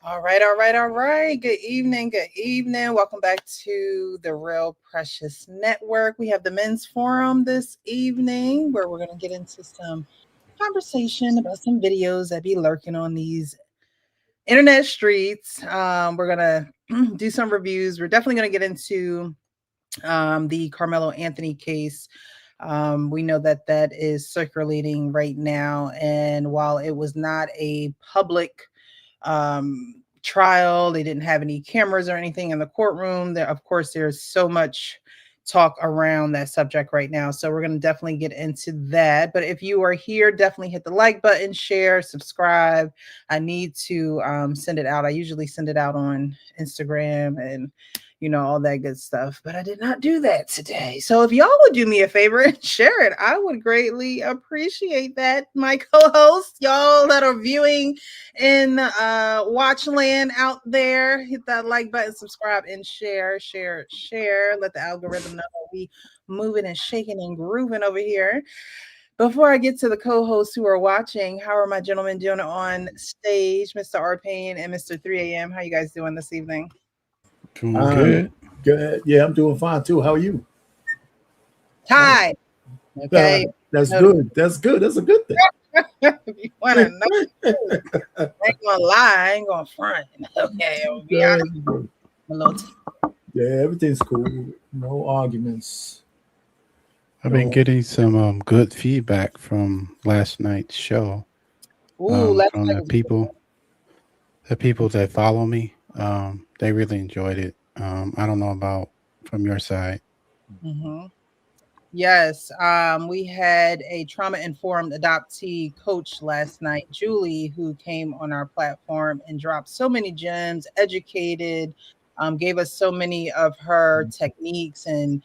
All right, all right, all right. Good evening, good evening. Welcome back to the Real Precious Network. We have the Men's Forum this evening where we're going to get into some conversation about some videos that be lurking on these internet streets. We're going to do some reviews. We're definitely going to get into the Carmelo Anthony case. We know that that is circulating right now. And while it was not a public trial. They didn't have any cameras or anything in the courtroom. There, of course, there's so much talk around that subject right now. So we're going to definitely get into that. But if you are here, definitely hit the like button, share, subscribe. I need to send it out. I usually send it out on Instagram and all that good stuff. But I did not do that today. So if y'all would do me a favor and share it, I would greatly appreciate that. My co-host, y'all that are viewing in watch land out there, hit that like button, subscribe, and share. Let the algorithm know that we moving and shaking and grooving over here. Before I get to the co-hosts who are watching, how are my gentlemen doing on stage, Mr. R Payne and Mr. 3 a.m.? How you guys doing this evening? Doing good. Good. Yeah, I'm doing fine too. How are you? Tied. Okay. That's good. That's good. That's a good thing. If you want to know, I ain't gonna lie, I ain't gonna front. Okay, I'll be honest. A little Yeah, everything's cool. No arguments. I've been getting some good feedback from last night's show. last From night the was people that follow me. They really enjoyed it. I don't know about from your side. Mm-hmm. Yes, we had a trauma-informed adoptee coach last night, Julie, who came on our platform and dropped so many gems, educated, gave us so many of her techniques and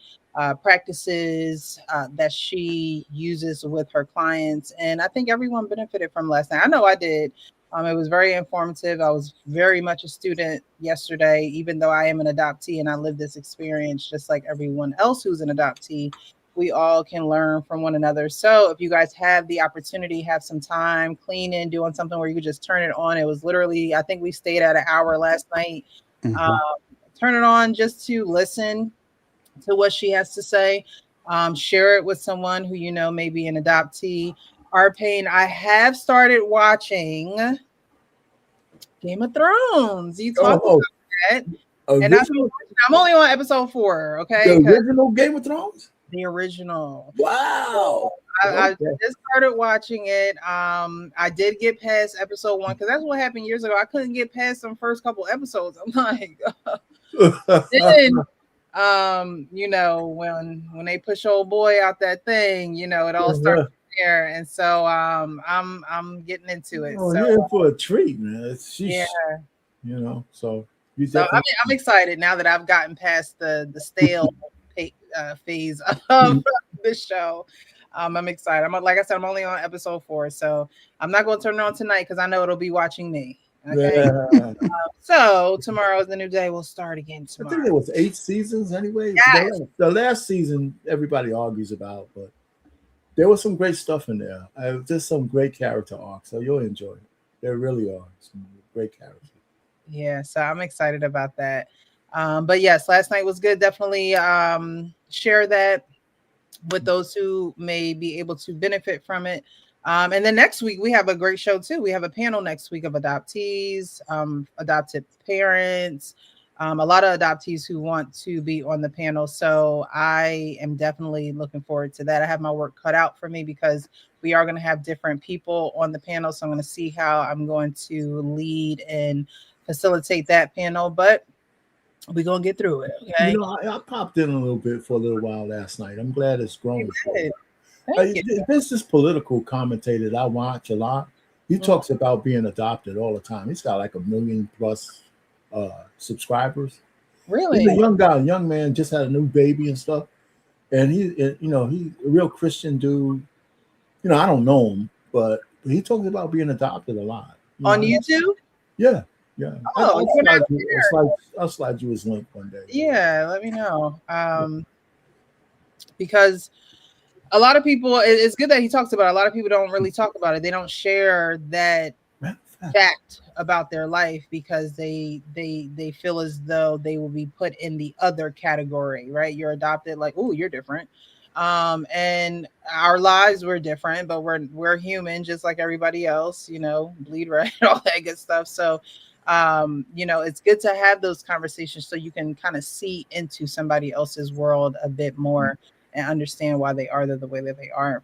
practices that she uses with her clients. And I think everyone benefited from last night. I know I did. It was very informative. I was very much a student yesterday, even though I am an adoptee and I live this experience just like everyone else who's an adoptee. We all can learn from one another. So if you guys have the opportunity, have some time cleaning, doing something where you could just turn it on. It was literally, I think we stayed at an hour last night. Mm-hmm. Turn it on just to listen to what she has to say. Share it with someone who may be an adoptee. Arpain, I have started watching Game of Thrones. You talked about that. And I'm only on episode 4, okay? The original Game of Thrones? The original. Wow. I just started watching it. I did get past episode 1 because that's what happened years ago. I couldn't get past some first couple episodes. I'm like, then when they push old boy out that thing, it all starts there. And so I'm getting into it. Oh, so you're in for a treat, man. yeah. So I'm excited now that I've gotten past the stale phase of the show. I'm excited. Like I said, I'm only on episode 4, so I'm not going to turn it on tonight because I know it'll be watching me. Okay. Yeah. So tomorrow is the new day. We'll start again tomorrow. I think it was 8 seasons anyway. Yes. The last season everybody argues about, but there was some great stuff in there. Just some great character arcs, so you'll enjoy it. There really are some great characters. Yeah, so I'm excited about that. But yes, last night was good. Definitely share that with those who may be able to benefit from it. And then next week we have a great show too. We have a panel next week of adoptees, adopted parents, a lot of adoptees who want to be on the panel. So I am definitely looking forward to that. I have my work cut out for me because we are going to have different people on the panel. So I'm going to see how I'm going to lead and facilitate that panel, but we're going to get through it. Okay. I popped in a little bit for a little while last night. I'm glad it's grown. There's this political commentator that I watch a lot. He talks about being adopted all the time. He's got like 1 million plus subscribers. Really? He's a young man, just had a new baby and stuff. And he's a real Christian dude. I don't know him, but he talks about being adopted a lot. On YouTube? Yeah. Oh, I'll slide you his link one day. Yeah, let me know. Because a lot of people, it's good that he talks about it. A lot of people don't really talk about it. They don't share that jacked about their life because they feel as though they will be put in the other category, right? You're adopted, like, oh, you're different. And our lives were different, but we're human just like everybody else, bleed red, all that good stuff. So it's good to have those conversations so you can kind of see into somebody else's world a bit more and understand why they are the way that they are.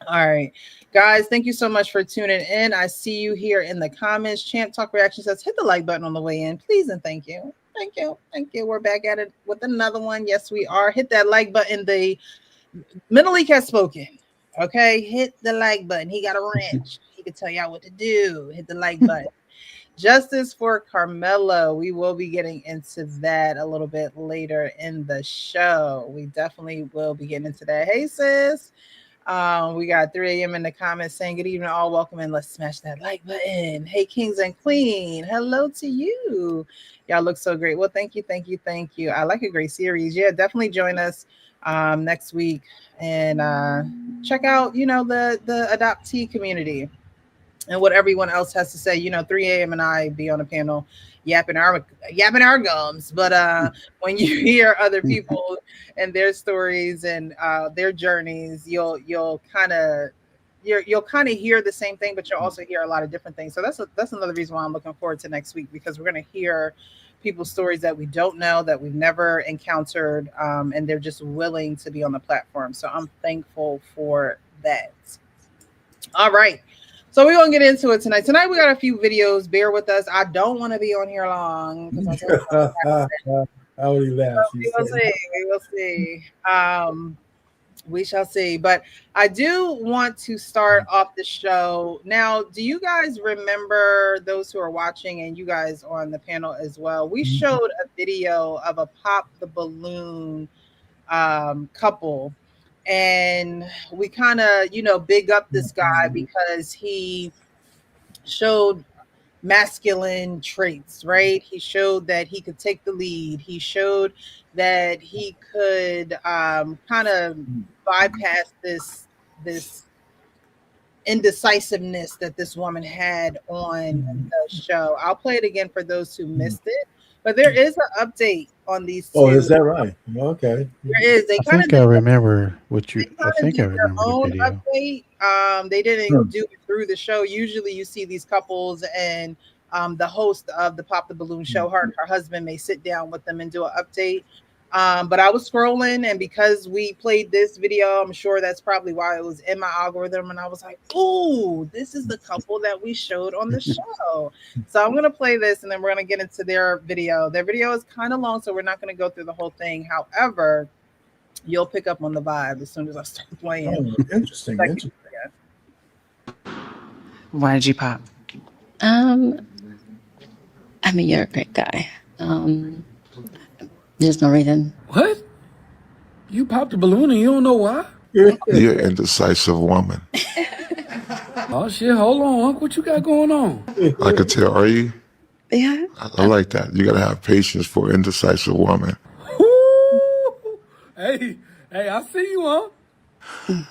All right, guys, thank you so much for tuning in. I see you here in the comments. Champ Talk Reaction says, hit the like button on the way in, please, and thank you. Thank you. Thank you. We're back at it with another one. Yes, we are. Hit that like button. The Mentally has spoken. Okay, hit the like button. He got a wrench. He can tell y'all what to do. Hit the like button. Justice for Karmelo. We will be getting into that a little bit later in the show. We definitely will be getting into that. Hey, sis. We got 3 a.m. in the comments saying, good evening, all. Welcome in. Let's smash that like button. Hey, kings and queen. Hello to you. Y'all look so great. Well, thank you, thank you, thank you. I like a great series. Yeah, definitely join us next week and check out, the adoptee community and what everyone else has to say. 3 a.m. and I be on a panel yapping our gums. But when you hear other people and their stories and their journeys, you'll kind of hear the same thing, but you'll also hear a lot of different things. So that's another reason why I'm looking forward to next week, because we're going to hear people's stories that we don't know, that we've never encountered, and they're just willing to be on the platform. So I'm thankful for that. All right. So we're going to get into it tonight. Tonight we got a few videos. Bear with us. I don't want to be on here long because I only laugh. we will see. We will see. We shall see. But I do want to start off the show. Now, do you guys remember, those who are watching and you guys on the panel as well, we showed a video of a Pop the Balloon couple. And we kind of, big up this guy because he showed masculine traits, right? He showed that he could take the lead. He showed that he could kind of bypass this indecisiveness that this woman had on the show. I'll play it again for those who missed it. But there is an update on these two. Oh, is that right? Okay. There is. I think I remember what you. I think I their remember the own video. update. They didn't do it through the show. Usually, you see these couples, and the host of the Pop the Balloon show, her and her husband, may sit down with them and do an update. But I was scrolling, and because we played this video, I'm sure that's probably why it was in my algorithm. And I was like, "Ooh, this is the couple that we showed on the show." So I'm gonna play this, and then we're gonna get into their video. Their video is kind of long, so we're not gonna go through the whole thing. However, you'll pick up on the vibe as soon as I start playing. Oh, interesting. Why did you pop? I mean, you're a great guy. There's no reason. What? You popped a balloon and you don't know why? You're an indecisive woman. Oh shit, hold on, Unc. What you got going on? I could tell, are you? Yeah. I like that. You gotta have patience for an indecisive woman. Ooh. Hey, I see you, huh?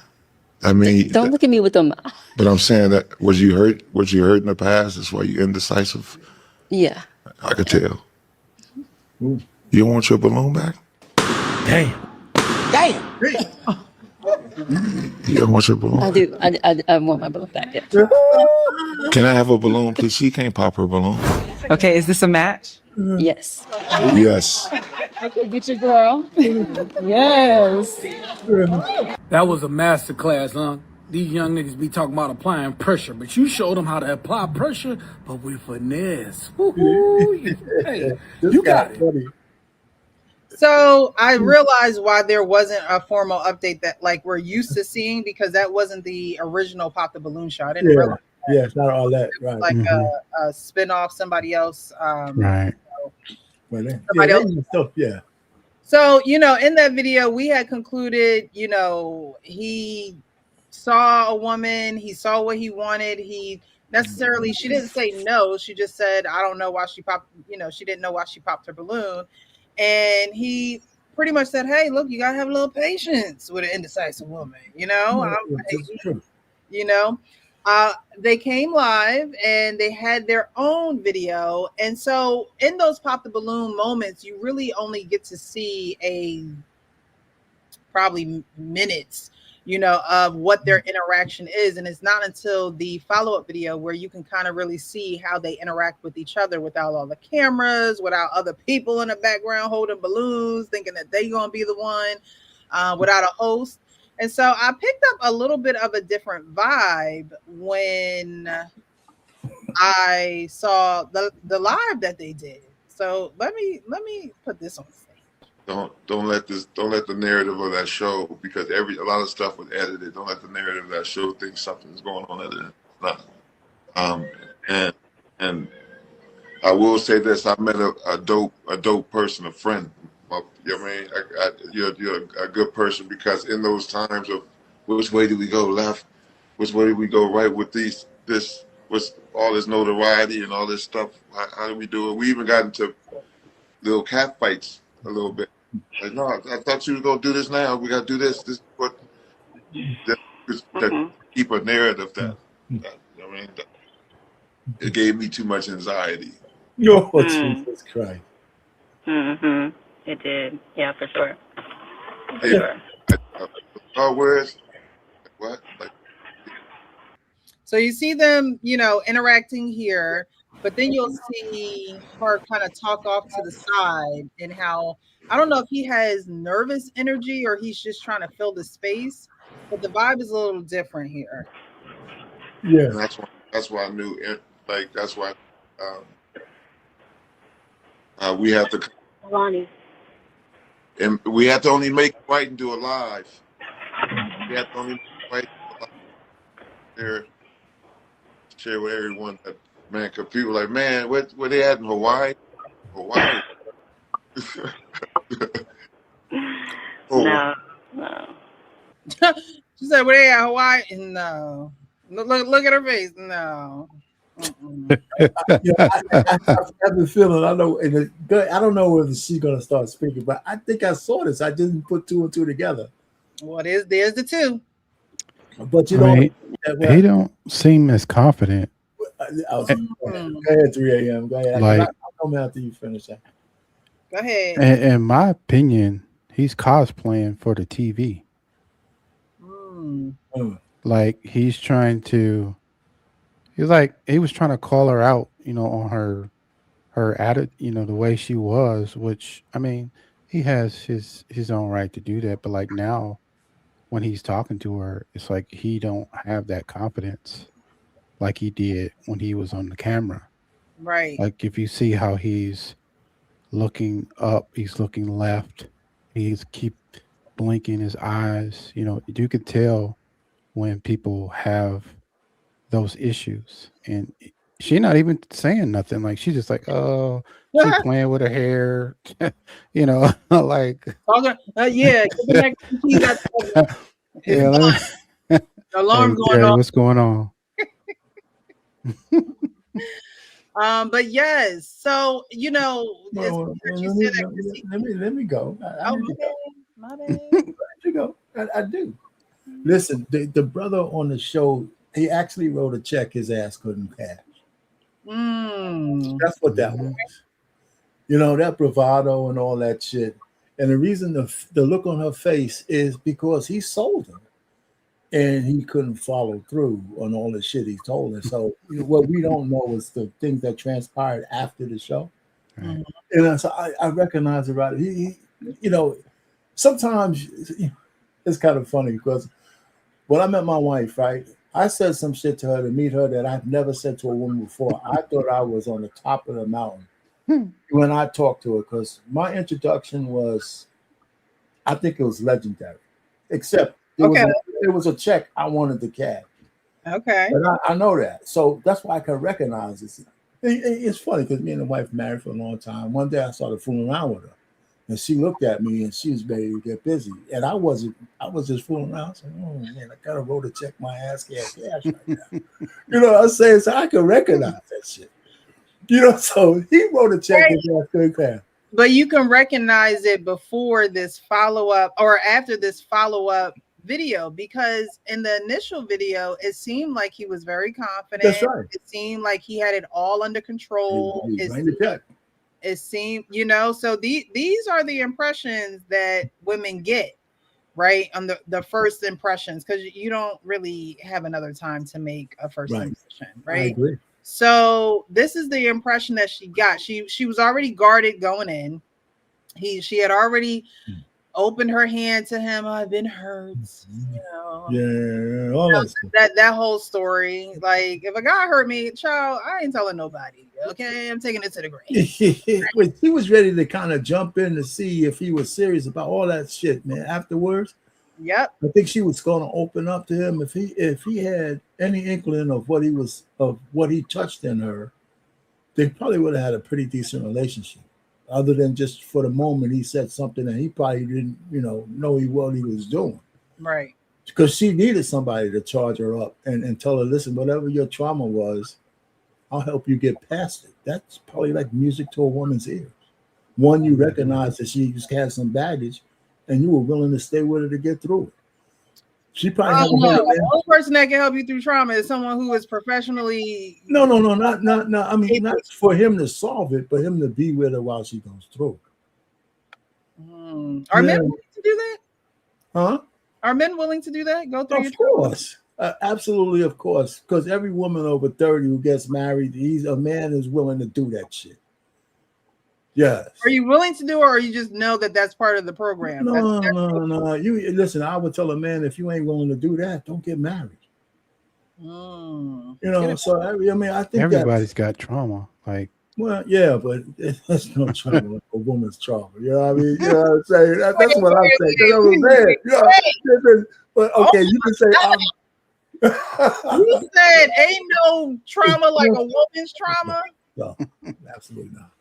I mean, Don't look at me with them. but I'm saying that was you hurt in the past? That's why you're indecisive? Yeah. I could tell. You don't want your balloon back? Damn. You don't want your balloon I back? do. I want my balloon back. Yeah. Can I have a balloon, please? She can't pop her balloon. Okay, is this a match? Yes. Yes. Okay, get your girl. Yes. That was a master class, huh? These young niggas be talking about applying pressure, but you showed them how to apply pressure, but with finesse. Hey, you got it. Funny. So I realized why there wasn't a formal update that like we're used to seeing, because that wasn't the original Pop the Balloon show. I didn't realize. Yeah, it's not all that, right? Like a spin-off, somebody else. Right. Somebody else. Yeah. So, in that video, we had concluded, he saw a woman, he saw what he wanted. She didn't say no. She just said, I don't know why she popped, she didn't know why she popped her balloon. And he pretty much said, hey, look, you got to have a little patience with an indecisive woman, They came live and they had their own video. And so in those pop the balloon moments, you really only get to see a probably minutes, of what their interaction is. And it's not until the follow-up video where you can kind of really see how they interact with each other without all the cameras, without other people in the background holding balloons, thinking that they're going to be the one, without a host. And so I picked up a little bit of a different vibe when I saw the live that they did. So let me put this on the stage. Don't let the narrative of that show, because a lot of stuff was edited. Don't let the narrative of that show think something's going on that it's not. And I will say this: I met a dope person, a friend. You know what I mean? You're a good person, because in those times of which way do we go left, which way do we go right with this with all this notoriety and all this stuff? How do we do it? We even got into little cat fights a little bit. Like, no, I thought you were gonna do this now. We gotta do this. This is what that keep a narrative that you know what I mean. It gave me too much anxiety. Oh, Jesus Christ. It did. Yeah, for sure. For Hey, sure. where's what? Like, So you see them, interacting here, but then you'll see her kind of talk off to the side, and how I don't know if he has nervous energy or he's just trying to fill the space, but the vibe is a little different here. Yeah. and that's why I knew it. Like, that's why we have to, Lonnie. and we have to only make it right and do it live. We have to only make it right and do it live. Share with everyone that, man, because people like, man, where they at in Hawaii? Hawaii. No. She said, "Were they at Hawaii?" No. Look at her face. No. I have a feeling. I know, and I don't know whether she's going to start speaking, but I think I saw this. I didn't put two and two together. Well, there's the two. But I mean, he don't seem as confident. Go ahead, 3 a.m. Go ahead. Like, I'll come after you finish that. Go ahead. In my opinion, he's cosplaying for the TV. Like, he was trying to call her out, on her attitude, the way she was, which, I mean, he has his own right to do that. But like, now when he's talking to her, it's like he don't have that confidence like he did when he was on the camera. Right. Like, if you see how he's looking up, he's looking left, he's keep blinking his eyes, you could tell when people have those issues. And she not even saying nothing. Like, she's just like, oh, she playing with her hair, like, yeah. yeah, Alarm going off. What's going on? Let But yes, so me go. My bad. You go. I do. Listen, the brother on the show, he actually wrote a check his ass couldn't cash. That's what that was. That bravado and all that shit. And the reason the look on her face is because he sold her, and he couldn't follow through on all the shit he told her. So what we don't know is the things that transpired after the show. Right. And so I recognize about it. He sometimes it's kind of funny because when I met my wife, right, I said some shit to her to meet her that I've never said to a woman before. I thought I was on the top of the mountain when I talked to her, because my introduction was, I think it was legendary, except there was a check I wanted to cash. Okay. But I know that. So that's why I can recognize this. It's funny because me and the wife married for a long time. One day I started fooling around with her. And she looked at me and she was ready to get busy. And I was just fooling around. I said, oh man, I gotta roll to check my ass cash right now. I was saying, so I can recognize that shit. So he wrote a check his ass couldn't cash. But you can recognize it before this follow-up or after this follow-up video, because in the initial video, it seemed like he was very confident. That's right. It seemed like he had it all under control. It seemed, you know, so these are the impressions that women get, right? On the first impressions, because you don't really have another time to make a first impression, right? I agree. So this is the impression that she got. She was already guarded going in. She had already opened her hand to him. I've been hurt, you know. Yeah, all that whole story. Like, if a guy hurt me, child, I ain't telling nobody. Okay, I'm taking it to the grave. When she was ready to kind of jump in to see if he was serious about all that shit, man. Afterwards, yep, I think she was going to open up to him if he had any inkling of what he touched in her. They probably would have had a pretty decent relationship. Other than just for the moment he said something that he probably didn't, know what he was doing. Right. Because she needed somebody to charge her up and tell her, listen, whatever your trauma was, I'll help you get past it. That's probably like music to a woman's ears. One, you recognize that she just had some baggage and you were willing to stay with her to get through it. She probably the only person that can help you through trauma is someone who is professionally. No, not. I mean, not for him to solve it, but him to be with her while she goes through. Are men willing to do that? Huh? Are men willing to do that? Go through. Of course, absolutely, of course. Because every woman over 30 who gets married, a man is willing to do that shit. Yes. Are you willing to do it, or you just know that that's part of the program? No. You listen. I would tell a man, if you ain't willing to do that, don't get married. So I mean, I think everybody's got trauma. Like, well, yeah, but there's no trauma like a woman's trauma. You know what I mean? You know what I'm saying? That's what I'm saying. You know what I'm saying? But okay, you can say. You said ain't no trauma like a woman's trauma. No, absolutely not.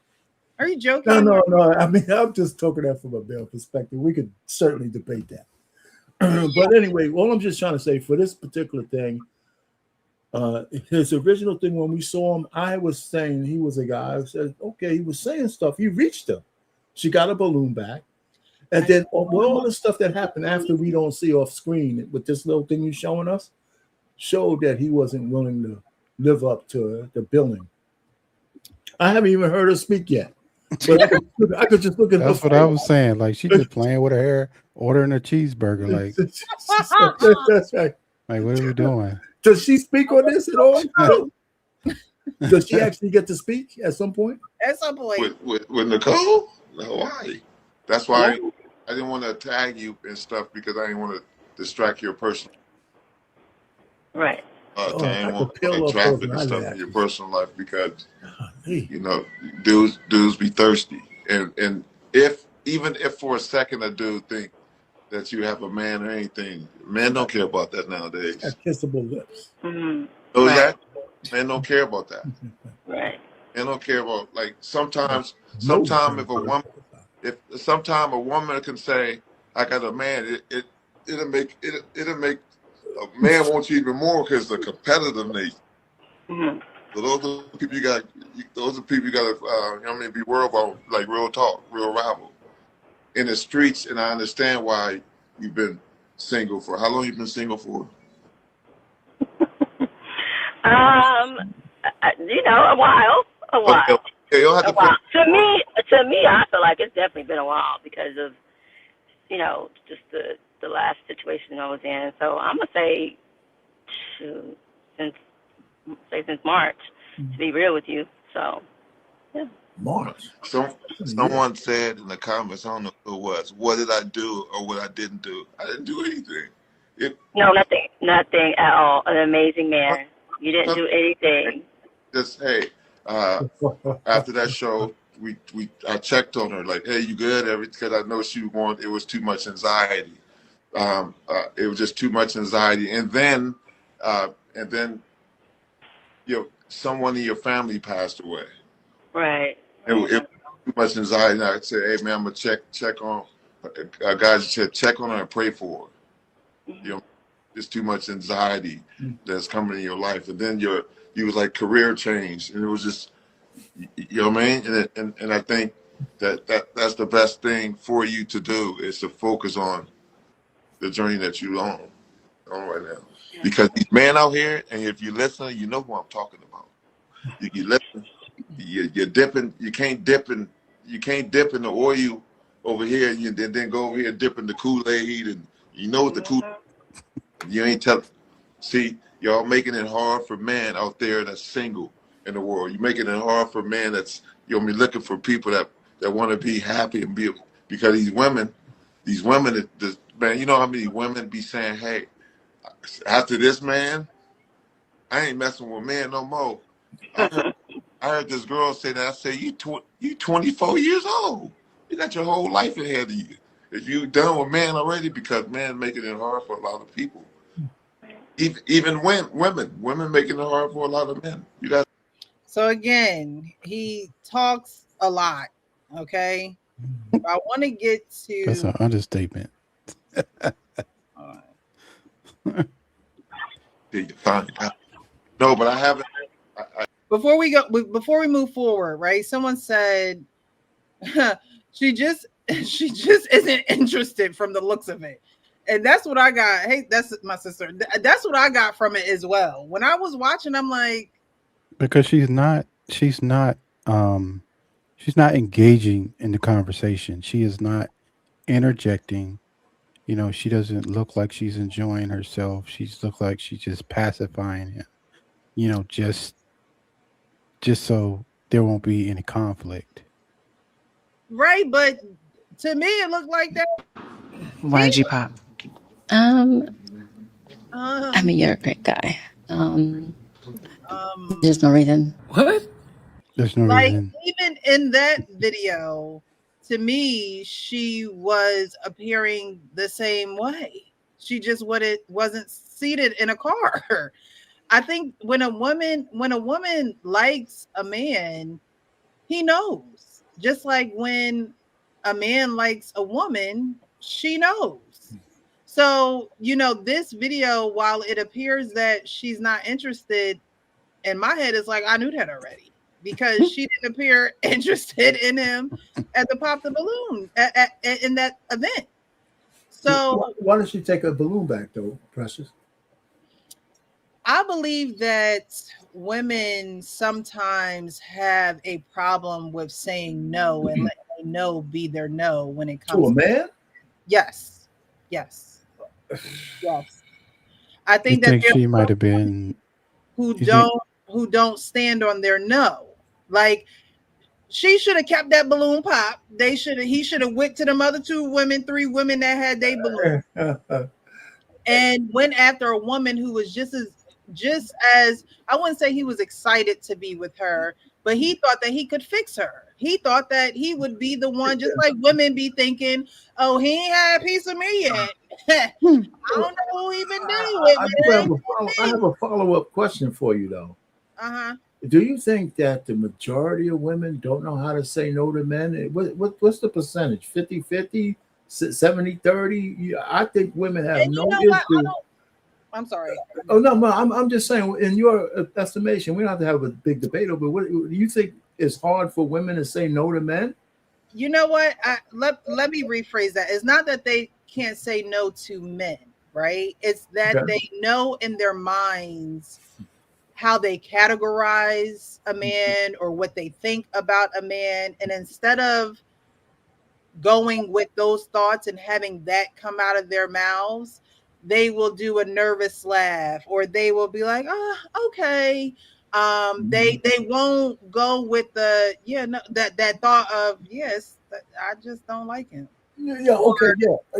Are you joking? No. I mean, I'm just talking that from a male perspective. We could certainly debate that. But anyway, all I'm just trying to say for this particular thing, his original thing when we saw him, I was saying he was a guy who said, okay, he was saying stuff. He reached her. She got a balloon back. And then all the stuff that happened after we don't see off screen with this little thing you're showing us showed that he wasn't willing to live up to the billing. I haven't even heard her speak yet. But I could just look at that's what I was saying. Like, she just playing with her hair, ordering a cheeseburger. Like, that's right. Like, what are we doing? Does she speak on this at all? Does she actually get to speak at some point? At some point. With Nicole? No, why? That's why I didn't want to tag you and stuff, because I didn't want to distract your personal. Right. I didn't want to traffic and stuff in your personal life, because dudes be thirsty, and even if for a second a dude think that you have a man or anything, men don't care about that nowadays. Kissable lips. Mm-hmm. That men don't care about that. Right. Men don't care about, like, sometimes if a woman can say, I got a man, it'll make a man want you even more, because the competitive nature. Mm-hmm. So those are the people you got. Those are people you got to, be worried about, like real talk, real rival in the streets. And I understand why you've been single for. How long you been single for? A while. Okay, you'll have to To me, I feel like it's definitely been a while because of, just the last situation I was in. So I'm gonna say, since March, to be real with you. So, yeah. March. Someone said in the comments, I don't know who it was, what did I do or what I didn't do? I didn't do anything. No, nothing at all. An amazing man. You didn't do anything. Just, hey, after that show, I checked on her, like, hey, you good? Because I know it was too much anxiety. It was just too much anxiety. And then someone in your family passed away. Right. It was too much anxiety. And I said, hey, man, I'm going to check on guys. Said, check on her and pray for her. Mm-hmm. There's too much anxiety that's coming in your life. And then you was like career change. And it was just, you know what I mean? And I think that's the best thing for you to do, is to focus on the journey that you on right now. Because these men out here, and if you listen, you know who I'm talking about. You listen, you're dipping. You can't dip in the oil over here, and then go over here and dip in the Kool-Aid, and you know what the Kool. You ain't tell. See, y'all making it hard for man out there that's single in the world. You're making it hard for man that's you'll be looking for people that want to be happy and be because these women, man, you know how many women be saying, hey, after this man, I ain't messing with men no more. I heard this girl say that. I said, you 24 years old. You got your whole life ahead of you. If you done with man already, because man making it hard for a lot of people. Even women making it hard for a lot of men. You got. So again, he talks a lot. Okay, I want to get to. That's an understatement. No, but I haven't. Before we move forward, right? Someone said she just isn't interested from the looks of it. And that's what I got. Hey, that's my sister. That's what I got from it as well. When I was watching, I'm like, because she's not engaging in the conversation. She is not interjecting. You know, she doesn't look like she's enjoying herself. She's look like she's just pacifying him. You know, just so there won't be any conflict. right, but to me it looked like that. Why did you pop? I mean, you're a great guy. There's no reason. What? There's no like reason. even in that video, to me, she was appearing the same way. She just wasn't seated in a car. I think when a woman likes a man, he knows. Just like when a man likes a woman, she knows. So, you know, this video, while it appears that she's not interested, in my head, it's like, I knew that already because she didn't appear interested in him at the Pop the Balloon in that event. So why does she take her balloon back though, Precious? I believe that women sometimes have a problem with saying no and letting a no be their no when it comes to a man. Yes. I think that she might have been who don't stand on their no. Like she should have kept that balloon pop. He should have went to them other 3 women that had their balloon and went after a woman who was just as I wouldn't say he was excited to be with her, but he thought that he could fix her. He thought that he would be the one, just like women be thinking, oh, he ain't had a piece of me yet. I don't know who he been dealing with. I have a follow-up question for you though. Do you think that the majority of women don't know how to say no to men? What's the percentage? 50-50? 70-30? I think women have no issue. I'm sorry. Oh no, I'm just saying. In your estimation, we don't have to have a big debate over. What do you think is hard for women to say no to men? You know what? Let me rephrase that. It's not that they can't say no to men, right? It's that they know in their minds how they categorize a man or what they think about a man, and instead of going with those thoughts and having that come out of their mouths, they will do a nervous laugh or they will be like, oh, okay. They won't go with the that thought of yes, I just don't like him. Yeah, okay,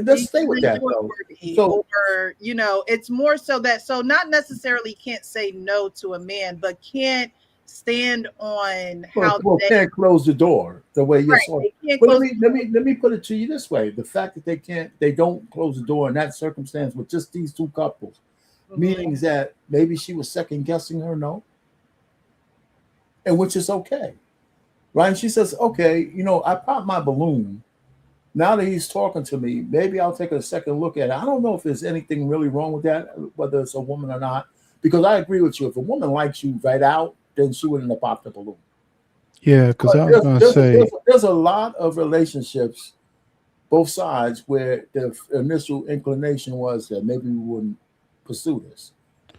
let's stay with that though. So, or it's more so that not necessarily can't say no to a man, but can't stand on how they can't close the door the way you're saying. But let me put it to you this way: the fact that they don't close the door in that circumstance with just these 2 couples, meaning that maybe she was second guessing her no, and which is okay, right? And she says, okay, I popped my balloon. Now that he's talking to me, maybe I'll take a second look at it. I don't know if there's anything really wrong with that, whether it's a woman or not, because I agree with you. If a woman likes you right out, then she wouldn't have popped the balloon. Yeah, because I was going to say there's a lot of relationships both sides, where the initial inclination was that maybe we wouldn't pursue this,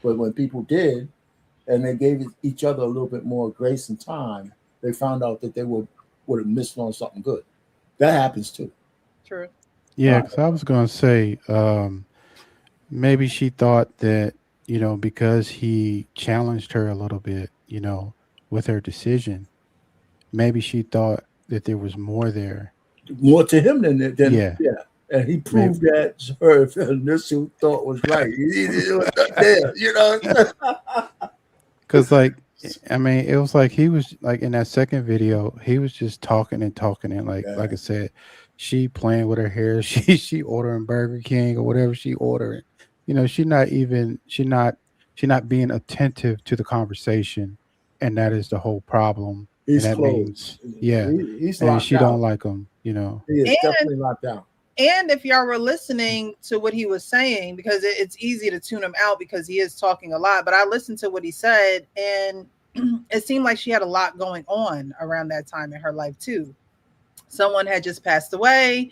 but when people did, and they gave each other a little bit more grace and time, they found out that they would have missed on something good. That happens too. True. Yeah, Uh, because I was gonna say, maybe she thought that, because he challenged her a little bit, with her decision, maybe she thought that there was more there. More to him than Yeah, yeah. And he maybe proved that her initial thought was right. He was not there, you know. because, like, I mean, it was like he was like in that second video, he was just talking and talking, and like Yeah, I said, she playing with her hair, she ordering Burger King or whatever she ordering. She not being attentive to the conversation, and that is the whole problem. And he's that closed. means, yeah, He's and locked she don't out. like him. He is And definitely locked out. and if y'all were listening to what he was saying, because it's easy to tune him out because he is talking a lot, but I listened to what he said, and it seemed like she had a lot going on around that time in her life too. Someone had just passed away.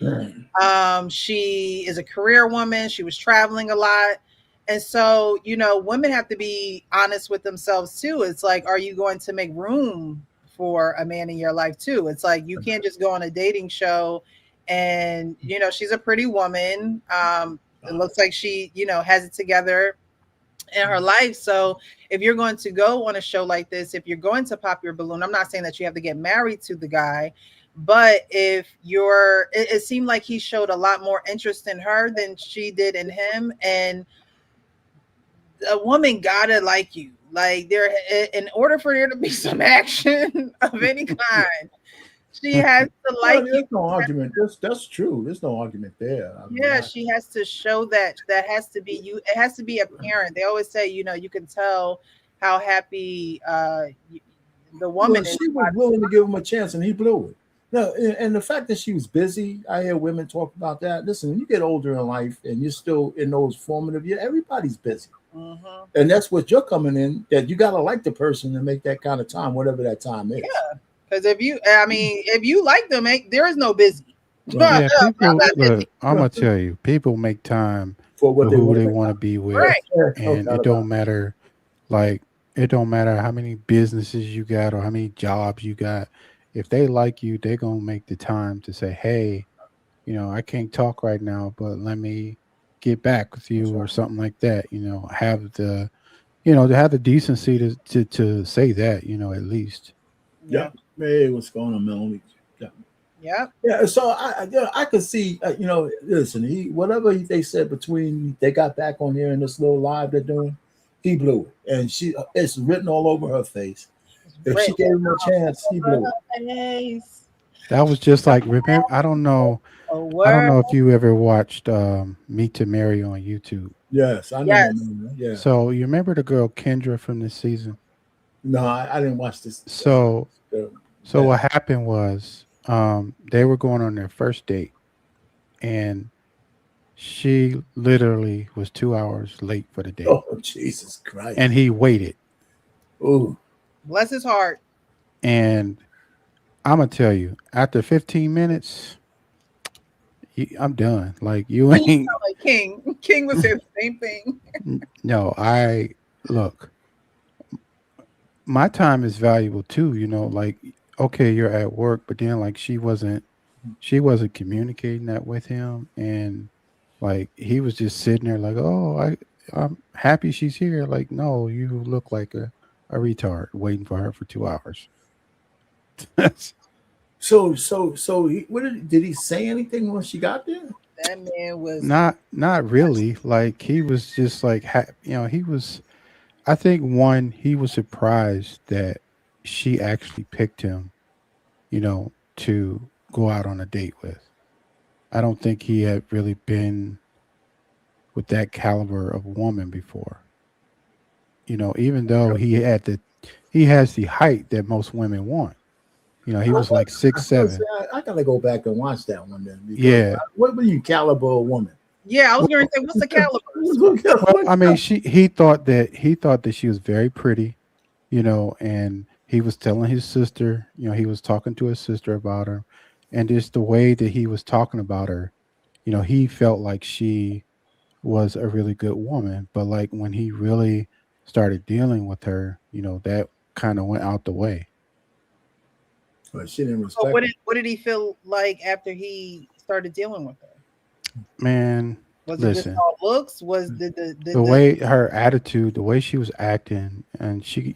She is a career woman. She was traveling a lot. And so, women have to be honest with themselves too. It's like, are you going to make room for a man in your life too? It's like, you can't just go on a dating show and, she's a pretty woman. It looks like she, has it together in her life. So if you're going to go on a show like this, if you're going to pop your balloon, I'm not saying that you have to get married to the guy, but if it seemed like he showed a lot more interest in her than she did in him. And a woman gotta like you. Like, in order for there to be some action of any kind, she has to Well, like you. there's no argument. That's true. There's no argument there. I mean, Yeah, she has to show that has to be you. It has to be apparent. They always say, you can tell how happy the well, woman is. she was willing to give him a chance, and he blew it. No, and the fact that she was busy, I hear women talk about that. Listen, when you get older in life and you're still in those formative years, everybody's busy. Mhm. And that's what you're coming in, that you got to like the person to make that kind of time, whatever that time is. Yeah, because if you like them, there is no busy. Right. Yeah, I'm people not busy. look. I'm gonna tell you, people make time For what for they who want to they make want to time. be with, Right. No and doubt it about don't matter. Like, it don't matter how many businesses you got or how many jobs you got. If they like you, they're gonna make the time to say, "Hey, I can't talk right now, but let me get back with it. That's you," or right. something like that. To have the decency to say that. At least. Yeah. Yep. Hey, what's going on, Melanie? Yeah. Yep. Yeah, so I could see, listen, they said between they got back on here in this little live they're doing, he blew it, and it's written all over her face. If she Right. gave him a chance, he blew it. Face. That was just like, remember. I don't know. A I don't word. know if you ever watched Meet to Marry on YouTube. Yes, I know my Yes. man. Yeah, So you remember the girl Kendra from this season? no, I didn't watch this. So Uh, so that. what happened was they were going on their first date, and she literally was 2 hours late for the date, Oh, Jesus and Christ! he waited. Oh, Bless his heart. And I'm gonna tell you, after 15 minutes, I'm done. Like, you You ain't. sound like King. King would say the same thing. No, I look. My time is valuable too. Like, okay, you're at work, but then like she wasn't communicating that with him, and like he was just sitting there like, oh, I'm happy she's here. Like, no, you look like a retard waiting for her for 2 hours. what did he say anything when she got there? That man was Not really. Like, he was just like, he was. I think, one, he was surprised that she actually picked him, to go out on a date with. I don't think he had really been with that caliber of woman before. Even though he has the height that most women want. He I, was like I, 6'7". I gotta go back and watch that one then because Yeah. what were you caliber of woman? Yeah, I was going Well, to say, what's the calibers? well, I mean, he thought that she was very pretty, and he was telling his sister, he was talking to his sister about her, and just the way that he was talking about her, he felt like she was a really good woman, but like when he really started dealing with her, that kind of went out the way. But she didn't So respect what did he feel like after he started dealing with her? Man, Was it just listen, all looks? Was the way her attitude, the way she was acting, and she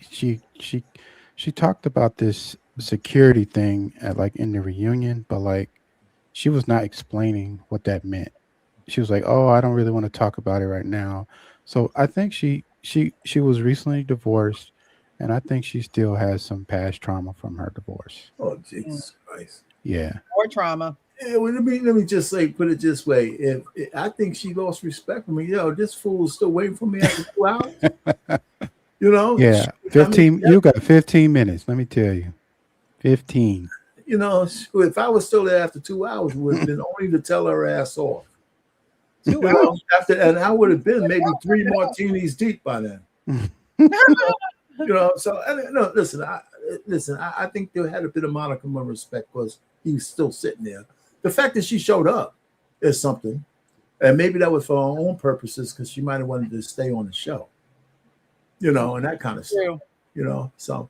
talked about this security thing at like in the reunion, but like she was not explaining what that meant. She was like, "Oh, I don't really want to talk about it right now." So I think she was recently divorced, and I think she still has some past trauma from her divorce. Oh, Jesus Christ. Yeah. more trauma? Yeah, well, let me just say, put it this way: if I think she lost respect for me, this fool's still waiting for me after 2 hours. Yeah. I mean, 15. You got 15 minutes. Let me tell you, 15. if I was still there after 2 hours, it would have been only to tell her ass off. 2 hours. And I would have been maybe 3 martinis deep by then. So no, listen, I think there had a bit of modicum of respect because he was still sitting there. The fact that she showed up is something, and maybe that was for her own purposes because she might have wanted to stay on the show, and that kind of stuff, So,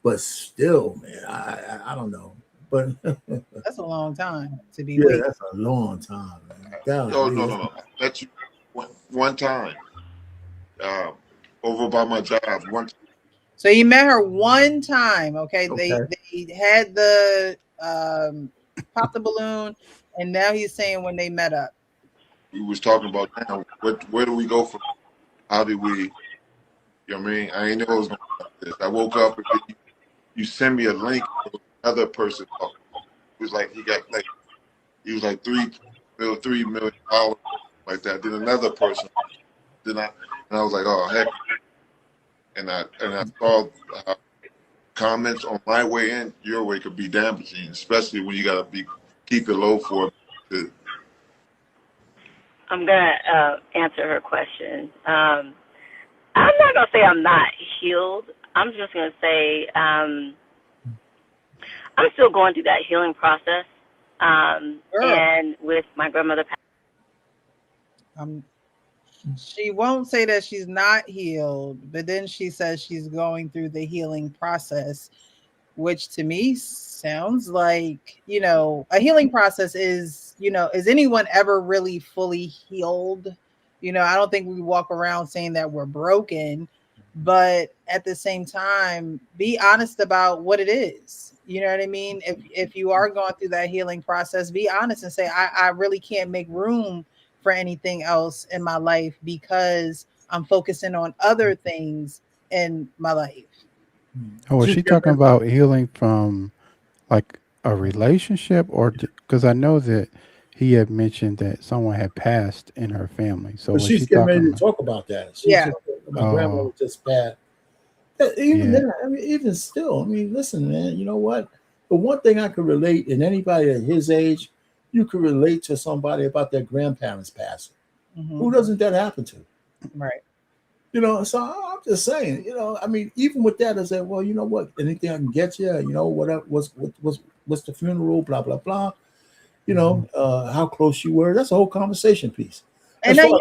but still, man, I don't know, but That's a long time to be yeah, waiting. that's a long time, man. No. Let you one time over by my job. So he met her one time. Okay. They had the pop the balloon, and now he's saying when they met up. We was talking about now. Where do we go from? How did we? You know what I mean? I ain't know it was going to be like this. I woke up and you send me a link to another person. It was like he was like $3 million like that. Then another person. And I was like, oh heck. And I saw comments on my way in, your way could be damaging, especially when you gotta keep it low for it. I'm gonna answer her question. I'm not gonna say I'm not healed. I'm just gonna say I'm still going through that healing process. And with my grandmother. She won't say that she's not healed, but then she says she's going through the healing process, which to me sounds like, a healing process is, is anyone ever really fully healed? I don't think we walk around saying that we're broken, but at the same time, be honest about what it is. You know what I mean? If you are going through that healing process, be honest and say, I really can't make room for anything else in my life because I'm focusing on other things in my life. Oh, is she talking about healing from like a relationship, or because I know that he had mentioned that someone had passed in her family. So was she's she getting talking ready to about? talk about that. My grandmother just passed. Even then, even still, listen, man. You know what? The one thing I could relate, and anybody at his age, you could relate to somebody about their grandparents passing. Mm-hmm. Who doesn't that happen to? Right. So I'm just saying, even with that, I said, well, you know what? Anything I can get you, what's the funeral, blah, blah, blah. How close you were. That's a whole conversation piece. And this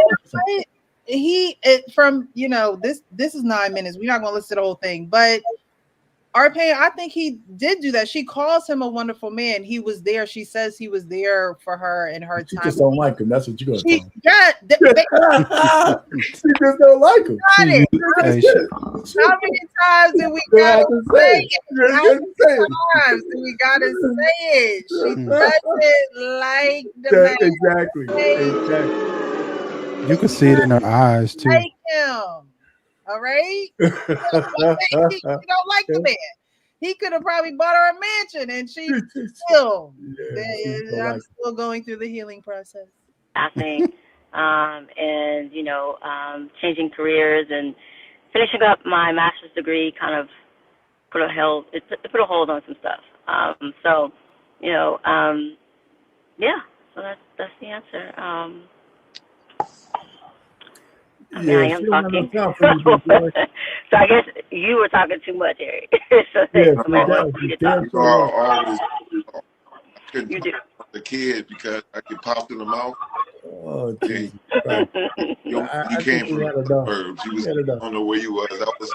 is 9 minutes. We're not going to listen to the whole thing, but Arpain, I think he did do that. She calls him a wonderful man. He was there. She says he was there for her in her time. She just don't like him. That's what you're going to tell She just don't like him. How many times did we gotta say it? How many times do we gotta say it? She doesn't like the man. Exactly. You can see it in her eyes too. Like him. All right. She don't like the man. He could have probably bought her a mansion, and she still. I'm still going through the healing process. I think, and changing careers and finishing up my master's degree kind of put a hold on some stuff. So that's the answer. I am talking. So I guess you were talking too much, Eric. couldn't You do. talk to the kid because I get popped in the mouth. Oh, Jesus Christ. You I came think we from had the enough. suburbs. You We was, had I enough. don't know where you was. I was,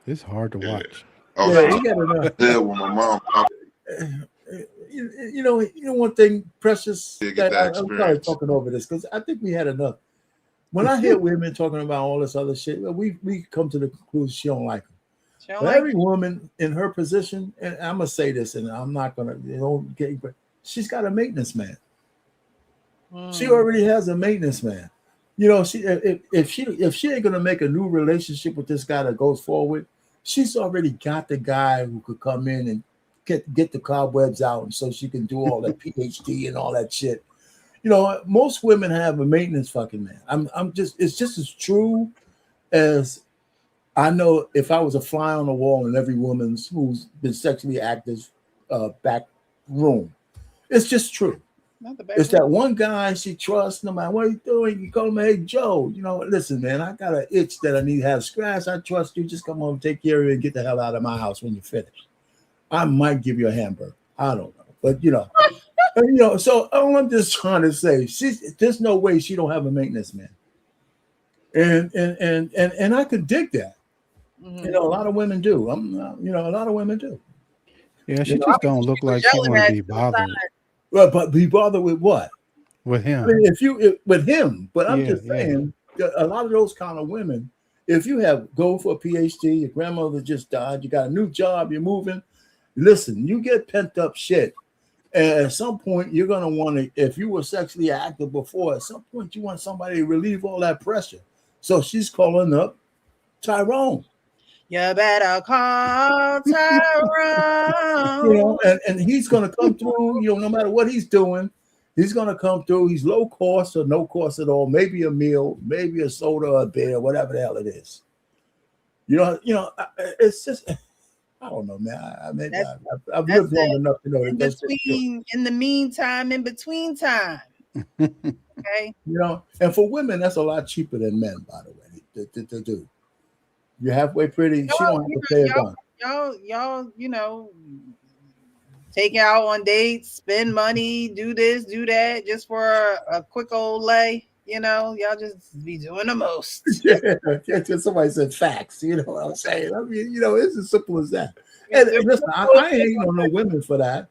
It's hard to watch. I was Yeah, he got enough. there when my mom popped You know one thing, Precious, to get that that I'm probably experience. talking over this because I think we had enough. When I hear women talking about all this other shit, we come to the conclusion she don't like them. She don't But like every woman in her position, and I'm gonna say this, and I'm not gonna, get, but she's got a maintenance man. She already has a maintenance man. You know, if she ain't gonna make a new relationship with this guy that goes forward, she's already got the guy who could come in and get the cobwebs out, and so she can do all that PhD and all that shit. You know, most women have a maintenance fucking man. It's just as true as I know if I was a fly on the wall in every woman's who's been sexually active back room. It's just true. Not the back It's room. that one guy she trusts, no matter what he's doing. You call him, hey, Joe, listen, man, I got an itch that I need to have scratched. I trust you. Just come home, take care of it, and get the hell out of my house when you're finished. I might give you a hamburger. I don't know. But, so all I'm just trying to say, there's no way she don't have a maintenance man. And I could dig that. Mm-hmm. A lot of women do. A lot of women do. Yeah, she just don't look like she want to be bothered. Well, but be bothered with what? With him. I mean, with him, but I'm just Yeah. saying, a lot of those kind of women, if you go for a PhD, your grandmother just died, you got a new job, you're moving, listen, you get pent up shit. And at some point, you're going to want to, if you were sexually active before, at some point, you want somebody to relieve all that pressure. So she's calling up Tyrone. You better call Tyrone. And he's going to come through, no matter what he's doing, he's going to come through. He's low cost or no cost at all. Maybe a meal, maybe a soda or a beer, whatever the hell it is. It's just, I don't know, man. I've lived long enough to know that in the meantime, in between time. Okay. And for women, that's a lot cheaper than men, by the way, to do. You're halfway pretty. She don't have to pay a gun. Y'all, take out on dates, spend money, do this, do that, just for a quick old lay. Y'all just be doing the most. Yeah, somebody said facts. You know what I'm saying? I mean, it's as simple as that. And listen, I ain't hating on no women for that.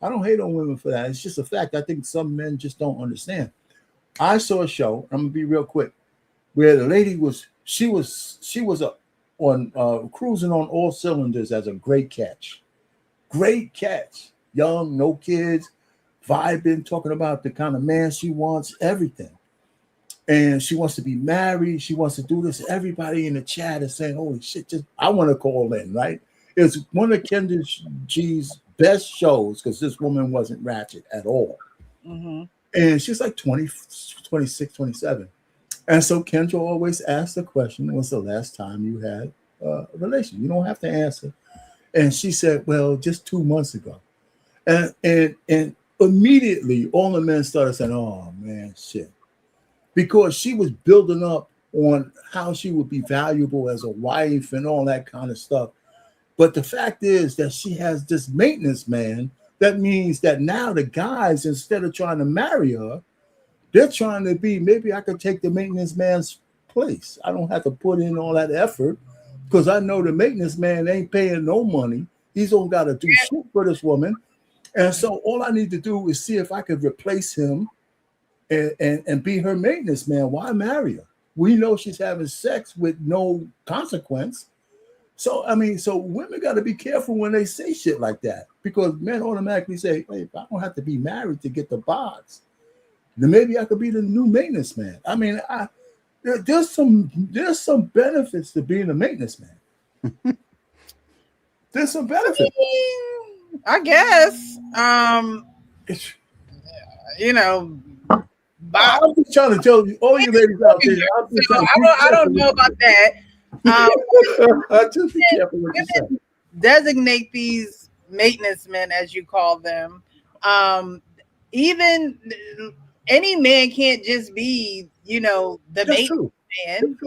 I don't hate on women for that. It's just a fact. I think some men just don't understand. I saw a show. I'm gonna be real quick, where the lady was on cruising on all cylinders as a great catch. Great catch. Young, no kids, vibing, talking about the kind of man she wants, everything. And she wants to be married. She wants to do this. Everybody in the chat is saying, holy shit, I want to call in, right? It's one of Kendra G's best shows because this woman wasn't ratchet at all. Mm-hmm. And she's like 20, 26, 27. And so Kendra always asks the question, when's the last time you had a relation? You don't have to answer. And she said, well, just 2 months ago. And immediately all the men started saying, oh, man, shit. Because she was building up on how she would be valuable as a wife and all that kind of stuff. But the fact is that she has this maintenance man. That means that now the guys, instead of trying to marry her, they're trying to be, maybe I could take the maintenance man's place. I don't have to put in all that effort because I know the maintenance man ain't paying no money. He's only got to do shit for this woman. And so all I need to do is see if I could replace him and be her maintenance man. Why marry her? We know she's having sex with no consequence. So, so women got to be careful when they say shit like that because men automatically say, hey, if I don't have to be married to get the box, then maybe I could be the new maintenance man. I mean, there's some benefits to being a maintenance man. There's some benefits. I guess. I'm just trying to tell you, all you ladies out there. I don't know about that. Just be careful what you say. Designate these maintenance men, as you call them. Even any man can't just be, the That's maintenance true. man.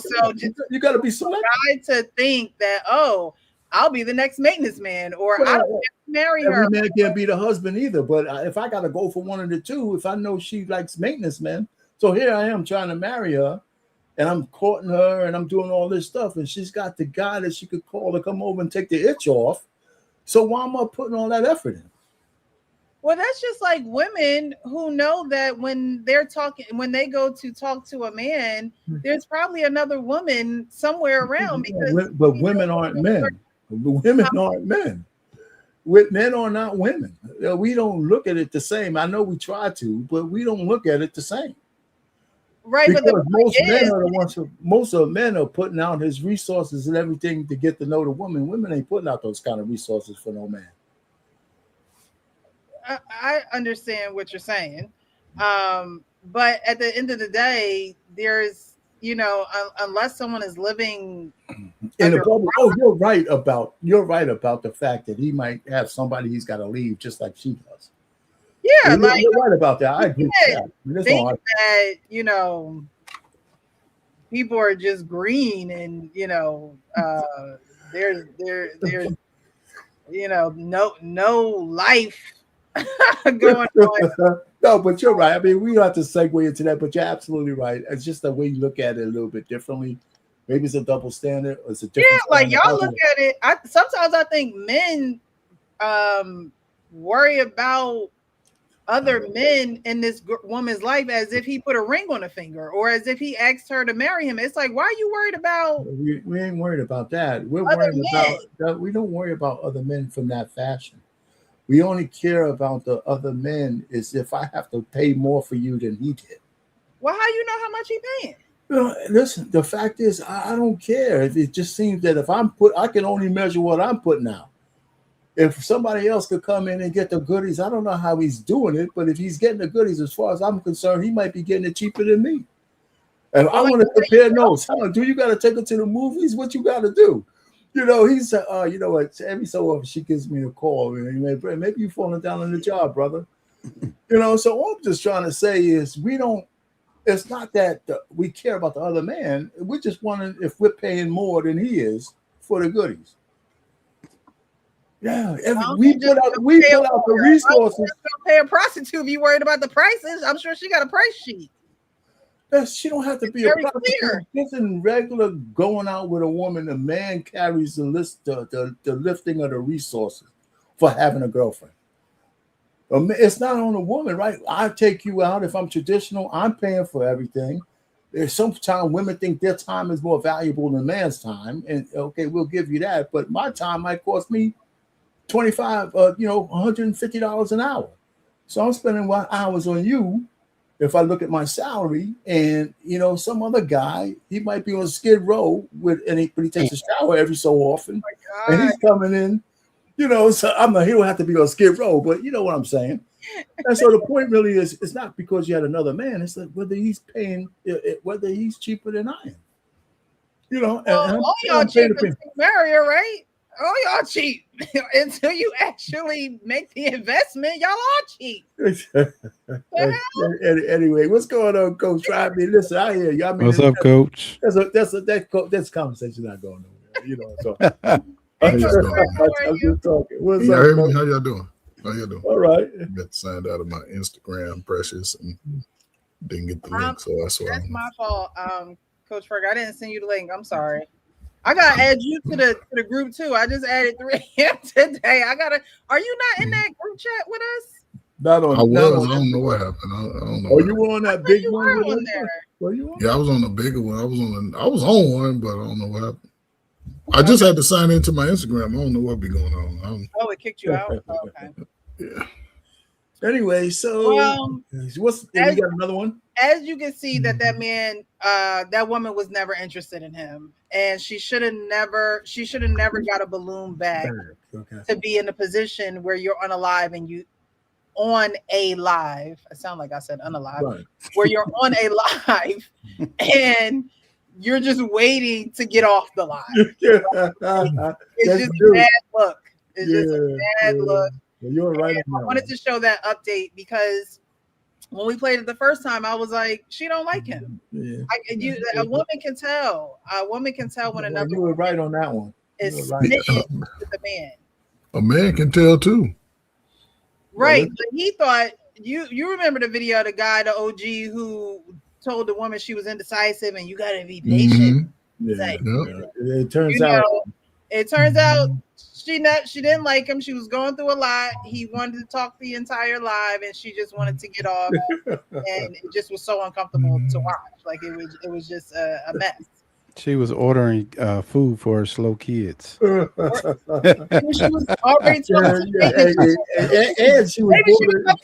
So just you got to be selective. try to think that, oh, I'll be the next maintenance man, or I don't have to marry her. Every man can't be the husband either. But if I got to go for one of the two, if I know she likes maintenance men, so here I am trying to marry her, and I'm courting her, and I'm doing all this stuff, and she's got the guy that she could call to come over and take the itch off. So why am I putting all that effort in? Well, that's just like women who know that when they're talking, when they go to talk to a man, there's probably another woman somewhere around. Because but women aren't men. Women aren't men. Men are not women. We don't look at it the same. I know we try to, but we don't look at it the same. Right, because but most men are the ones most of the men are putting out his resources and everything to get to know the woman. Women ain't putting out those kind of resources for no man. I understand what you're saying. But at the end of the day, there's, unless someone is living in a bubble. Oh, you're right about the fact that he might have somebody he's got to leave just like she does. Yeah, you're right about that. I agree with that. Think that, people are just green and, there's no life going on. No, but you're right. I mean, we don't have to segue into that, but you're absolutely right. It's just the way you look at it a little bit differently. Maybe it's a double standard, or it's a different. Yeah, like y'all look at it. Sometimes I think men worry about other men in this woman's life as if he put a ring on a finger, or as if he asked her to marry him. It's like, why are you worried about? We ain't worried about that. We're worried about that. We don't worry about other men from that fashion. We only care about the other men is if I have to pay more for you than he did. Well, how you know how much he paying? Listen, the fact is, I don't care. It just seems that if I can only measure what I'm putting out. If somebody else could come in and get the goodies, I don't know how he's doing it, but if he's getting the goodies, as far as I'm concerned, he might be getting it cheaper than me. And I want to compare notes. Do you got to take her to the movies? What you got to do? He's you know what? Every so often she gives me a call. And maybe you falling down on the job, brother. So all I'm just trying to say is it's not that we care about the other man. We're just wondering if we're paying more than he is for the goodies. Yeah, we put out the resources. Pay a prostitute if you worried about the prices. I'm sure she got a price sheet. She don't have to be a prostitute. Just in regular going out with a woman, the man carries the list, the lifting of the resources for having a girlfriend. It's not on the woman, right? I take you out. If I'm traditional, I'm paying for everything. There's sometimes women think their time is more valuable than man's time, and okay, we'll give you that. But my time might cost me $150 an hour. So I'm spending hours on you. If I look at my salary, and some other guy, he might be on Skid Row but he takes a shower every so often, and he's coming in, so he don't have to be on Skid Row, but you know what I'm saying. And so the point really is, it's not because you had another man, it's like whether he's paying, whether he's cheaper than I am. All y'all cheap to marry her, right? Oh, y'all cheap until you actually make the investment. Y'all are cheap. Anyway, what's going on, Coach? Try me. Listen, I hear you. What's up, Coach? That's conversation not going nowhere. So I'm just talking. What's up? How y'all doing? All right. Got signed out of my Instagram, Precious, and didn't get the link, so that's why. That's my fault, Coach Ferg. I didn't send you the link. I'm sorry. I gotta add you to the group too. I just added 3 a.m. today. Are you not in that group chat with us? I don't know what happened. I don't know. Oh, you were on that big one there? Were you on? Yeah, I was on the bigger one. I was on one, but I don't know what happened. I just had to sign into my Instagram. I don't know what be going on. It kicked you out? Okay. Yeah. Anyway, so we got another one? As you can see, that man, that woman was never interested in him, and she should have never got a balloon back to be in a position where you're unalive and you on a live. I sound like I said unalive, right. Where you're on a live and you're just waiting to get off the live. It's just a bad look. It's just a bad look. You're right. I wanted to show that update because when we played it the first time, I was like, she don't like him. Yeah. A woman can tell. A woman can tell when another. You were right on that one. is Right. smitten with the man. A man can tell too. Right. But he thought you remember the video of the guy, the OG, who told the woman she was indecisive and you gotta be patient. Yeah. Like, It turns out she didn't like him. She was going through a lot. He wanted to talk the entire live and she just wanted to get off. And it just was so uncomfortable to watch. Like it was just a mess. She was ordering food for her slow kids. She was already talking to and she was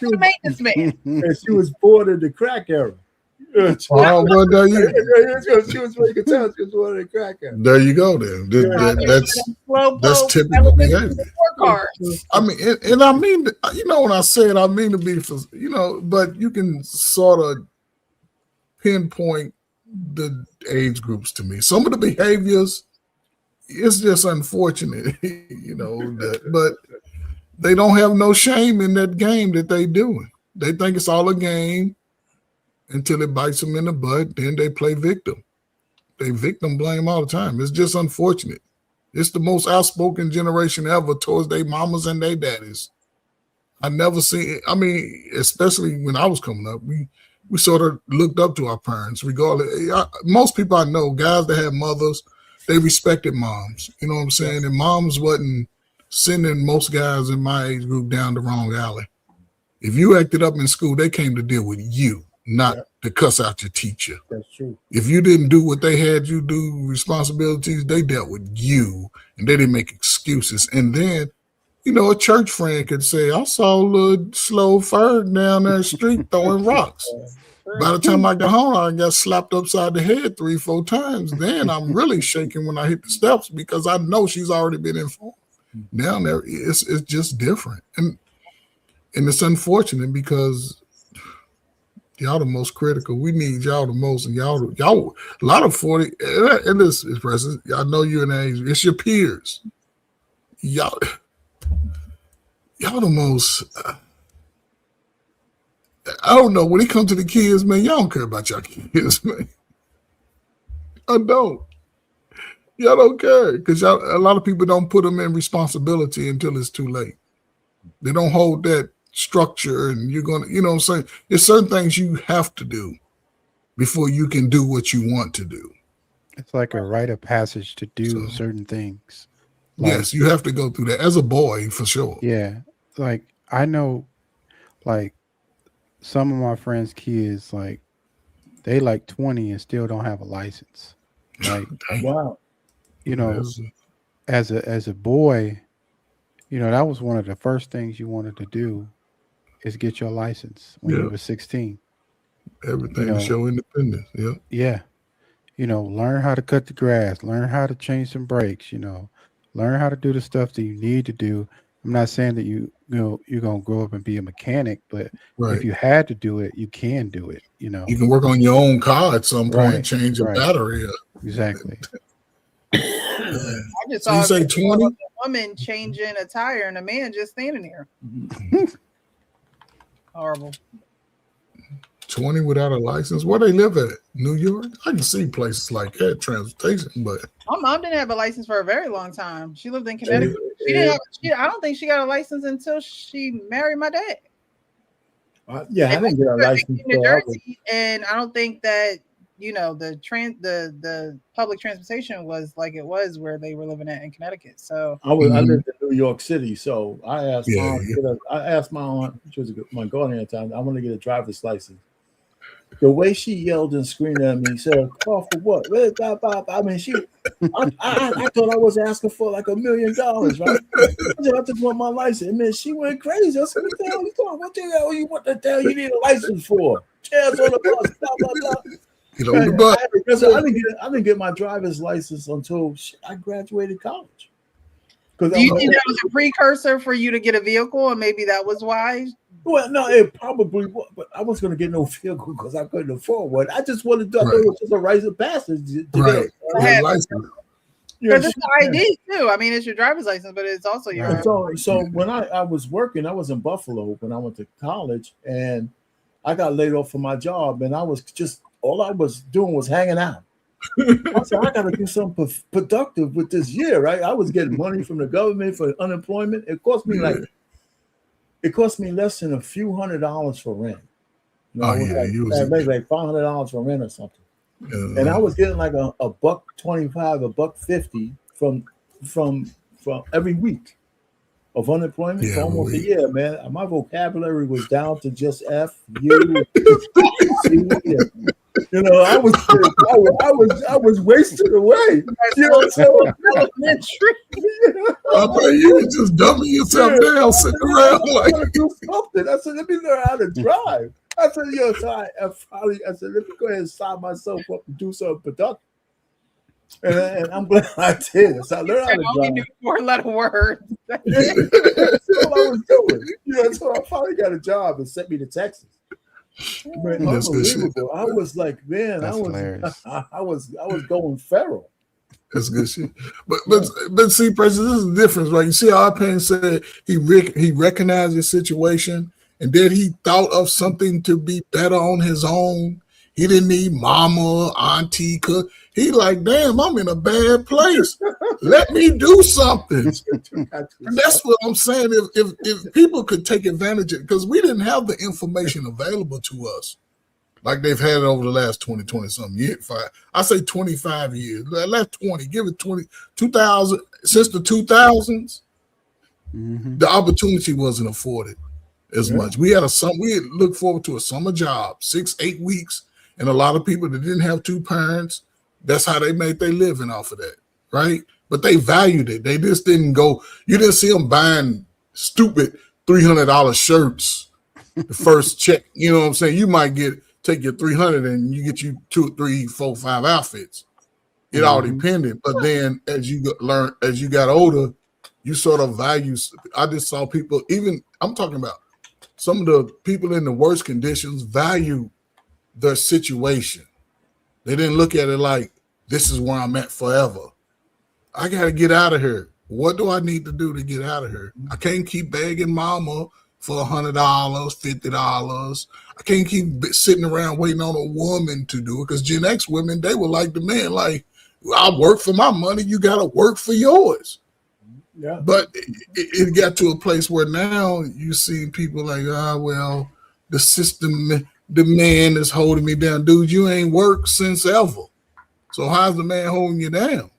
the maintenance man. And she was born in the crack era. Well, she was making tell she was born in the crack era. There you go. Then that's typical behavior. I mean, and I mean, when I say it, I mean to be, but you can sort of pinpoint the age groups to me. Some of the behaviors, it's just unfortunate, but they don't have no shame in that game that they doing. They think it's all a game until it bites them in the butt. Then they play victim. They victim blame all the time. It's just unfortunate. It's the most outspoken generation ever towards their mamas and their daddies. I never seen it. I mean, especially when I was coming up, we sort of looked up to our parents. Regardless, most people I know, guys that had mothers, they respected moms. You know what I'm saying? And moms wasn't sending most guys in my age group down the wrong alley. If you acted up in school, they came to deal with you, not to cuss out your teacher. That's true. If you didn't do what they had you do, responsibilities, they dealt with you, and they didn't make excuses. And then, a church friend could say, I saw a little slow Ferg down there the street throwing rocks. By the time I got home, I got slapped upside the head 3-4 times. Then I'm really shaking when I hit the steps because I know she's already been informed. Down there, it's just different. And it's unfortunate because y'all the most critical. We need y'all the most. And y'all a lot of 40, and this is present. I know you're an age, it's your peers. Y'all the most... I don't know. When it comes to the kids, man, y'all don't care about your kids, man. I don't. Y'all don't care because a lot of people don't put them in responsibility until it's too late. They don't hold that structure, and you're going to, what I'm saying? There's certain things you have to do before you can do what you want to do. It's like a rite of passage to do certain things. Yes, you have to go through that as a boy, for sure. Yeah. Like, I know, like, some of my friends' kids, like, they like 20 and still don't have a license. Like, wow. As a boy, that was one of the first things you wanted to do is get your license when you were 16. Everything to show independence. Yeah. Yeah. Learn how to cut the grass, learn how to change some brakes, learn how to do the stuff that you need to do. I'm not saying that you're going to grow up and be a mechanic, but if you had to do it, you can do it, You can work on your own car at some point, change a battery. Exactly. I just saw you say 20? A woman changing a tire and a man just standing there. Horrible. 20 without a license? Where they live at? New York? I can see places like that, transportation, but my mom didn't have a license for a very long time. She lived in Connecticut. I don't think she got a license until she married my dad. I didn't get a license in New Jersey, and I don't think that the public transportation was like it was where they were living at in Connecticut. So I lived in New York City, so I asked my aunt, she was my guardian at the time, I want to get a driver's license. The way she yelled and screamed at me, said, "Call for what?" I mean, I thought I was asking for like $1 million, right? I just want my license. And then she went crazy. I said, "What the hell you talking? What the hell you need a license for? Chairs on the bus, blah blah blah." I didn't get my driver's license until I graduated college. Do you think that was a precursor for you to get a vehicle, and maybe that was why? Well, no, it probably was, but I wasn't going to get no vehicle because I couldn't afford one. I just wanted to. I thought it was just a rite of passage to get a license. Because it's the ID too. I mean, it's your driver's license, but it's also your. So when I was working, I was in Buffalo when I went to college, and I got laid off from my job, and I was just all I was doing was hanging out. I said, I got to do something productive with this year, right? I was getting money from the government for unemployment. It cost me less than a few $100s for rent. You know, maybe like $500 for rent or something. And I was getting like a $1.25, $1.50 from every week of unemployment for almost a year, man. My vocabulary was down to just F, U, C. You know, I was wasted away. You know, so elementary. I bet you were just dumbing yourself down, sitting around like. I do something. I said, let me learn how to drive. I said, I said, let me go ahead and sign myself up and do something productive. And I'm glad I did. So I learned how to drive. I only knew 4-letter words. That's what I was doing. You know, so I finally got a job and sent me to Texas. Man, unbelievable. I was like, man, I was going feral. That's good shit. But see, President, this is the difference, right? You see how our parents said he recognized his situation and then he thought of something to be better on his own. He didn't need mama, auntie, cook. He like, damn, I'm in a bad place. Let me do something. And that's what I'm saying. If people could take advantage of it, because we didn't have the information available to us like they've had it over the last 20 something years. I say 25 years. Last 20, give it 2000, since the 2000s, the opportunity wasn't afforded as much. We had looked forward to a summer job, 6-8 weeks, and a lot of people that didn't have two parents, that's how they made their living off of that, right? But they valued it. They just didn't go. You didn't see them buying stupid $300 shirts the first check. You know what I'm saying? You might take your $300 and you get you 2, 3, 4, 5 outfits. It all depended. But then as you got older, you sort of value. I just saw people, even I'm talking about some of the people in the worst conditions value their situation. They didn't look at it like, this is where I'm at forever. I got to get out of here. What do I need to do to get out of here? I can't keep begging mama for $100, $50. I can't keep sitting around waiting on a woman to do it, because Gen X women, they were like the man, like, I work for my money, you got to work for yours. Yeah. But it got to a place where now you see people like, well, the system, the man is holding me down. Dude, you ain't worked since ever. So how's the man holding you down?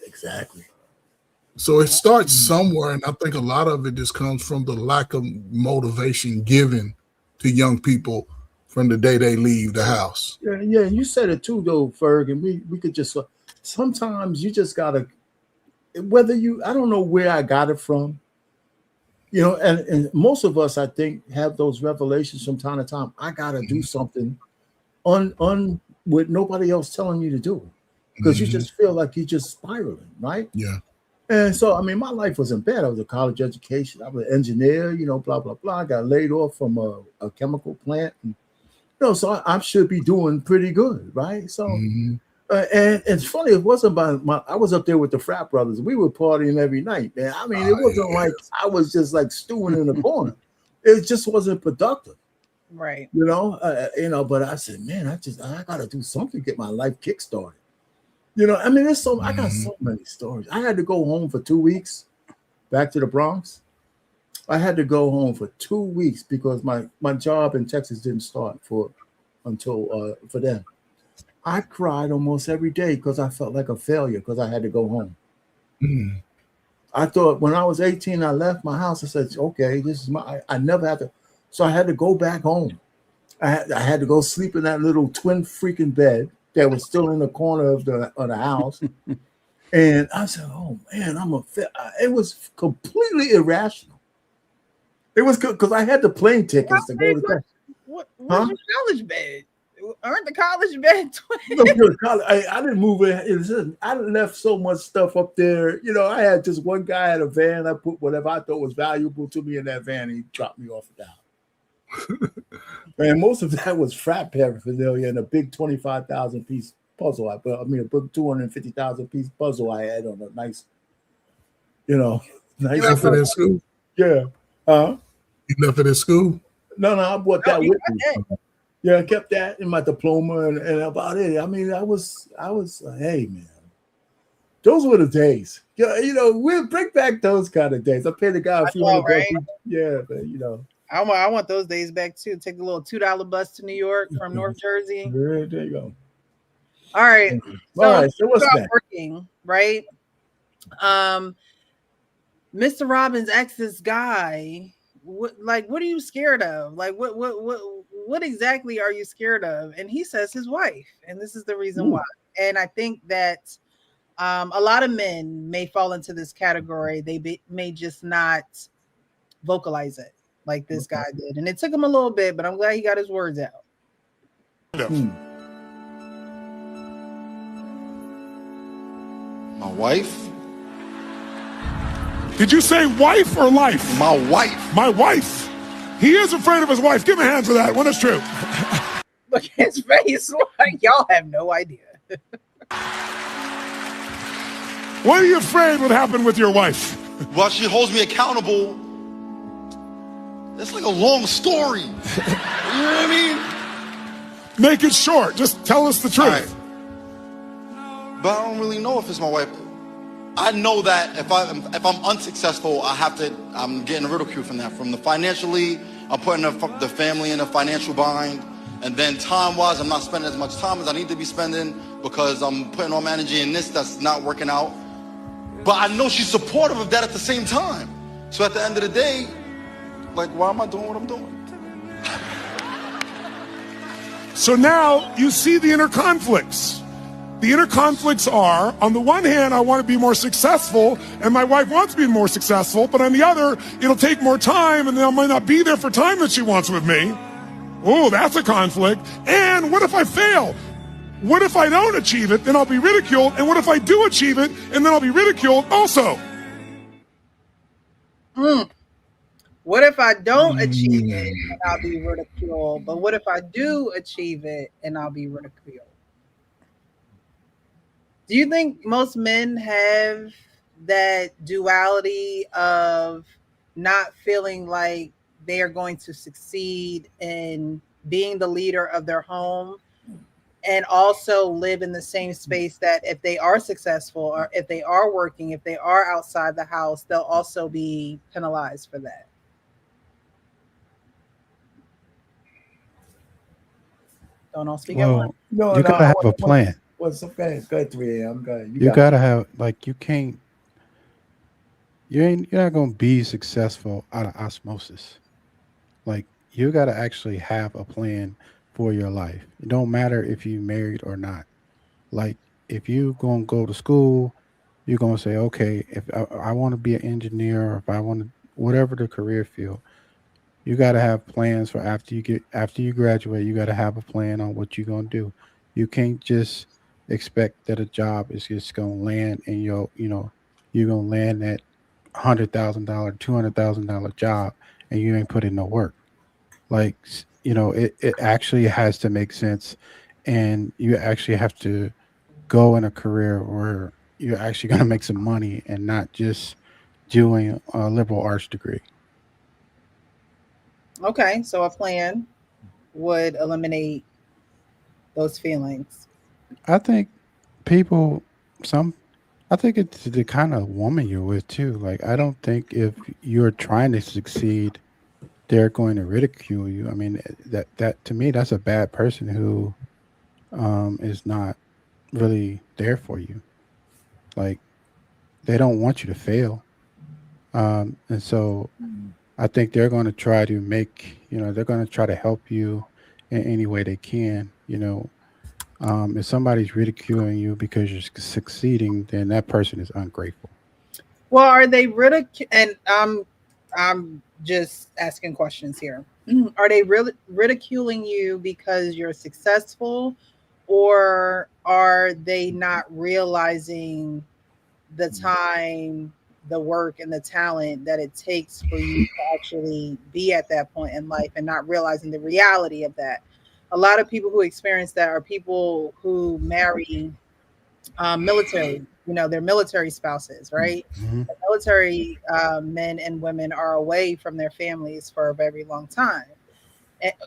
Exactly. So it starts somewhere, and I think a lot of it just comes from the lack of motivation given to young people from the day they leave the house. Yeah, you said it too, though, Ferg, and we could just sometimes you just gotta, I don't know where I got it from, you know, and most of us, I think, have those revelations from time to time. I gotta do something on with nobody else telling you to do, because you just feel like you're just spiraling, right? Yeah. And so, I mean, my life wasn't bad. I was a college education. I was an engineer, you know, blah, blah, blah. I got laid off from a chemical plant. And, you know, so I should be doing pretty good, right? So, and it's funny, it wasn't I was up there with the frat brothers. We were partying every night, man. I mean, it wasn't like I was just like stewing in the corner. It just wasn't productive. Right. You know, but I said, man, I got to do something to get my life kickstarted. You know, I mean, I got so many stories. I had to go home for 2 weeks, back to the Bronx. I had to go home for 2 weeks because my job in Texas didn't start until for them. I cried almost every day because I felt like a failure because I had to go home. I thought when I was 18, I left my house. I said, okay, this is I never had to. So I had to go back home. I had to go sleep in that little twin freaking bed that was still in the corner of the house. And I said, oh man, it was completely irrational. It was good because I had the plane tickets to go to that. What's your college bed? Aren't the college bed twins? No, I didn't move in. I left so much stuff up there. You know, I had just one guy at a van. I put whatever I thought was valuable to me in that van, and he dropped me off at the house. And most of that was frat paraphernalia and a big 25,000 piece puzzle. A big 250,000 piece puzzle I had on a nice, you know, nice. You left it in school? Yeah. You left it in school? No, I bought that with me. Yeah, I kept that in my diploma and about it. I mean, I was hey man, those were the days. We'll bring back those kind of days. I paid the guy a few $100. Right? Yeah, but I want those days back too. Take a little $2 bus to New York from North Jersey. There you go. All right. All right. So what's next? Working, right? Mr. Robbins' ex's guy. What are you scared of? Like what exactly are you scared of? And he says his wife, and this is the reason why. And I think that a lot of men may fall into this category. They may just not vocalize it like this guy did, and it took him a little bit, but I'm glad he got his words out. My wife. Did you say wife or life? My wife. My wife. He is afraid of his wife. Give him a hand for that one. It's true. Look at his face. Like, y'all have no idea. What are you afraid would happen with your wife? Well, she holds me accountable. It's like a long story. You know what I mean? Make it short. Just tell us the truth. Right. But I don't really know if it's my wife. I know that if I'm unsuccessful, I'm getting ridiculed from that. From the financially, I'm putting the family in a financial bind. And then time-wise, I'm not spending as much time as I need to be spending because I'm putting all my energy in this that's not working out. But I know she's supportive of that at the same time. So at the end of the day, like, why am I doing what I'm doing? So now you see the inner conflicts. The inner conflicts are, on the one hand, I want to be more successful, and my wife wants to be more successful, but on the other, it'll take more time, and I might not be there for time that she wants with me. Oh, that's a conflict. And what if I fail? What if I don't achieve it? Then I'll be ridiculed. And what if I do achieve it, and then I'll be ridiculed also? What if I don't achieve it, and I'll be ridiculed? But what if I do achieve it, and I'll be ridiculed? Do you think most men have that duality of not feeling like they are going to succeed in being the leader of their home and also live in the same space that if they are successful or if they are working, if they are outside the house, they'll also be penalized for that? Don't all speak at once. No, you gotta have a plan. What's okay? Go ahead, 3 a.m. Go ahead. You gotta have, like, you're not gonna be successful out of osmosis. Like, you gotta actually have a plan for your life. It don't matter if you're married or not. Like, if you gonna go to school, you're gonna say, okay, if I want to be an engineer, or if I want to, whatever the career field, you gotta have plans for after you graduate. You gotta have a plan on what you're gonna do. You can't just expect that a job is just gonna land and you're gonna land that $100,000, $200,000 job and you ain't put in no work. Like, it actually has to make sense, and you actually have to go in a career where you're actually gonna make some money and not just doing a liberal arts degree. Okay, so a plan would eliminate those feelings. I think I think it's the kind of woman you're with too. Like, I don't think if you're trying to succeed, they're going to ridicule you. I mean, that to me, that's a bad person who is not really there for you. Like, they don't want you to fail. And so I think they're going to try to they're going to try to help you in any way they can. If somebody's ridiculing you because you're succeeding, then that person is ungrateful. Well, are they and I'm just asking questions here. Are they really ridiculing you because you're successful, or are they not realizing the time, the work, and the talent that it takes for you to actually be at that point in life and not realizing the reality of that? A lot of people who experience that are people who marry military, they're military spouses, right? Mm-hmm. The military men and women are away from their families for a very long time.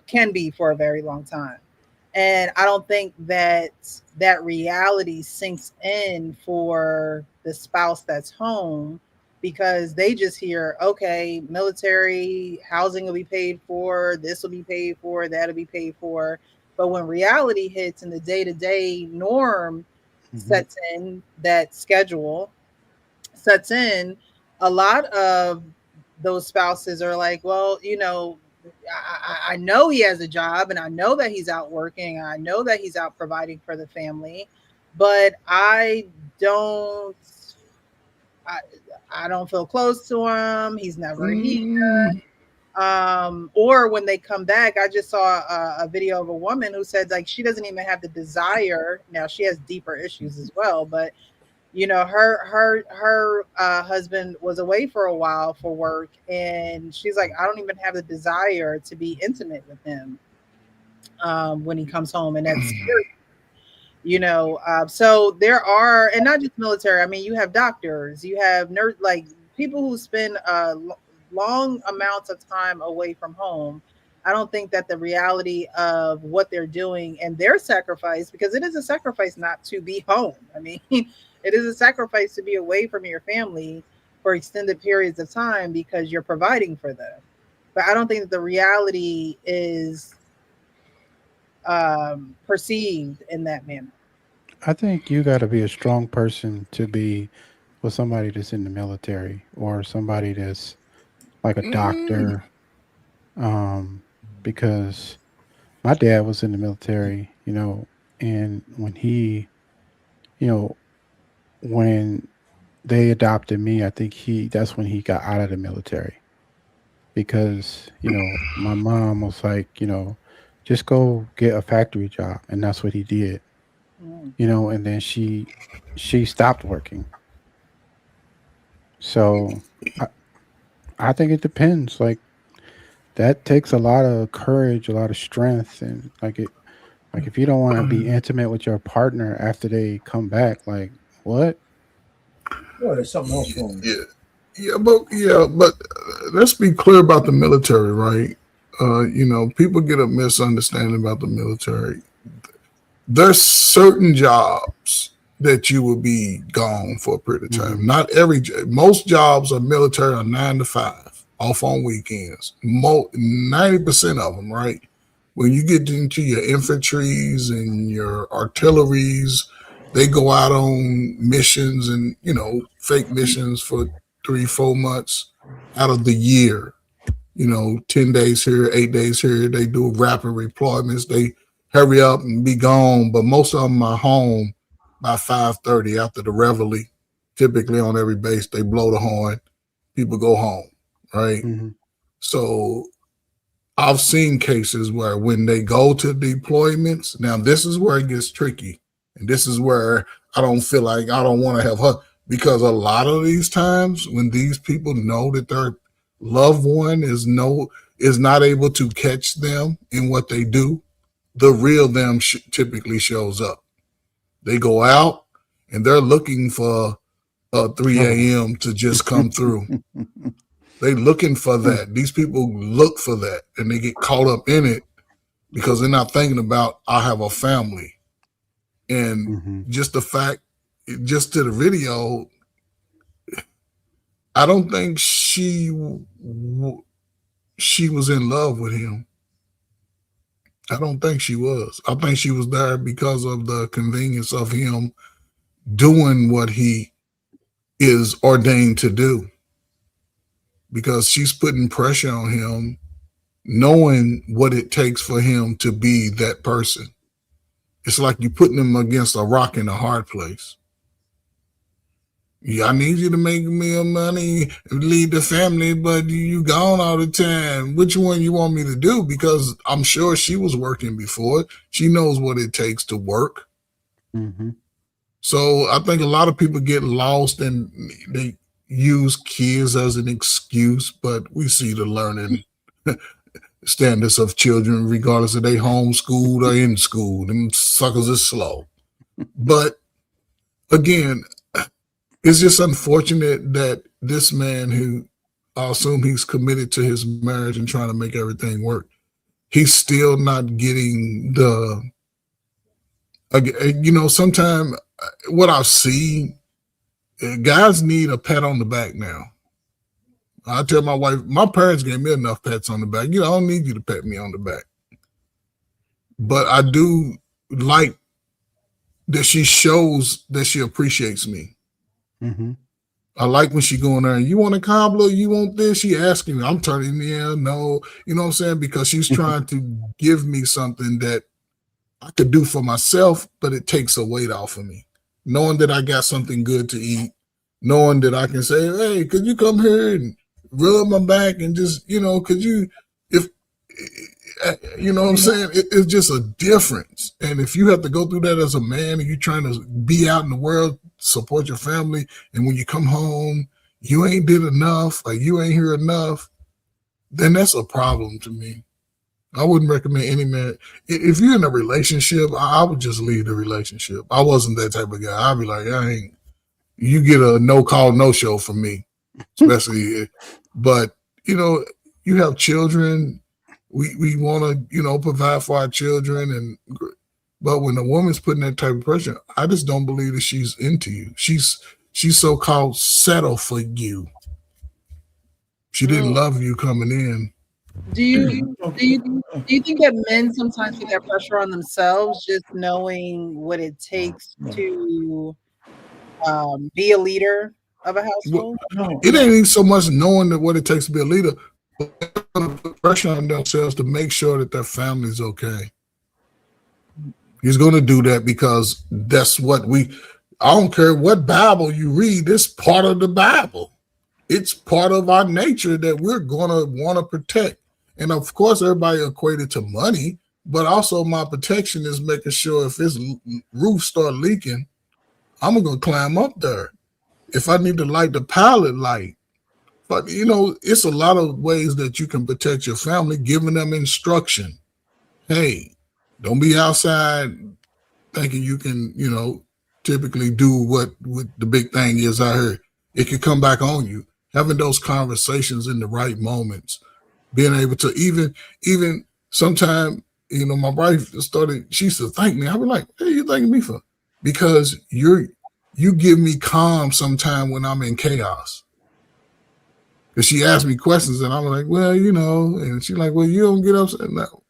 can be for a very long time. And I don't think that that reality sinks in for the spouse that's home, because they just hear, okay, military housing will be paid for, this will be paid for, that'll be paid for. But when reality hits and the day to day norm sets in, that schedule sets in, a lot of those spouses are like, well, I know he has a job and I know that he's out working. I know that he's out providing for the family, but don't, I, I don't feel close to him. He's never here. Or when they come back, I just saw a video of a woman who said like she doesn't even have the desire. Now she has deeper issues as well, but her husband was away for a while for work, and she's like, I don't even have the desire to be intimate with him when he comes home, and that's scary. So there are, and not just military, I mean, you have doctors, you have nurse, like people who spend long amounts of time away from home. I don't think that the reality of what they're doing and their sacrifice, because it is a sacrifice not to be home. I mean, it is a sacrifice to be away from your family for extended periods of time because you're providing for them. But I don't think that the reality is perceived in that manner. I think you got to be a strong person to be with somebody that's in the military or somebody that's like a doctor. Because my dad was in the military, and you know, when they adopted me, I think that's when he got out of the military because, my mom was like, just go get a factory job. And that's what he did, and then she stopped working. So I think it depends. Like that takes a lot of courage, a lot of strength. And like if you don't want to be intimate with your partner after they come back, like what? Well, there's something else wrong. But let's be clear about the military, right? People get a misunderstanding about the military. There's certain jobs that you will be gone for a period of time. Not most jobs are military are 9 to 5, off on weekends. 90% of them, right? When you get into your infantries and your artilleries, they go out on missions and, fake missions for 3-4 months out of the year. 10 days here, 8 days here. They do rapid redeployments. They hurry up and be gone. But most of them are home by 5:30 after the reveille. Typically on every base, they blow the horn. People go home, right? So I've seen cases where when they go to deployments, now this is where it gets tricky. And this is where I don't feel like I don't want to have her, because a lot of these times when these people know that their loved one is not able to catch them in what they do, the real them typically shows up. They go out and they're looking for 3 a.m. to just come through. They looking for that. These people look for that and they get caught up in it because they're not thinking about, I have a family. And just the fact, just to the video, I don't think she was in love with him. I don't think she was. I think she was there because of the convenience of him doing what he is ordained to do. Because she's putting pressure on him, knowing what it takes for him to be that person. It's like you're putting him against a rock in a hard place. Yeah, I need you to make me money and lead the family, but you gone all the time. Which one you want me to do? Because I'm sure she was working before. She knows what it takes to work. So I think a lot of people get lost and they use kids as an excuse, but we see the learning standards of children, regardless if they homeschooled or in school. Them suckers are slow. But again, it's just unfortunate that this man, who I assume he's committed to his marriage and trying to make everything work, he's still not getting the, sometimes what I've seen, guys need a pat on the back now. I tell my wife, my parents gave me enough pats on the back. I don't need you to pat me on the back. But I do like that she shows that she appreciates me. Mm-hmm. I like when she go in there and you want a cobbler, you want this? She asking me, I'm turning no. You know what I'm saying? Because she's trying to give me something that I could do for myself, but it takes a weight off of me. Knowing that I got something good to eat, knowing that I can say, hey, could you come here and rub my back and just, could you, if, you know what I'm saying? It's just a difference. And if you have to go through that as a man and you're trying to be out in the world, support your family, and when you come home, you ain't did enough or you ain't here enough, then that's a problem to me. I wouldn't recommend any man. If you're in a relationship, I would just leave the relationship. I wasn't that type of guy. I'd be like, you get a no call, no show from me, especially, but you have children. We want to, provide for our children. But when a woman's putting that type of pressure, I just don't believe that she's into you. She's so-called settle for you. She didn't love you coming in. Do you think that men sometimes put that pressure on themselves, just knowing what it takes to be a leader of a household? It ain't even so much knowing that what it takes to be a leader, but they're going to put pressure on themselves to make sure that their family's okay. He's going to do that because that's what I don't care what Bible you read, it's part of the Bible. It's part of our nature that we're going to want to protect. And of course, everybody equated to money, but also my protection is making sure if his roof start leaking, I'm going to climb up there. If I need to light the pilot light, but it's a lot of ways that you can protect your family, giving them instruction. Hey, don't be outside thinking you can, typically do what the big thing is out here. It can come back on you. Having those conversations in the right moments, being able to even sometime, my wife she used to thank me. I was like, hey, you thanking me for? Because you give me calm sometime when I'm in chaos. Because she asked me questions and I'm like, well, and she's like, well, you don't get upset. No.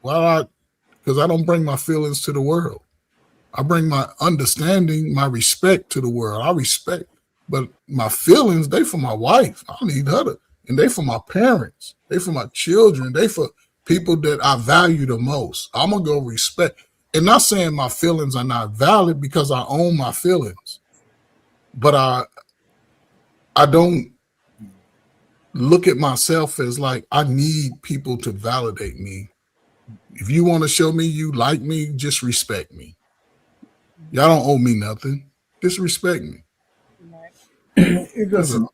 Well, because I don't bring my feelings to the world. I bring my understanding, my respect to the world. I respect, but my feelings, they for my wife. I need her to, and they for my parents. They for my children. They for people that I value the most. I'm going to go respect. And not saying my feelings are not valid because I own my feelings. But I don't look at myself as like I need people to validate me. If you want to show me you like me, just respect me. Y'all don't owe me nothing. Just respect me. Listen,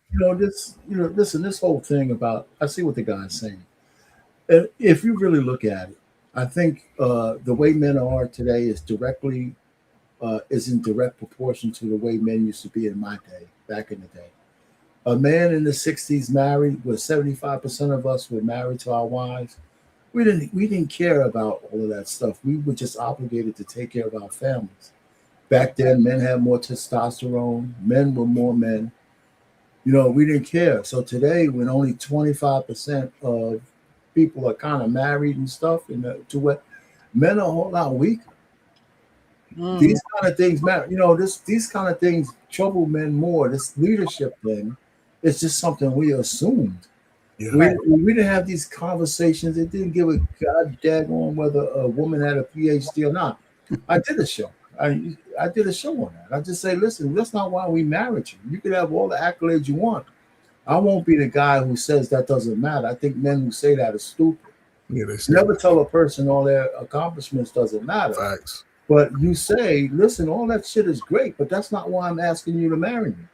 this whole thing about, I see what the guy's saying. If you really look at it, I think the way men are today is in direct proportion to the way men used to be in my day, back in the day. A man in the 60s married, where 75% of us were married to our wives. We didn't care about all of that stuff. We were just obligated to take care of our families. Back then, men had more testosterone. Men were more men. We didn't care. So today, when only 25% of people are kind of married and stuff, to what men are a whole lot weaker. These kind of things matter. These kind of things trouble men more. This leadership thing is just something we assumed. Yeah. We didn't have these conversations. It didn't give a god daggone whether a woman had a PhD or not. I did a show. I did a show on that. I just say, listen, that's not why we married you. You can have all the accolades you want. I won't be the guy who says that doesn't matter. I think men who say that are stupid. Yeah, never tell a person all their accomplishments doesn't matter. Facts. But you say, listen, all that shit is great, but that's not why I'm asking you to marry me.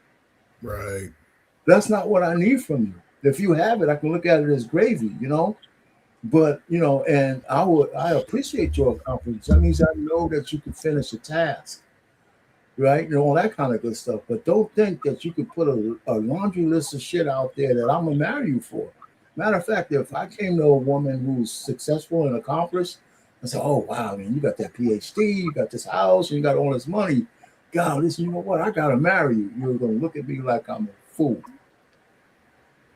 Right. That's not what I need from you. If you have it, I can look at it as gravy, But and I appreciate your accomplishments. That means I know that you can finish a task, right? All that kind of good stuff. But don't think that you can put a laundry list of shit out there that I'm gonna marry you for. Matter of fact, if I came to a woman who's successful and accomplished, I said, "Oh wow, man, you got that PhD, you got this house, and you got all this money. God, listen, you know what? I gotta marry you." You're gonna look at me like I'm a fool.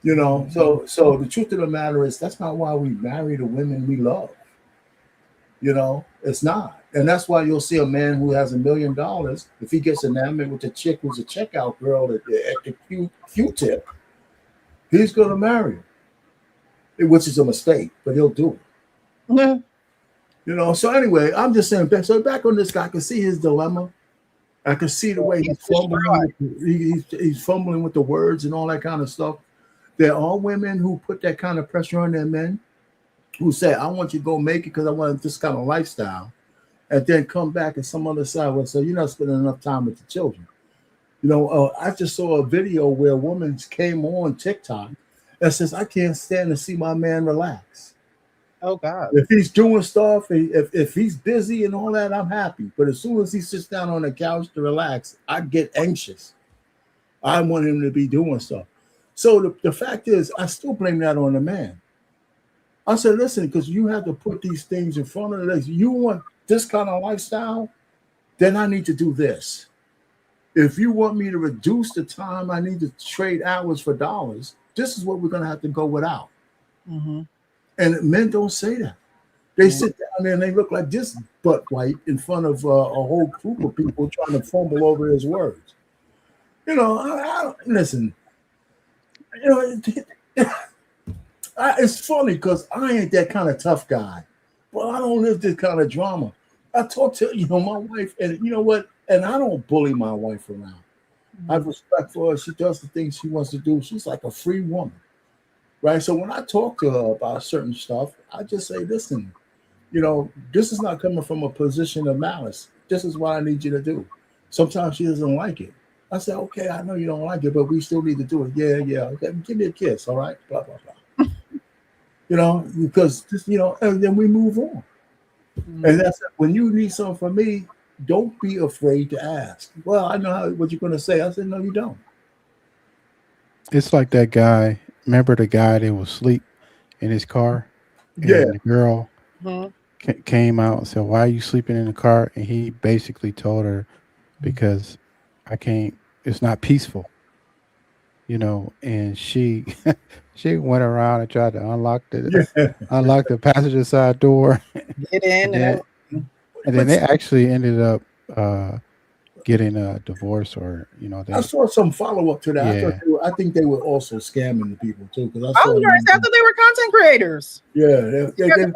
So the truth of the matter is that's not why we marry the women we love. It's not. And that's why you'll see a man who has $1 million, if he gets enamored with a chick who's a checkout girl at the Q-tip, he's gonna marry her, which is a mistake, but he'll do it. So anyway, I'm just saying, so back on this guy, I can see his dilemma. I can see the way he's fumbling. He's fumbling with the words and all that kind of stuff. There are women who put that kind of pressure on their men, who say, "I want you to go make it because I want this kind of lifestyle," and then come back and some other side will say, "You're not spending enough time with the children." I just saw a video where a woman came on TikTok and says, "I can't stand to see my man relax. Oh God! If he's doing stuff, if he's busy and all that, I'm happy. But as soon as he sits down on the couch to relax, I get anxious. I want him to be doing stuff." So the fact is, I still blame that on the man. I said, "Listen, because you have to put these things in front of us. You want this kind of lifestyle, then I need to do this. If you want me to reduce the time I need to trade hours for dollars, this is what we're going to have to go without." Mm-hmm. And men don't say that. They sit down there and they look like this butt white in front of a whole group of people trying to fumble over his words. Listen, it's funny because I ain't that kind of tough guy. Well, I don't live this kind of drama. I talk to my wife, and you know what? And I don't bully my wife around. I have respect for her. She does the things she wants to do. She's like a free woman, right? So when I talk to her about certain stuff, I just say, "Listen, this is not coming from a position of malice. This is what I need you to do." Sometimes she doesn't like it. I say, "Okay, I know you don't like it, but we still need to do it." Yeah. Okay, give me a kiss, all right? Blah, blah, blah. Because and then we move on. Mm-hmm. And that's when you need something from me, don't be afraid to ask. "Well, I know what you're going to say." I said, "No, you don't." It's like that guy. Remember the guy that was asleep in his car? Yeah. And the girl came out and said, "Why are you sleeping in the car?" And he basically told her, "Because I can't, it's not peaceful." And she went around and tried to unlock the passenger side door. Get in and then they actually ended up getting a divorce, or I saw some follow up to that. Yeah. I think they were also scamming the people too. Because I thought they were content creators. Yeah, real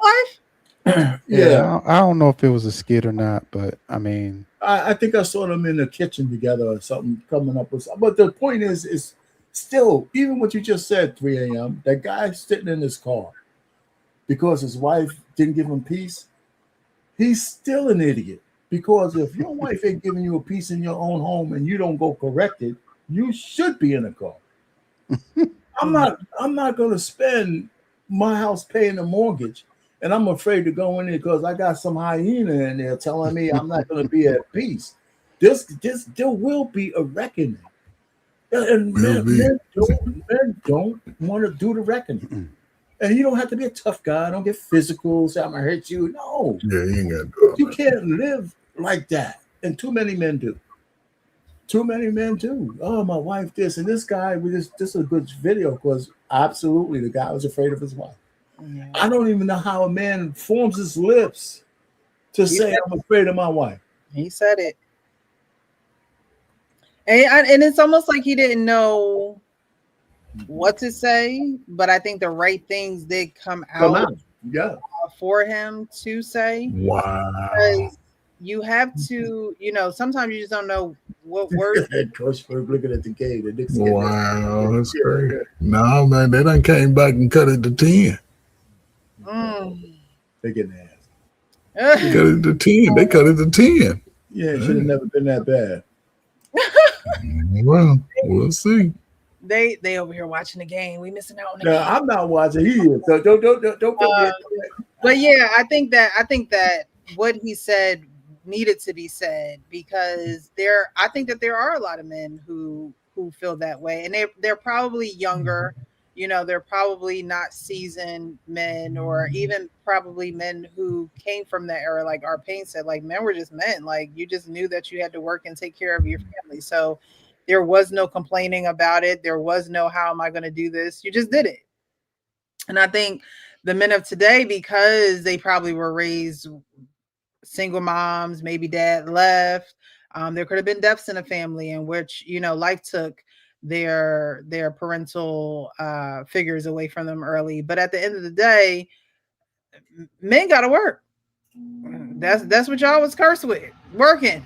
life. Yeah, I don't know if it was a skit or not, but I mean, I think I saw them in the kitchen together or something coming up with something. But the point is still, even what you just said, 3 a.m., that guy sitting in his car because his wife didn't give him peace, he's still an idiot. Because if your wife ain't giving you a peace in your own home and you don't go correct it, you should be in a car. I'm not going to spend my house paying the mortgage, and I'm afraid to go in there because I got some hyena in there telling me I'm not going to be at peace. There will be a reckoning, and men don't want to do the reckoning. And you don't have to be a tough guy. Don't get physical. Say I'm gonna hurt you. No, yeah, you ain't got to. You can't live like that, and too many men do. Too many men do. Oh, my wife this and this guy. This is a good video because absolutely the guy was afraid of his wife. Yeah. I don't even know how a man forms his lips to say I'm afraid of my wife. He said it, and it's almost like he didn't know what to say, but I think the right things did come out. Yeah. For him to say. Wow. Because you have to, sometimes you just don't know what words. Coach for looking at the game. Wow, that's great. No, man, they done came back and cut it to 10. They getting ass. They cut it to 10. They cut it to 10. Yeah, it should have never been that bad. Well, we'll see. They over here watching the game. We missing out on the game. I'm not watching. He is. So don't. But yeah, I think that what he said needed to be said because I think that there are a lot of men who feel that way, and they're probably younger. you know, they're probably not seasoned men, or even probably men who came from that era. Like our Payne said, like men were just men. Like you just knew that you had to work and take care of your family. So there was no complaining about it. There was no, how am I going to do this? You just did it. And I think the men of today, because they probably were raised single moms, maybe dad left. There could have been deaths in the family in which, you know, life took their parental figures away from them early. But at the end of the day, men got to work. That's what y'all was cursed with, working.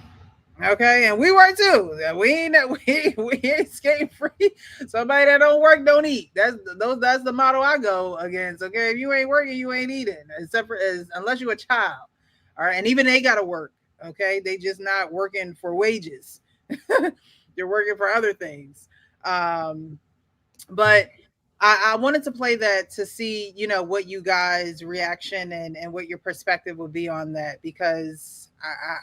Okay, and we work too. We ain't we ain't skate free. Somebody that don't work don't eat. That's the motto I go against. Okay, if you ain't working, you ain't eating. Except for unless you're a child. All right, and even they gotta work. Okay, they just not working for wages. They're working for other things. But I wanted to play that to see, you know, what you guys' reaction and what your perspective would be on that, because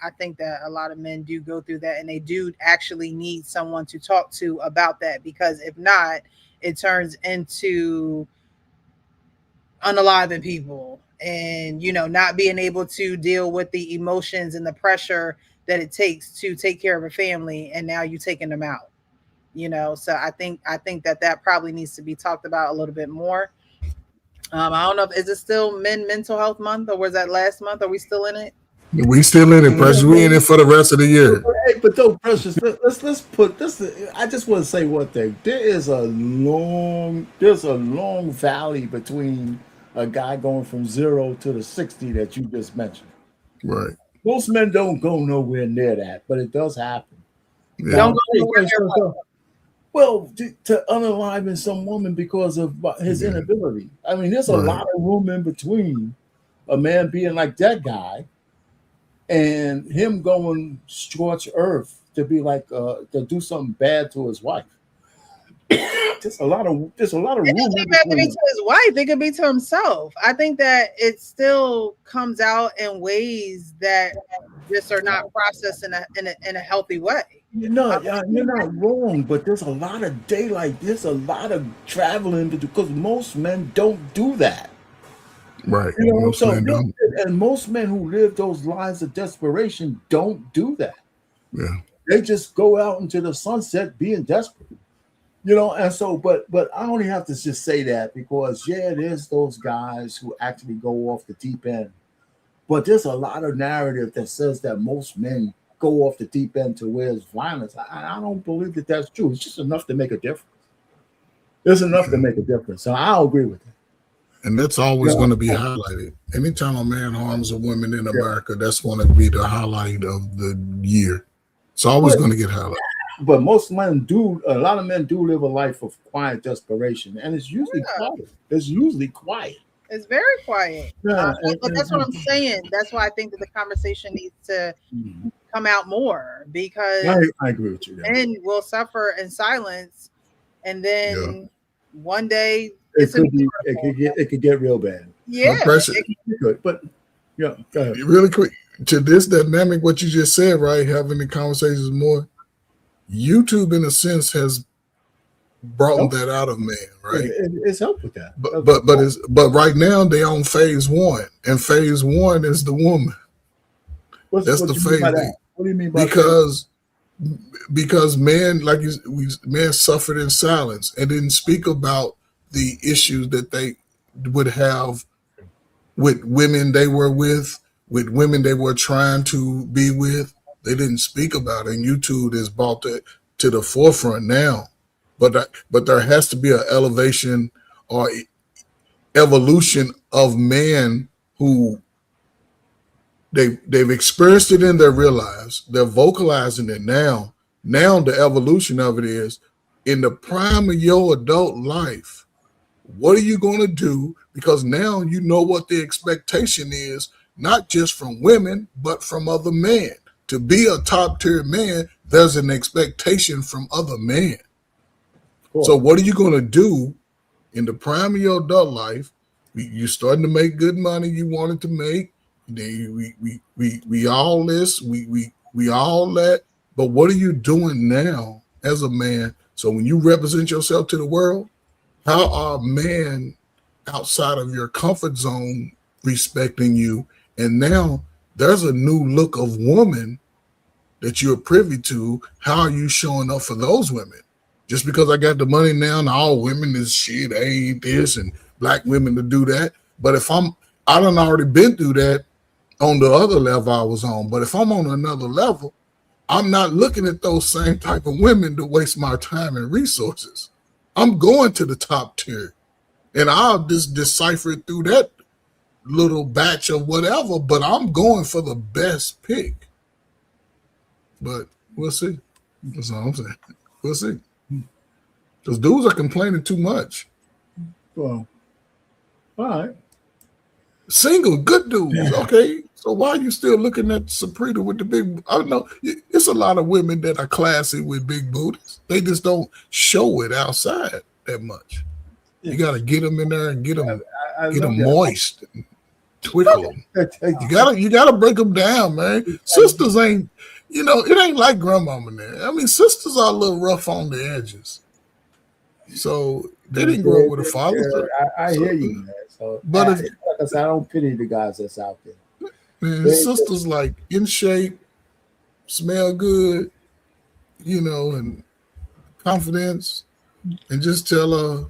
I think that a lot of men do go through that, and they do actually need someone to talk to about that, because if not, it turns into unaliving people and, you know, not being able to deal with the emotions and the pressure that it takes to take care of a family, and now you taking them out, you know. So I think that probably needs to be talked about a little bit more. I don't know if, is it still mental health month, or was that last month? Are we still in it? We still in it, Precious. We in it for the rest of the year. But though, Precious, let's put this. I just want to say one thing. There's a long valley between a guy going from 0 to the 60 that you just mentioned. Right. Most men don't go nowhere near that, but it does happen. Yeah. Don't go nowhere near. Well, to unalive some woman because of his inability. I mean, there's a lot of room in between a man being like that guy and him going scorched earth to be like to do something bad to his wife. There's a lot of room. It doesn't even have to be to his wife. It could be to himself. I think that it still comes out in ways that just are not processed in a healthy way. You're not wrong, but there's a lot of daylight. There's a lot of traveling to do, because most men don't do that. Right. You know, and most men who live those lives of desperation don't do that. Yeah. They just go out into the sunset being desperate. You know, and so, but I only have to just say that because there's those guys who actually go off the deep end. But there's a lot of narrative that says that most men go off the deep end to where there's violence. I don't believe that that's true. It's just enough to make a difference. There's enough to make a difference. So I'll agree with it. And that's always going to be highlighted. Anytime a man harms a woman in America, that's going to be the highlight of the year. It's always going to get highlighted. But most men do. A lot of men do live a life of quiet desperation, and it's usually quiet. It's usually quiet. It's very quiet. But that's what I'm saying. That's why I think that the conversation needs to come out more, because I agree with you. Men will suffer in silence, and then one day it could get real bad. Yeah, but go ahead. Really quick to this dynamic, what you just said, right? Having the conversations more. YouTube, in a sense, has brought that out of men, right? It's helped with that. But right now they on phase 1, and phase 1 is the woman. That's the phase. What do you mean by because men, like men suffered in silence and didn't speak about the issues that they would have with women they were with women they were trying to be with. They didn't speak about it, and YouTube has brought it to the forefront now. But there has to be an elevation or evolution of men who they've experienced it in their real lives. They're vocalizing it now. Now the evolution of it is in the prime of your adult life. What are you going to do? Because now you know what the expectation is, not just from women, but from other men. To be a top tier man, there's an expectation from other men. Cool. So what are you going to do in the prime of your adult life? You're starting to make good money you wanted to make. We all this, we all that. But what are you doing now as a man? So when you represent yourself to the world, How are men outside of your comfort zone respecting you? And now there's a new look of woman that you're privy to. How are you showing up for those women? Just because I got the money now and all women is shit, they ain't this, and black women to do that. But if I done already been through that on the other level I was on. But if I'm on another level, I'm not looking at those same type of women to waste my time and resources. I'm going to the top tier, and I'll just decipher it through that little batch of whatever, but I'm going for the best pick. But we'll see. That's all I'm saying. We'll see. Because dudes are complaining too much. Well, all right. Single, good dudes. Okay. So why are you still looking at Saprita with the big? I don't know. It's a lot of women that are classy with big booties. They just don't show it outside that much. You got to get them in there and get them moist, and twickle them. You gotta break them down, man. Sisters ain't, it ain't like grandmama there. I mean, sisters are a little rough on the edges. So they didn't grow up with a father. I hear you, man. So, but I don't pity the guys that's out there. Man, sisters like in shape, smell good, and confidence, and just tell her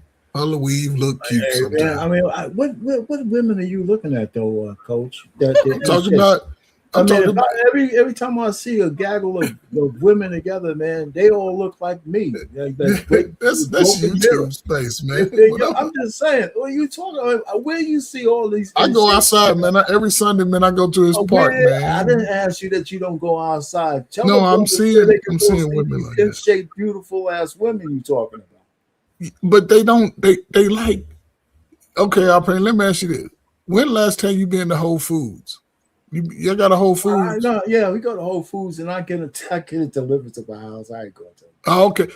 weave look cute. Man, I mean, what women are you looking at though, Coach? I'm talking about. Every time I see a gaggle of women together, man, they all look like me. That's YouTube space, man. I'm just saying. What are you talking about? Where you see all these? I go outside, man. Every Sunday, man, I go to his park, man. I didn't ask you that you don't go outside. I'm seeing women like in shape, beautiful ass women you talking about. But they don't. They like. Okay, let me ask you this: when last time you been to Whole Foods? You got a Whole Foods? Yeah, we go to Whole Foods and I get it delivered to my house. I ain't going to. Oh, okay.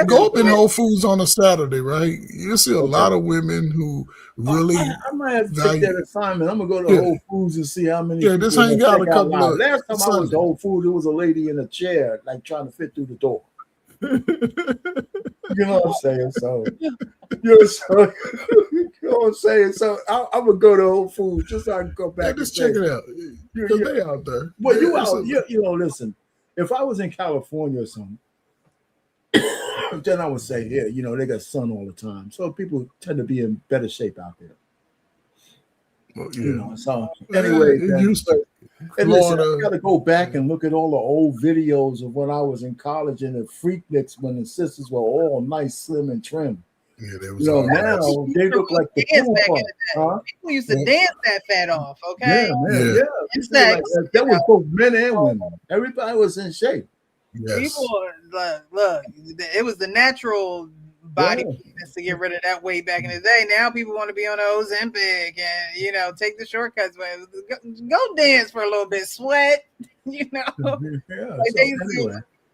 Go up in Whole Foods on a Saturday, right? You see a lot of women who really. I might have to take that assignment. I'm gonna go to Whole Foods and see how many. Yeah, this ain't got a couple of. Last time I was to Whole Foods, there was a lady in a chair, like trying to fit through the door. You know what I'm saying? So, you know what I'm saying? So, I'm gonna go to Whole Foods just so I can go back. Yeah, just check it out. Because they out there. Well, you out. Listen. If I was in California or something, then I would say, yeah, they got sun all the time, so people tend to be in better shape out there. Well, yeah. So anyway, and listen, I got to go back and look at all the old videos of when I was in college and the Freakniks when the sisters were all nice, slim, and trim. Yeah, they was now they look like the cool part. People used to dance that fat off. Okay, yeah. That was both men and women. Everybody was in shape. Yes. People look. It was the natural body to get rid of that weight back in the day. Now people want to be on the Ozempic and take the shortcuts. Go dance for a little bit, sweat.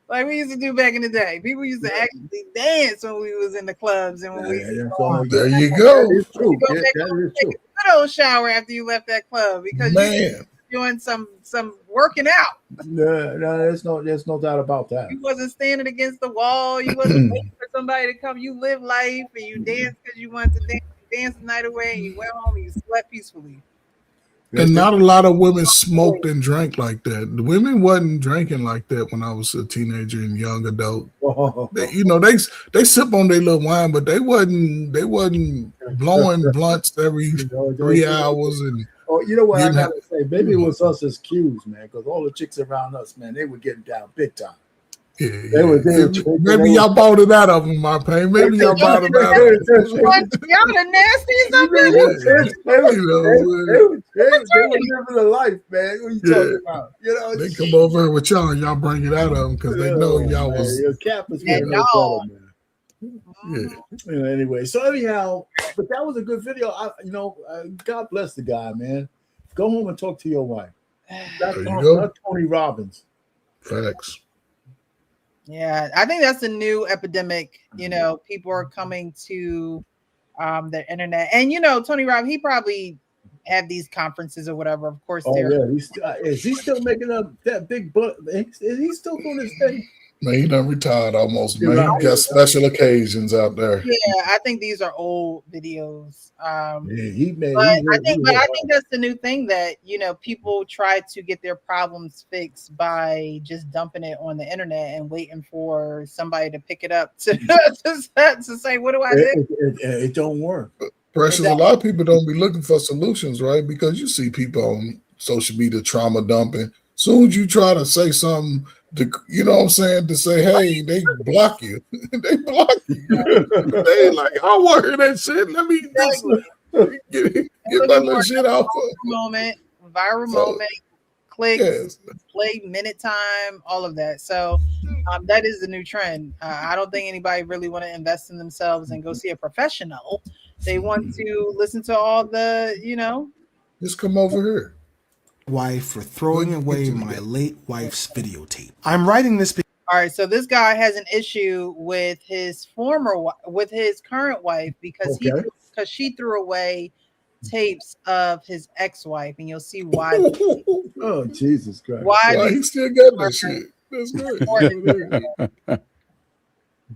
Like we used to do back in the day. People used to actually dance when we was in the clubs and when there you go. That is true. That is true. Good old shower after you left that club because you doing some working out. No, there's no doubt about that. You wasn't standing against the wall. You wasn't waiting for somebody to come. You lived life and you danced because you wanted to dance. You danced the night away and you went home and you slept peacefully. And not a lot of women smoked and drank like that. The women wasn't drinking like that when I was a teenager and young adult. They sip on their little wine, but they wasn't blowing blunts every 3 hours and. Oh, you know what I gotta say? Maybe it was us as Qs, man, because all the chicks around us, man, they were getting down big time. Maybe y'all bought it out of them, my pain. Maybe y'all bought it out of them. Y'all the nastiest up there. They were living the life, man. What are you talking about? They come over here with y'all and y'all bring it out of them because they know y'all was. Your cap is man. Anyway, so anyhow, but that was a good video. God bless the guy, man. Go home and talk to your wife. That's Tony Robbins. Facts. Yeah, I think that's a new epidemic. People are coming to the internet, and Tony Robbins, he probably have these conferences or whatever. Of course, is he still making up that big butt? Is he still doing his thing? Man, he done retired almost. You're Man, he right. got special occasions out there. Yeah, I think these are old videos. Yeah, he made. But He I think, worked but I hard. think that's the new thing that people try to get their problems fixed by just dumping it on the internet and waiting for somebody to pick it up to to say, "What do I do?" It don't work. Precious, a lot of people don't be looking for solutions, right? Because you see people on social media trauma dumping. Soon as you try to say something, you know what I'm saying, to say, hey, they block you. They block you. They like, I want to hear that shit. Let me get my little shit out. Viral moment, clicks, play, minute time, all of that. So that is the new trend. I don't think anybody really want to invest in themselves and go see a professional. They want to listen to all the, Just come over here. Wife for throwing away my late wife's videotape. I'm writing this because all right, so this guy has an issue with his with his current wife because she threw away tapes of his ex-wife, and you'll see why. Oh, Jesus Christ! Why he still got that shit? That's good.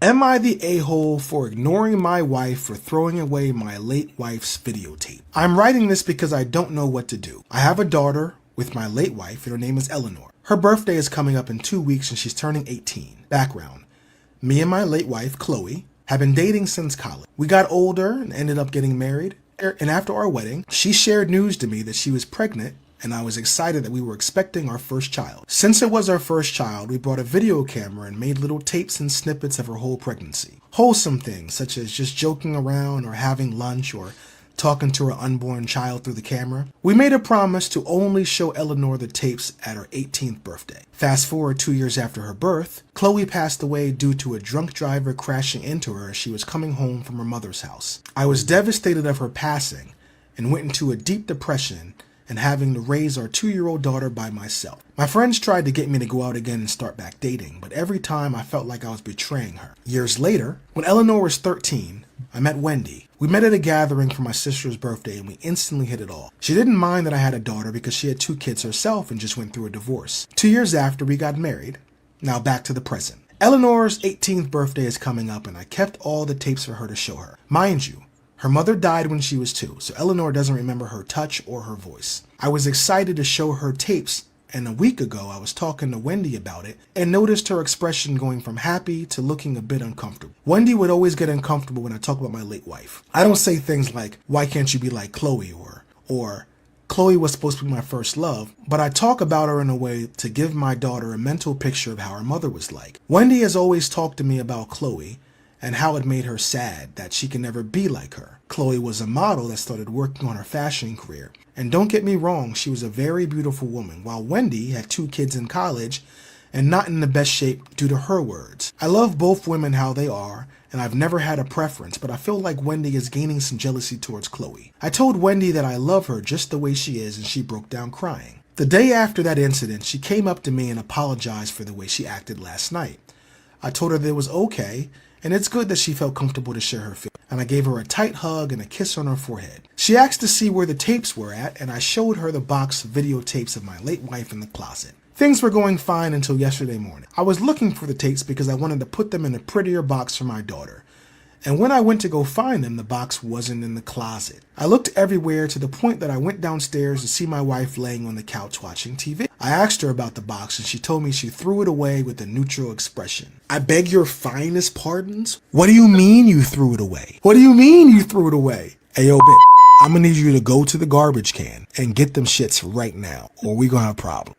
Am I the a-hole for ignoring my wife for throwing away my late wife's videotape? I'm writing this because I don't know what to do. I have a daughter with my late wife, and her name is Eleanor. Her birthday is coming up in 2 weeks, and she's turning 18. Background: me and my late wife, Chloe, have been dating since college. We got older and ended up getting married, and after our wedding, she shared news to me that she was pregnant, and I was excited that we were expecting our first child. Since it was our first child, we brought a video camera and made little tapes and snippets of her whole pregnancy. Wholesome things, such as just joking around or having lunch or talking to her unborn child through the camera. We made a promise to only show Eleanor the tapes at her 18th birthday. Fast forward 2 years after her birth, Chloe passed away due to a drunk driver crashing into her as she was coming home from her mother's house. I was devastated of her passing and went into a deep depression and having to raise our 2-year-old daughter by myself. My friends tried to get me to go out again and start back dating, but every time I felt like I was betraying her. Years later, when Eleanor was 13, I met Wendy. We met at a gathering for my sister's birthday and we instantly hit it all. She didn't mind that I had a daughter because she had 2 kids herself and just went through a divorce. 2 years after, we got married. Now back to the present. Eleanor's 18th birthday is coming up and I kept all the tapes for her to show her. Mind you, her mother died when she was 2, so Eleanor doesn't remember her touch or her voice. I was excited to show her tapes, and a week ago I was talking to Wendy about it and noticed her expression going from happy to looking a bit uncomfortable. Wendy would always get uncomfortable when I talk about my late wife. I don't say things like, why can't you be like Chloe, or Chloe was supposed to be my first love, but I talk about her in a way to give my daughter a mental picture of how her mother was like. Wendy has always talked to me about Chloe and how it made her sad that she can never be like her. Chloe was a model that started working on her fashion career. And don't get me wrong, she was a very beautiful woman, while Wendy had 2 kids in college and not in the best shape due to her words. I love both women how they are, and I've never had a preference, but I feel like Wendy is gaining some jealousy towards Chloe. I told Wendy that I love her just the way she is, and she broke down crying. The day after that incident, she came up to me and apologized for the way she acted last night. I told her that it was okay, and it's good that she felt comfortable to share her feelings, and I gave her a tight hug and a kiss on her forehead. She asked to see where the tapes were at, and I showed her the box of videotapes of my late wife in the closet. Things were going fine until yesterday morning. I was looking for the tapes because I wanted to put them in a prettier box for my daughter. And when I went to go find them, the box wasn't in the closet. I looked everywhere to the point that I went downstairs to see my wife laying on the couch watching TV. I asked her about the box and she told me she threw it away with a neutral expression. I beg your finest pardons? What do you mean you threw it away? What do you mean you threw it away? Hey yo, bitch, I'm gonna need you to go to the garbage can and get them shits right now, or we gonna have a problem.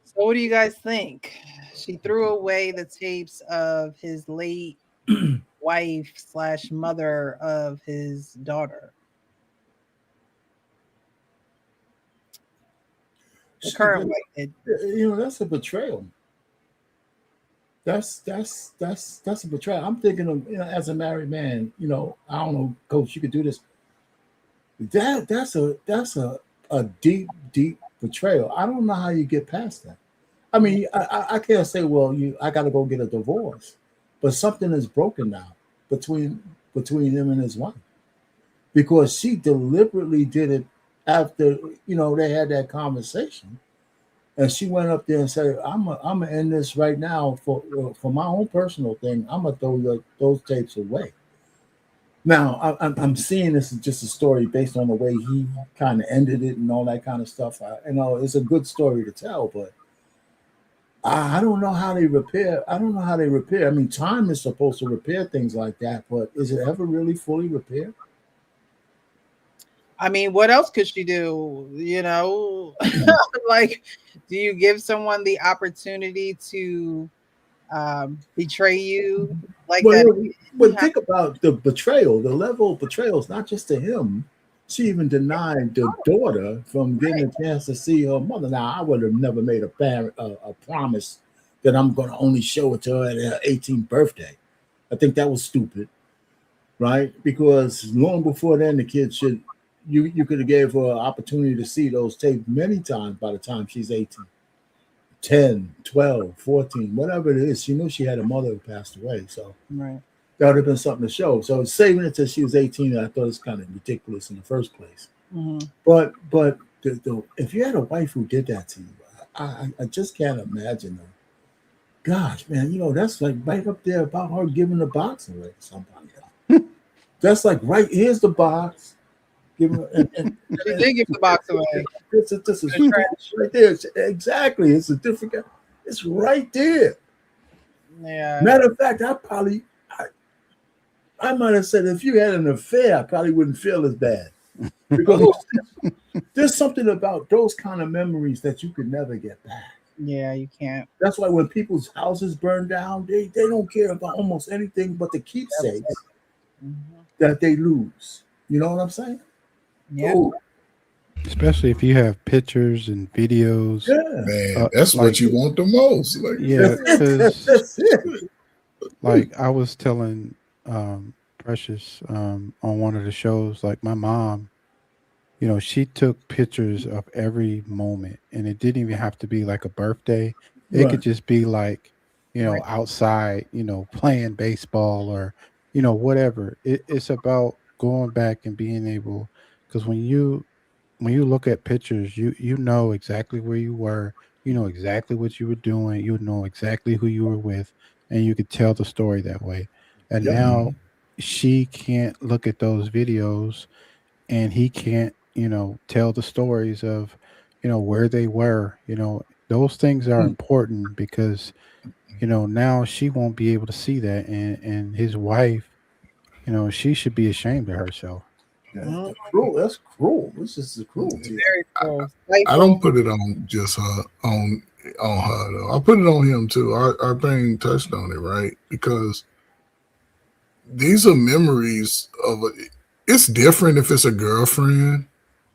So what do you guys think? She threw away the tapes of his late wife / mother of his daughter. The current wife did. That's a betrayal. That's a betrayal. I'm thinking of, as a married man, I don't know, Coach, you could do this. That's a deep betrayal. I don't know how you get past that. I mean, I can't say, well, I got to go get a divorce, but something is broken now between him and his wife, because she deliberately did it after they had that conversation, and she went up there and said, I'm gonna end this right now for my own personal thing. I'm gonna throw those tapes away. Now I'm seeing this is just a story based on the way he kind of ended it and all that kind of stuff. It's a good story to tell, but I don't know how they repair. I don't know how they repair. I mean, time is supposed to repair things like that, but is it ever really fully repaired? I mean, what else could she do? Like, do you give someone the opportunity to betray you like that? But think about the betrayal, the level of betrayal is not just to him. She even denied the daughter from getting a chance to see her mother. Now, I would have never made a promise that I'm going to only show it to her at her 18th birthday. I think that was stupid, right? Because long before then, the kid you could have gave her an opportunity to see those tapes many times by the time she's 18, 10, 12, 14, whatever it is. She knew she had a mother who passed away, so right. That would have been something to show. So saving it till she was 18, I thought it was kind of ridiculous in the first place. Mm-hmm. But if you had a wife who did that to you, I just can't imagine her. Gosh, man, that's like right up there about her giving the box away to somebody else. That's like here's the box. Give her, and she did give the box away. This is right there. Exactly. It's a different. It's right there. Yeah. Matter of fact, I might have said if you had an affair, I probably wouldn't feel as bad. Because there's something about those kind of memories that you could never get back. Yeah, you can't. That's why when people's houses burn down, they don't care about almost anything but the keepsakes that they lose. You know what I'm saying? Yeah. Ooh. Especially if you have pictures and videos. Yeah. Man, that's what you want the most. Like, yeah, that's it. Like I was telling Precious on one of the shows, like my mom, she took pictures of every moment, and it didn't even have to be like a birthday. It could just be like, outside, playing baseball or, whatever. It's about going back and being able, because when you look at pictures, you know exactly where you were, you know exactly what you were doing, you know exactly who you were with, and you could tell the story that way. And now she can't look at those videos, and he can't, tell the stories of, where they were. Those things are important because, now she won't be able to see that, and his wife, she should be ashamed of herself. Yeah, cruel. That's cruel. This is cruelty. Very cruel. I don't put it on just her on her though. I put it on him too. Our thing touched on it, right? Because these are memories of it's different if it's a girlfriend,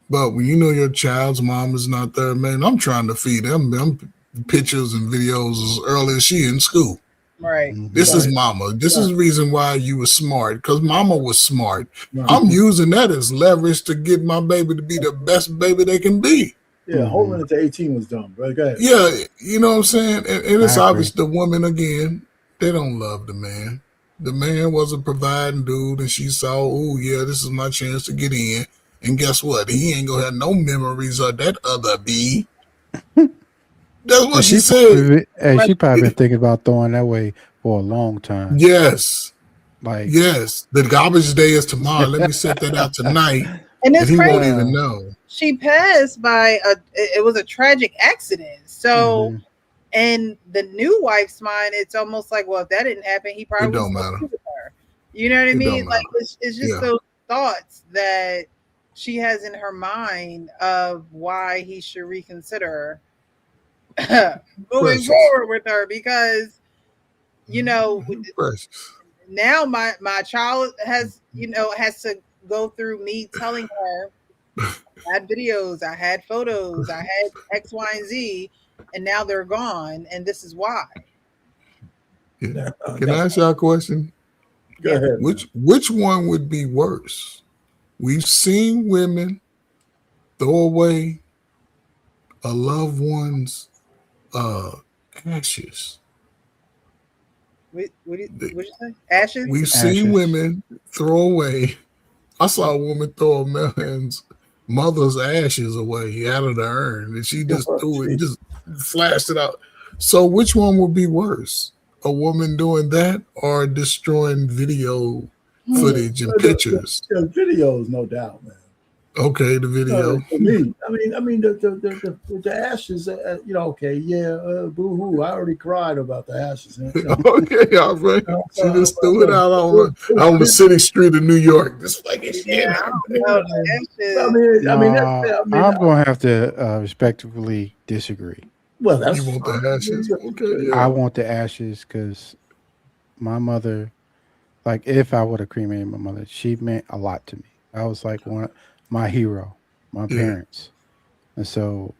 but when your child's mom is not there, man, I'm trying to feed them pictures and videos as early as she in school. Right. This is mama. This is the reason why you were smart, because mama was smart. Right. I'm using that as leverage to get my baby to be the best baby they can be. Yeah, holding it to 18 was dumb. Right? Go ahead. Yeah, you know what I'm saying? And it's obvious the woman, again, they don't love the man. The man was a providing dude, and she saw, oh, yeah, this is my chance to get in. And guess what? He ain't going to have no memories of that other B. That's what she said. She probably been thinking about throwing that way for a long time. Yes. Yes. The garbage day is tomorrow. Let me set that out tonight. And it's he crazy. Won't even know. She passed by it was a tragic accident. So in the new wife's mind, it's almost like, well, if that didn't happen, he probably don't matter. With her. You know what I mean? Like it's just those thoughts that she has in her mind of why he should reconsider moving forward with her, because now my child has to go through me telling her I had videos, I had photos, I had X, Y, and Z, and now they're gone, and this is why. Yeah. Can I ask y'all a question? Go ahead. Which one would be worse? We've seen women throw away a loved one's ashes. What did you say? Ashes? We've seen women throw away. I saw a woman throw a man's mother's ashes away out of the urn, and she just threw it. flashed it out. So which one would be worse? A woman doing that or destroying video footage and pictures? The videos, no doubt, man. Okay, the video. For me, I mean, the ashes. Okay, yeah, boo hoo. I already cried about the ashes. Okay, all right. She just threw it out on the city street of New York. This fucking shit. I'm going to have to respectfully disagree. Well, that's you want the ashes. Okay, yeah. I want the ashes because my mother, like, if I would have cremated my mother, she meant a lot to me. I was like my hero, my parents, and so,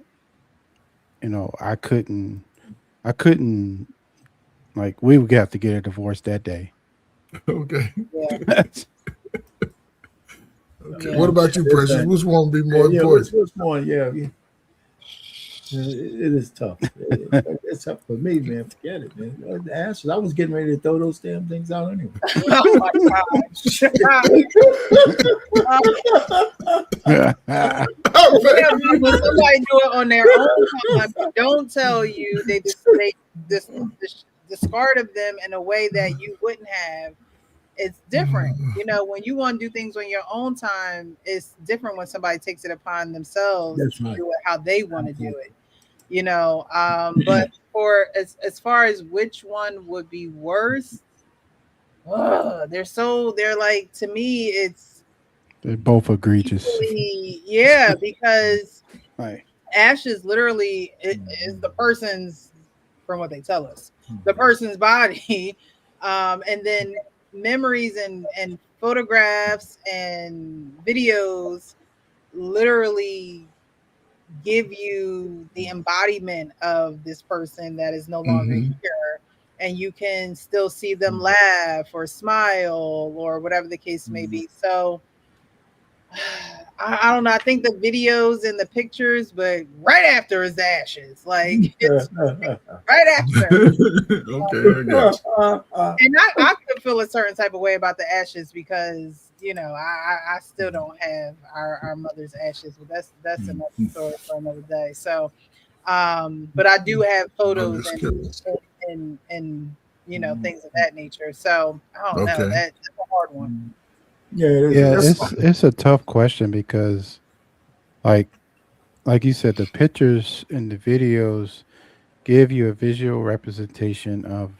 I couldn't, like, we would have to get a divorce that day. Okay. Yeah. Okay. Yeah. What about you, Precious? Which one would be more important? Which one? Yeah. It is tough. It's tough for me, man. Forget it, man. The ashes. I was getting ready to throw those damn things out anyway. Oh my gosh. When somebody do it on their own time, don't tell you they discarded them in a way that you wouldn't have. It's different. When you want to do things on your own time, it's different when somebody takes it upon themselves to do it how they want to do it. But for as far as which one would be worse, they're like, to me, they're both egregious. Yeah, because ashes literally is the person's, from what they tell us, the person's body, and then memories and photographs and videos literally give you the embodiment of this person that is no longer here, and you can still see them laugh or smile or whatever the case may be. So I don't know. I think the videos and the pictures, but right after is the ashes. Like, it's right after. Okay, I got you. And I could feel a certain type of way about the ashes because I still don't have our mother's ashes, but that's another story for another day. So, but I do have photos and things of that nature. So I don't know. That's a hard one. Yeah, it's a tough question because, like you said, the pictures and the videos give you a visual representation of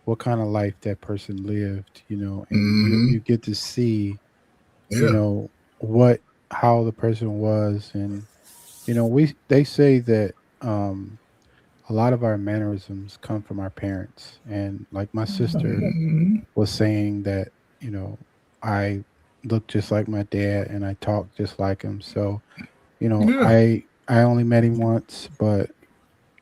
what kind of life that person lived, and you get to see, how the person was, and they say that a lot of our mannerisms come from our parents, and like my sister was saying that I look just like my dad and I talk just like him. So, I only met him once, but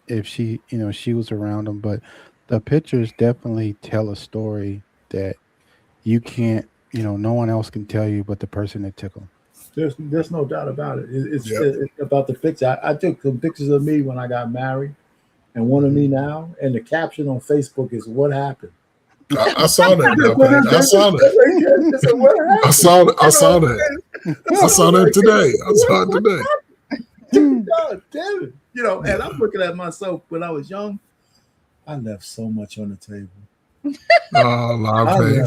if she was around him, but the pictures definitely tell a story that you can't, no one else can tell you but the person that took them. There's no doubt about it. It's about the picture. I took some pictures of me when I got married and one of me now, and the caption on Facebook is "What happened." I saw that. I saw that. I saw that. I saw that today. I saw it today. God damn it! And I'm looking at myself when I was young. I left so much on the table.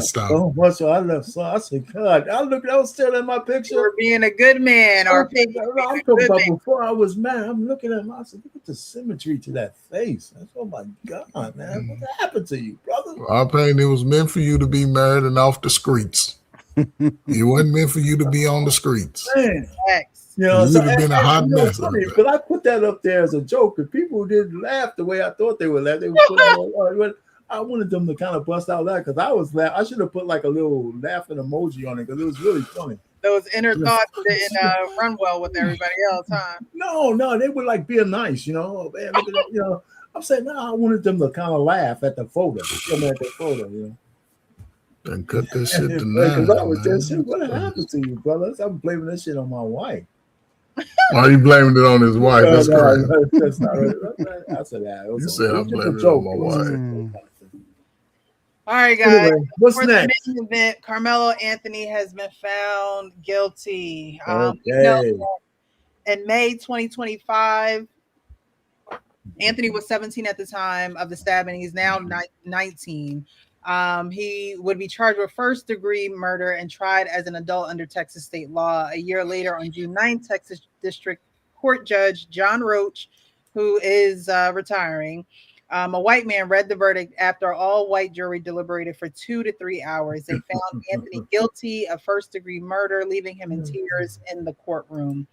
Stop. So much. I left so. I said, God, I was staring at my picture. For being a good man, or I'm talking about before I was married. I'm looking at myself. Look at the symmetry to that face. Oh my God, man, what happened to you, brother? Our pain. It was meant for you to be married and off the streets. It wasn't meant for you to be on the streets. Man. You'd have been a hot mess. But I put that up there as a joke, and people didn't laugh the way I thought they would laugh. They would put I wanted them to kind of bust out loud because I was laughing. I should have put like a little laughing emoji on it because it was really funny. Those inner thoughts didn't run well with everybody else, huh? No, they were like being nice, Man, look at that, I'm saying, I wanted them to kind of laugh at the photo, And cut this shit to nine. What happened to you, brother? I'm blaming this shit on my wife. Why are you blaming it on his wife? That's correct. That's not right. I said that. You said I'm blaming it on my wife. All right, guys. Anyway, what's for next? The main event, Karmelo Anthony has been found guilty. Okay. In May 2025, Anthony was 17 at the time of the stabbing. He's now 19. He would be charged with first-degree murder and tried as an adult under Texas state law. A year later, on June 9th, Texas District Court Judge John Roach, who is retiring, a white man read the verdict after all-white jury deliberated for 2 to 3 hours. They found Anthony guilty of first-degree murder, leaving him in tears in the courtroom.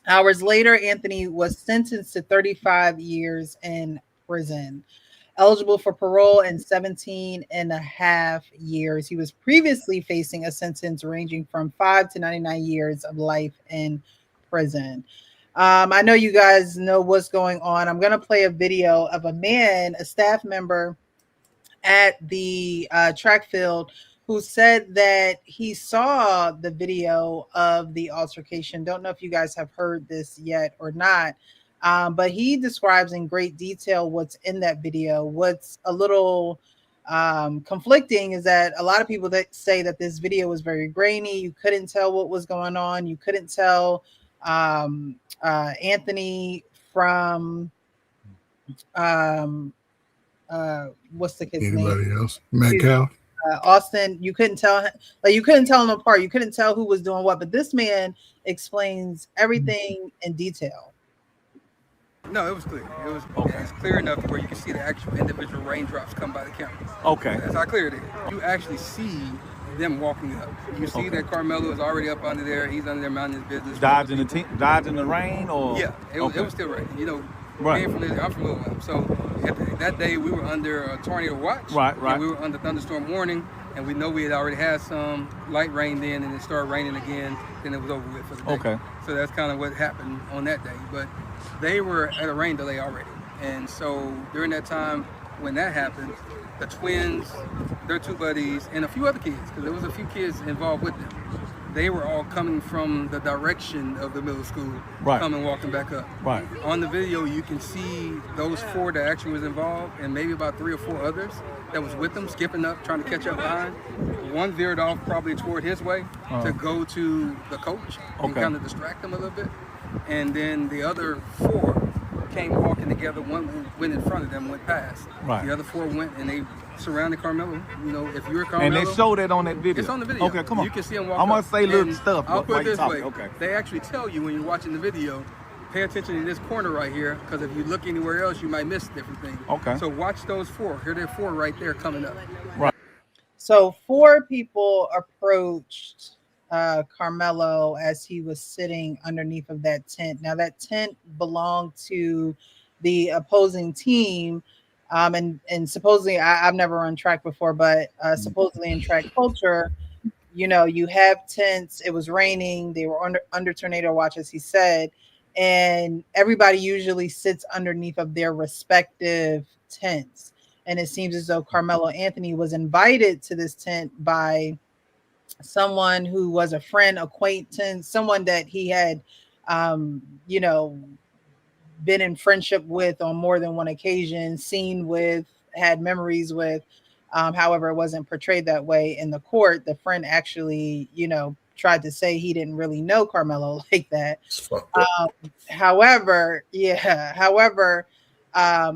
Hours later, Anthony was sentenced to 35 years in prison, eligible for parole in 17 and a half years. He was previously facing a sentence ranging from 5 to 99 years of life in prison. I know you guys know what's going on. I'm going to play a video of a man, a staff member at the track field, who said that he saw the video of the altercation. Don't know if you guys have heard this yet or not, but he describes in great detail what's in that video. What's a little conflicting is that a lot of people that say that this video was very grainy. You couldn't tell what was going on. You couldn't tell Anthony from what's the kid's Anybody name? else? Metcalf? Austin. You couldn't tell him, like you couldn't tell them apart. You couldn't tell who was doing what. But this man explains everything in detail. No, it was clear. It was it's clear enough where you can see the actual individual raindrops come by the camera. Okay. That's how clear it is. You actually see them walking up. You see that Karmelo is already up under there. He's under there minding his business. Dodging the rain, or yeah, it was still raining. You know, right. I'm from Little Rock, so that day we were under a tornado watch. Right. And we were under thunderstorm warning, and we know we had already had some light rain then, and it started raining again. Then it was over with for the day. Okay. So that's kind of what happened on that day. But they were at a rain delay already, and so during that time when that happened, the twins, their two buddies, and a few other kids, because there was a few kids involved with them, they were all coming from the direction of the middle school, coming walking back up. Right. On the video, you can see those four that actually was involved, and maybe about 3 or 4 others that was with them, skipping up, trying to catch up behind. One veered off probably toward his way to go to the coach and kind of distract him a little bit. And then the other 4 came walking together. One went in front of them, went past. Right. The other 4 went and they surrounded Karmelo. You know, if you're Karmelo. And they showed that on that video. It's on the video. Okay, come on. You can see them walk I'm gonna up. say little And stuff. I'll put it this way. Okay. They actually tell you when you're watching the video, pay attention to this corner right here, because if you look anywhere else, you might miss different things. Okay. So watch those 4. Here, there are 4 right there coming up. Right. So 4 people approached Karmelo as he was sitting underneath of that tent. Now that tent belonged to the opposing team, and supposedly I've never run track before, but supposedly in track culture, you know, you have tents. It was raining. They were under tornado watch, as he said, and everybody usually sits underneath of their respective tents. And it seems as though Karmelo Anthony was invited to this tent by someone who was a friend, acquaintance, someone that he had, you know, been in friendship with on more than one occasion, seen with, had memories with. However, it wasn't portrayed that way in the court. The friend actually, you know, tried to say he didn't really know Karmelo like that. However,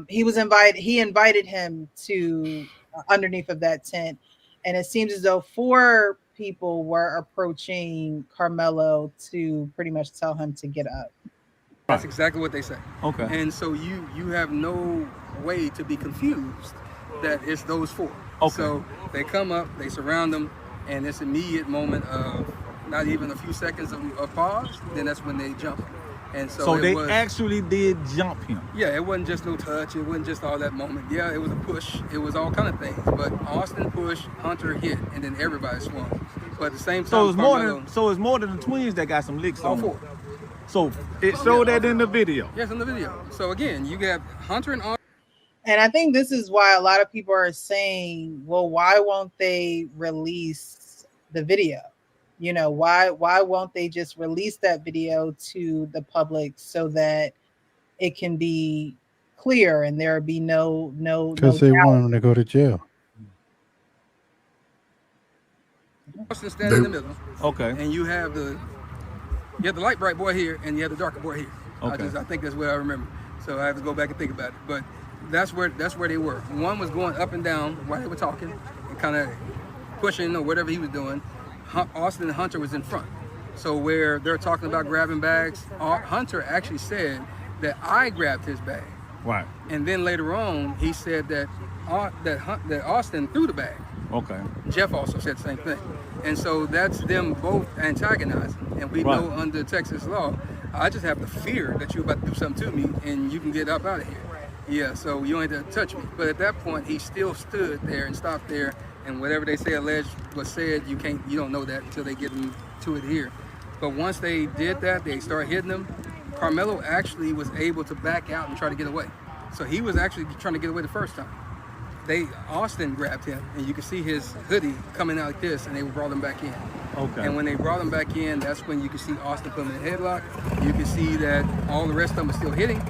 he was invited. He invited him to underneath of that tent, and it seems as though 4 people were approaching Karmelo to pretty much tell him to get up. That's exactly what they say. Okay. And so you have no way to be confused that it's those 4. Okay. So they come up, they surround them, and this immediate moment of not even a few seconds of pause, then that's when they jump. And so they actually did jump him. Yeah, it wasn't just no touch. It wasn't just all that moment. Yeah, it was a push. It was all kind of things. But Austin pushed, Hunter hit, and then everybody swung. But at the same time, so it's more than the twins that got some licks all on 4. them. So it showed that in the video. Yes, in the video. So again, you got Hunter and Austin. And I think this is why a lot of people are saying, well, why won't they release the video? You know, why won't they just release that video to the public so that it can be clear and there be no because they want them to go to jail. Austin standing in the middle. Okay. And you have the light bright boy here and you have the darker boy here. Okay. I think that's what I remember. So I have to go back and think about it. But that's where they were. One was going up and down while they were talking and kind of pushing or whatever he was doing. Austin and Hunter was in front. So where they're talking about grabbing bags, Hunter actually said that I grabbed his bag. Right. And then later on, he said that Austin threw the bag. Okay. Jeff also said the same thing. And so that's them both antagonizing. And we know under Texas law, I just have the fear that you're about to do something to me and you can get up out of here. Yeah, so you don't have to touch me. But at that point, he still stood there and stopped there. And whatever they say alleged was said, you don't know that until they get into it here. But once they did that, they started hitting him. Karmelo actually was able to back out and try to get away. So he was actually trying to get away the first time. Austin grabbed him, and you could see his hoodie coming out like this, and they brought him back in. Okay. And when they brought him back in, that's when you could see Austin put him in a headlock. You could see that all the rest of them were still hitting.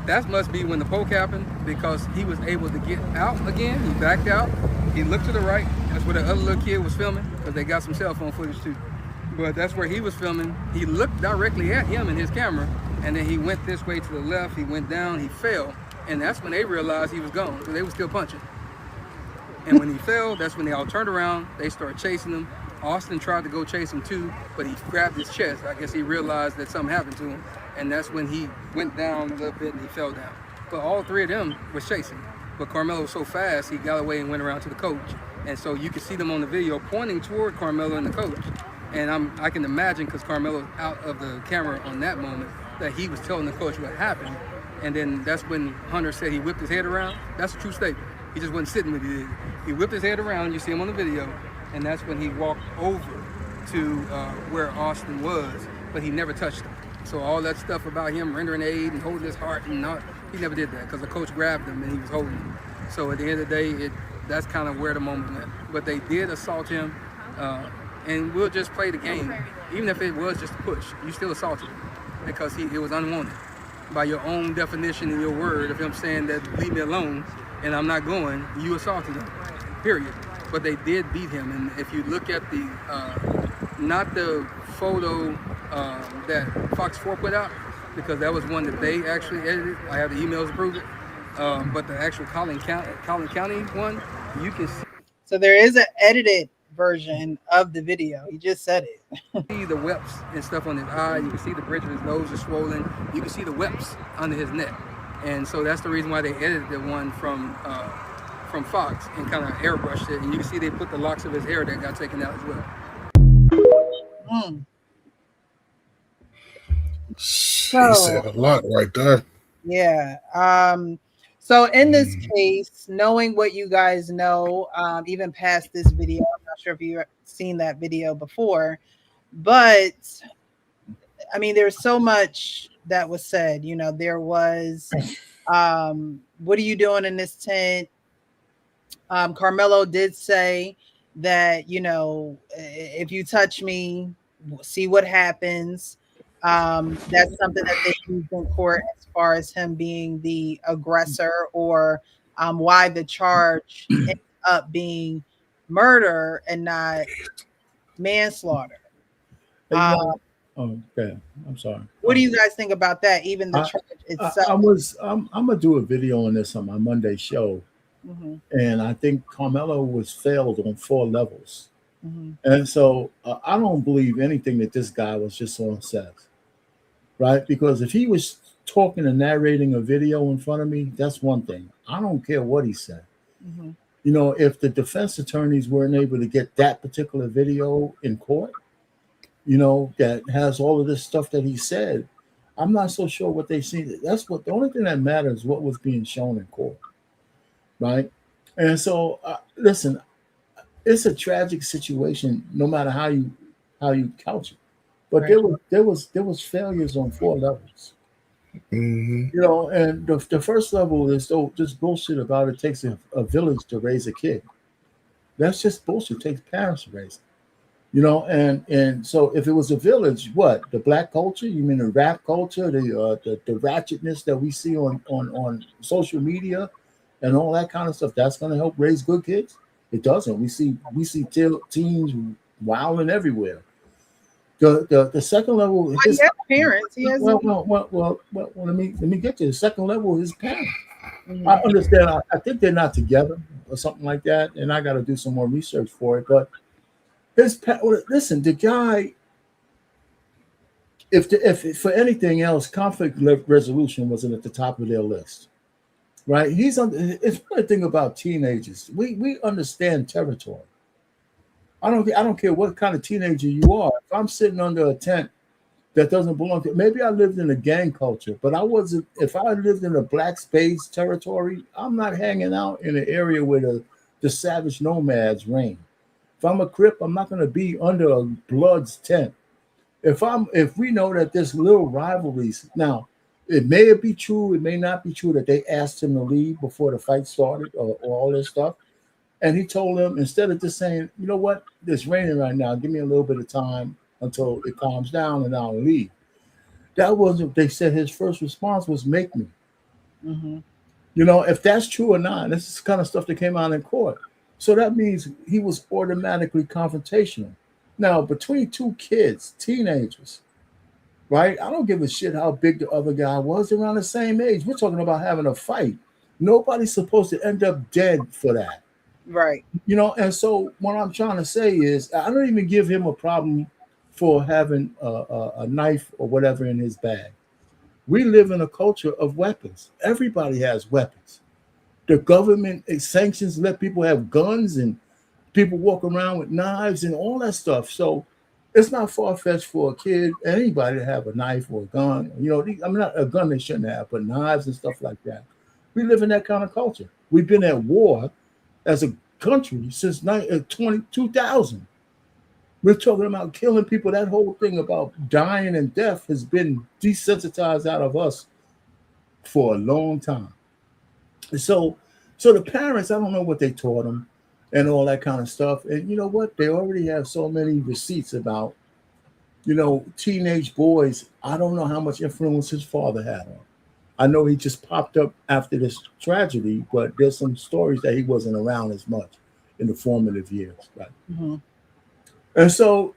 That must be when the poke happened, because he was able to get out again. He backed out. He looked to the right. That's where the other little kid was filming, because they got some cell phone footage too. But that's where he was filming. He looked directly at him in his camera, and then he went this way to the left. He went down. He fell. And that's when they realized he was gone, because they were still punching. And when he fell, that's when they all turned around. They started chasing him. Austin tried to go chase him too, but he grabbed his chest. I guess he realized that something happened to him. And that's when he went down a little bit and he fell down. But all three of them was chasing. But Karmelo was so fast, he got away and went around to the coach. And so you can see them on the video pointing toward Karmelo and the coach. And I can imagine, because Karmelo was out of the camera on that moment, that he was telling the coach what happened. And then that's when Hunter said he whipped his head around. That's a true statement. He just wasn't sitting with it. He whipped his head around. You see him on the video. And that's when he walked over to where Austin was, but he never touched him. So all that stuff about him rendering aid and holding his heart, he never did that, because the coach grabbed him and he was holding him. So at the end of the day, that's kind of where the moment went. But they did assault him, and we'll just play the game. Even if it was just a push, you still assaulted him, because it was unwanted. By your own definition in your word of him saying that leave me alone and I'm not going, you assaulted him, period. But they did beat him. And if you look at the, not the photo that Fox 4 put out, because that was one that they actually edited. I have the emails to prove it. But the actual Collin County one, you can see. So there is an edited version of the video. He just said it. See the webs and stuff on his eye. You can see the bridge of his nose is swollen. You can see the webs under his neck. And so that's the reason why they edited the one from Fox and kind of airbrushed it. And you can see they put the locks of his hair that got taken out as well. He said a lot right there. Yeah. So in this case, knowing what you guys know, even past this video, I'm not sure if you've seen that video before, but I mean, there's so much that was said. You know, there was, what are you doing in this tent? Karmelo did say that, you know, if you touch me, see what happens. That's something that they used in court as far as him being the aggressor, or why the charge ended up being murder and not manslaughter. Okay, I'm sorry. What do you guys think about that? Even the charge itself. I'm gonna do a video on this on my Monday show, and I think Karmelo was failed on 4 levels, and so I don't believe anything that this guy was just on set, right? Because if he was talking and narrating a video in front of me, that's one thing. I don't care what he said. You know, if the defense attorneys weren't able to get that particular video in court, you know, that has all of this stuff that he said, I'm not so sure what they see. That's what the only thing that matters is what was being shown in court, right? And so, listen, it's a tragic situation, no matter how you couch it. But there was failures on 4 levels. You know, and the first level is just bullshit about it takes a village to raise a kid. That's just bullshit. It takes parents to raise it. You know, and so if it was a village, what, the black culture? You mean the rap culture, the ratchetness that we see on social media and all that kind of stuff? That's going to help raise good kids? It doesn't. We see teens wilding everywhere. The second level. Well, he has parents. He has. Well. Let me get to the second level. His parents. I understand. I think they're not together or something like that, and I got to do some more research for it. But listen, the guy. If for anything else, conflict resolution wasn't at the top of their list, right? It's one thing about teenagers. We understand territory. I don't care what kind of teenager you are. If I'm sitting under a tent that doesn't belong to, maybe I lived in a gang culture, but I wasn't. If I lived in a black space territory, I'm not hanging out in an area where the savage nomads reign. If I'm a Crip, I'm not going to be under a Blood's tent. If we know that there's little rivalries now, it may be true, it may not be true that they asked him to leave before the fight started or all this stuff. And he told them, instead of just saying, you know what, it's raining right now, give me a little bit of time until it calms down and I'll leave. That wasn't, they said his first response was make me. Mm-hmm. You know, if that's true or not, this is the kind of stuff that came out in court. So that means he was automatically confrontational. Now, between two kids, teenagers, right? I don't give a shit how big the other guy was. They're around the same age. We're talking about having a fight. Nobody's supposed to end up dead for that. Right. You know, and so what I'm trying to say is I don't even give him a problem for having a knife or whatever in his bag. We live in a culture of weapons. Everybody has weapons. The government sanctions let people have guns and people walk around with knives and all that stuff. So it's not far-fetched for a kid, anybody to have a knife or a gun. You know, I mean, not a gun they shouldn't have, but knives and stuff like that. We live in that kind of culture. We've been at war as a country since 2000. We're talking about killing people. That whole thing about dying and death has been desensitized out of us for a long time. So the parents, I don't know what they taught them and all that kind of stuff. And you know what? They already have so many receipts about, you know, teenage boys. I don't know how much influence his father had on. I know he just popped up after this tragedy, but there's some stories that he wasn't around as much in the formative years. Right? Mm-hmm. And so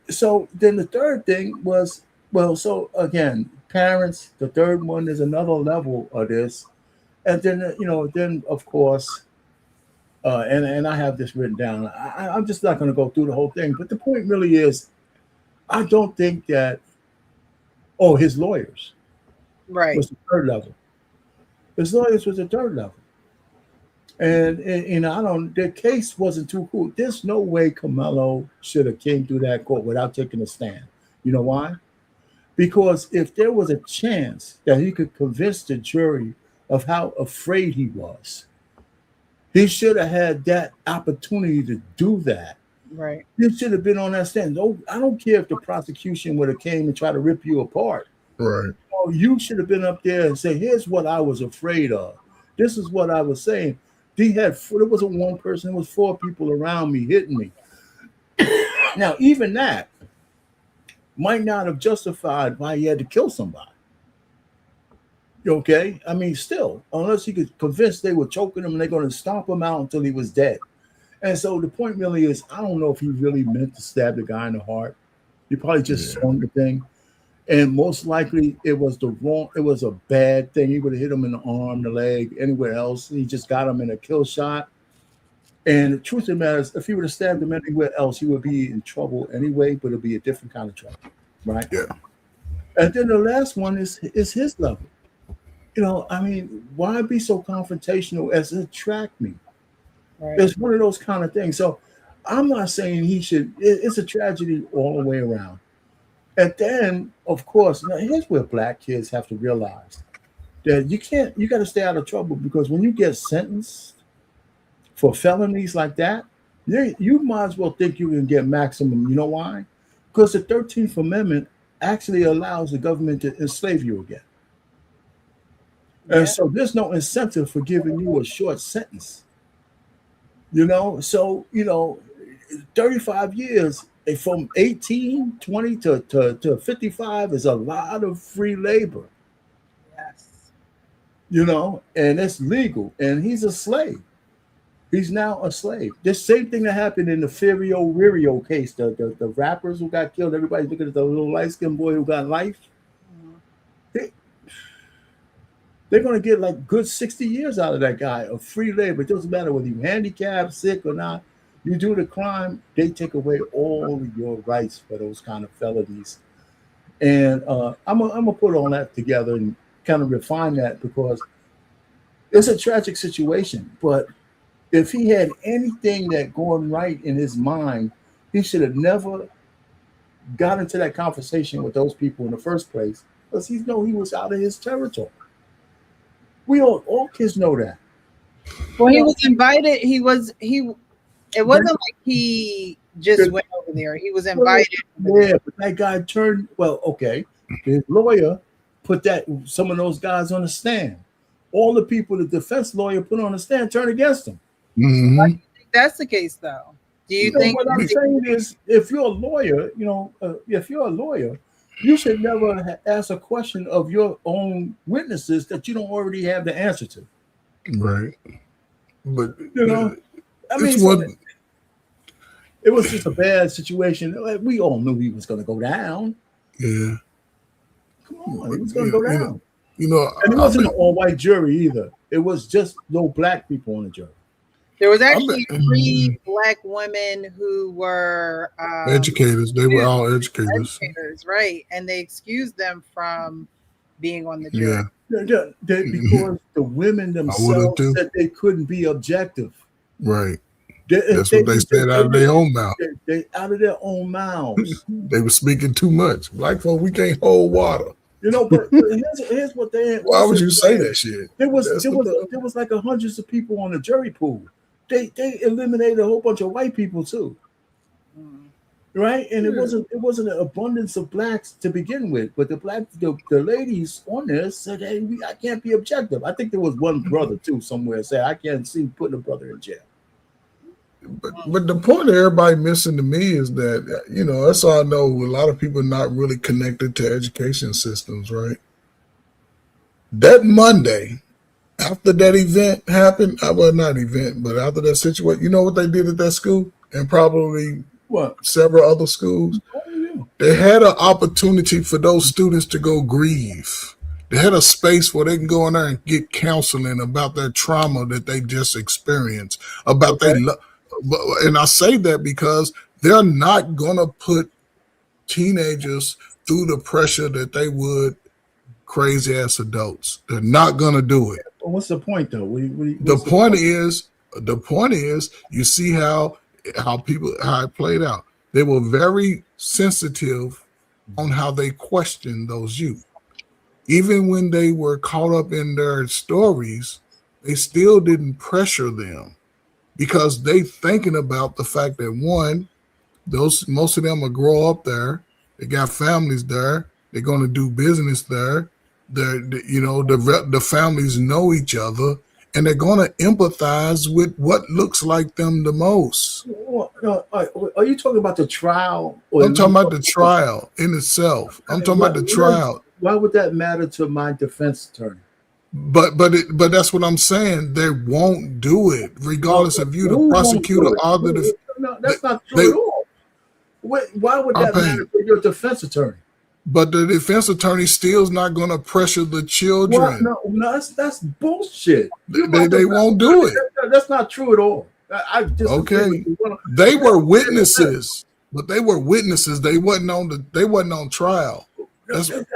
then the third thing was, well, so again, parents, the third one is another level of this. And then, you know, then of course, and I have this written down. I'm just not going to go through the whole thing, but the point really is, I don't think that. Oh, his lawyers, right, was the third level. His lawyers was the third level, and you know, I don't. Their case wasn't too cool. There's no way Karmelo should have came through that court without taking a stand. You know why? Because if there was a chance that he could convince the jury of how afraid he was, he should have had that opportunity to do that. Right. He should have been on that stand. No, I don't care if the prosecution would have came and tried to rip you apart. Right. You should have been up there and say, here's what I was afraid of. This is what I was saying. There wasn't one person, it was four people around me hitting me. Now, even that might not have justified why he had to kill somebody. Okay? I mean, still, unless he could convince they were choking him and they're going to stomp him out until he was dead. And so the point really is, I don't know if he really meant to stab the guy in the heart. He probably just swung the thing. And most likely it was a bad thing. He would have hit him in the arm, the leg, anywhere else. He just got him in a kill shot. And the truth of the matter is, if he would have stabbed him anywhere else, he would be in trouble anyway, but it'd be a different kind of trouble. Right? Yeah. And then the last one is his level. You know, I mean, why be so confrontational as to attract me? Right. It's one of those kind of things. So I'm not saying he should. It's a tragedy all the way around. And then, of course, now here's where black kids have to realize that you got to stay out of trouble, because when you get sentenced for felonies like that, you might as well think you can get maximum. You know why? Because the 13th Amendment actually allows the government to enslave you again. Yeah. And so there's no incentive for giving you a short sentence. You know, so, 35 years from 18, 20 to 55 is a lot of free labor. Yes. And it's legal, and he's a slave. He's now a slave. The same thing that happened in the Firio Ririo case, the rappers who got killed. Everybody's looking at the little light skinned boy who got life. They're going to get like good 60 years out of that guy of free labor. It doesn't matter whether you're handicapped, sick or not. You do the crime, they take away all of your rights for those kind of felonies. And I'm gonna put all that together and kind of refine that, because it's a tragic situation. But if he had anything that going right in his mind, he should have never got into that conversation with those people in the first place, because he was out of his territory. We all kids know that. Well, he was invited. It wasn't like he just went over there. He was invited. Yeah, but that guy turned. Well, okay. His lawyer put some of those guys on the stand. All the people the defense lawyer put on the stand turned against him. Mm-hmm. Why do you think that's the case, though? Do you think what I'm saying is, if you're a lawyer, you should never ask a question of your own witnesses that you don't already have the answer to. Right. But I mean, it was just a bad situation. We all knew he was going to go down. Yeah. Come on, he was going to go down. And it wasn't an all-white jury either. It was just no black people on the jury. There was actually 3 black women who were educators. They were all educators, right? And they excused them from being on the jury. Yeah, because the women themselves said they couldn't be objective. Right. That's what they said out of their own mouth. They out of their own mouths. They were speaking too much. Black folk, we can't hold water. But here's what they. Why would you say that shit? There was like hundreds of people on the jury pool. They eliminated a whole bunch of white people too, right? And it wasn't an abundance of blacks to begin with, but the ladies on there said, "Hey, I can't be objective." I think there was one brother too somewhere said, "I can't see putting a brother in jail." But the point that everybody missing to me is that that's all I know. A lot of people are not really connected to education systems, right? That Monday, after that event happened, well, not event, but after that situation, you know what they did at that school, and probably several other schools? They had an opportunity for those students to go grieve. They had a space where they can go in there and get counseling about their trauma that they just experienced, about and I say that because they're not going to put teenagers through the pressure that they would crazy ass adults. They're not going to do it. Well, what's the point though? The point is, you see how it played out. They were very sensitive on how they questioned those youth. Even when they were caught up in their stories, they still didn't pressure them, because they thinking about the fact that most of them will grow up there. They got families there. They're going to do business there. The families know each other, and they're going to empathize with what looks like them the most. Are you talking about the trial? I'm talking about the trial in itself. I'm talking about the trial. Why would that matter to my defense attorney? But that's what I'm saying. They won't do it, regardless of you, the prosecutor, or the. No, that's not true at all. Why would that matter for your defense attorney? But the defense attorney still is not going to pressure the children. Well, no, that's bullshit. They won't do it. That's not true at all. Okay, they were witnesses, but they were witnesses. They wasn't on trial.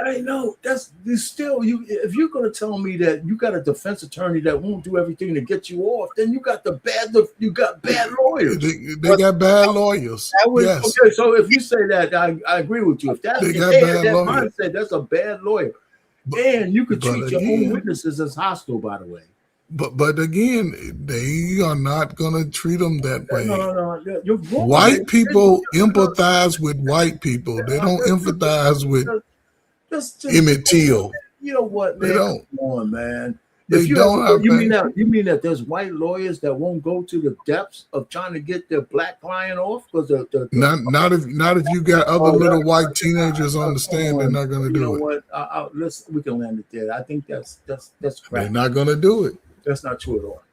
I know. That's still you. If you're going to tell me that you got a defense attorney that won't do everything to get you off, then you got bad lawyers. They got bad lawyers. Yes. Okay. So if you say that, I agree with you. If that's that mindset, that's a bad lawyer. And you could treat your own witnesses as hostile, by the way. But again, they are not going to treat them that way. No. You're wrong. White people empathize with white people. They don't empathize with Emmett Till. You know what, man? They don't. Come on, man. You mean that there's white lawyers that won't go to the depths of trying to get their black client off because not if you got other little white teenagers on the stand, they're not going to do it. You know what? We can land it there. I think that's crap. They're not going to do it. That's not true at all.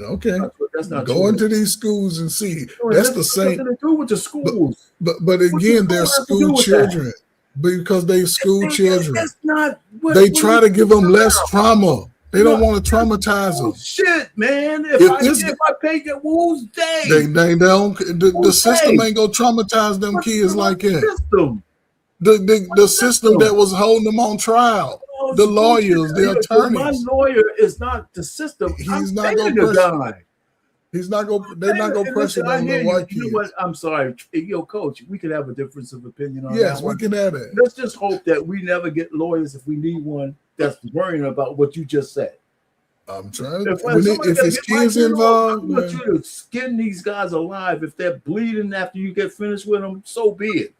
Okay, that's not go true. into these schools and see. No, That's the same. Nothing to do with the schools. But again, they're school children because they school children. That's not. They try to give them less trauma. They don't want to traumatize them. Shit, man. If I pay the Who's day, they don't. The system ain't gonna traumatize them kids like that. System. The system that was holding them on trial. The lawyers, the attorneys. My lawyer is not the system. He's not going to pressure. He's not going. They're not going to pressure them the white kids. You know what? I'm sorry, Coach. We could have a difference of opinion on that. Yes, we can have it. Let's just hope that we never get lawyers if we need one that's worrying about what you just said. I'm trying. If his kids involved, I want you to skin these guys alive. If they're bleeding after you get finished with them, so be it.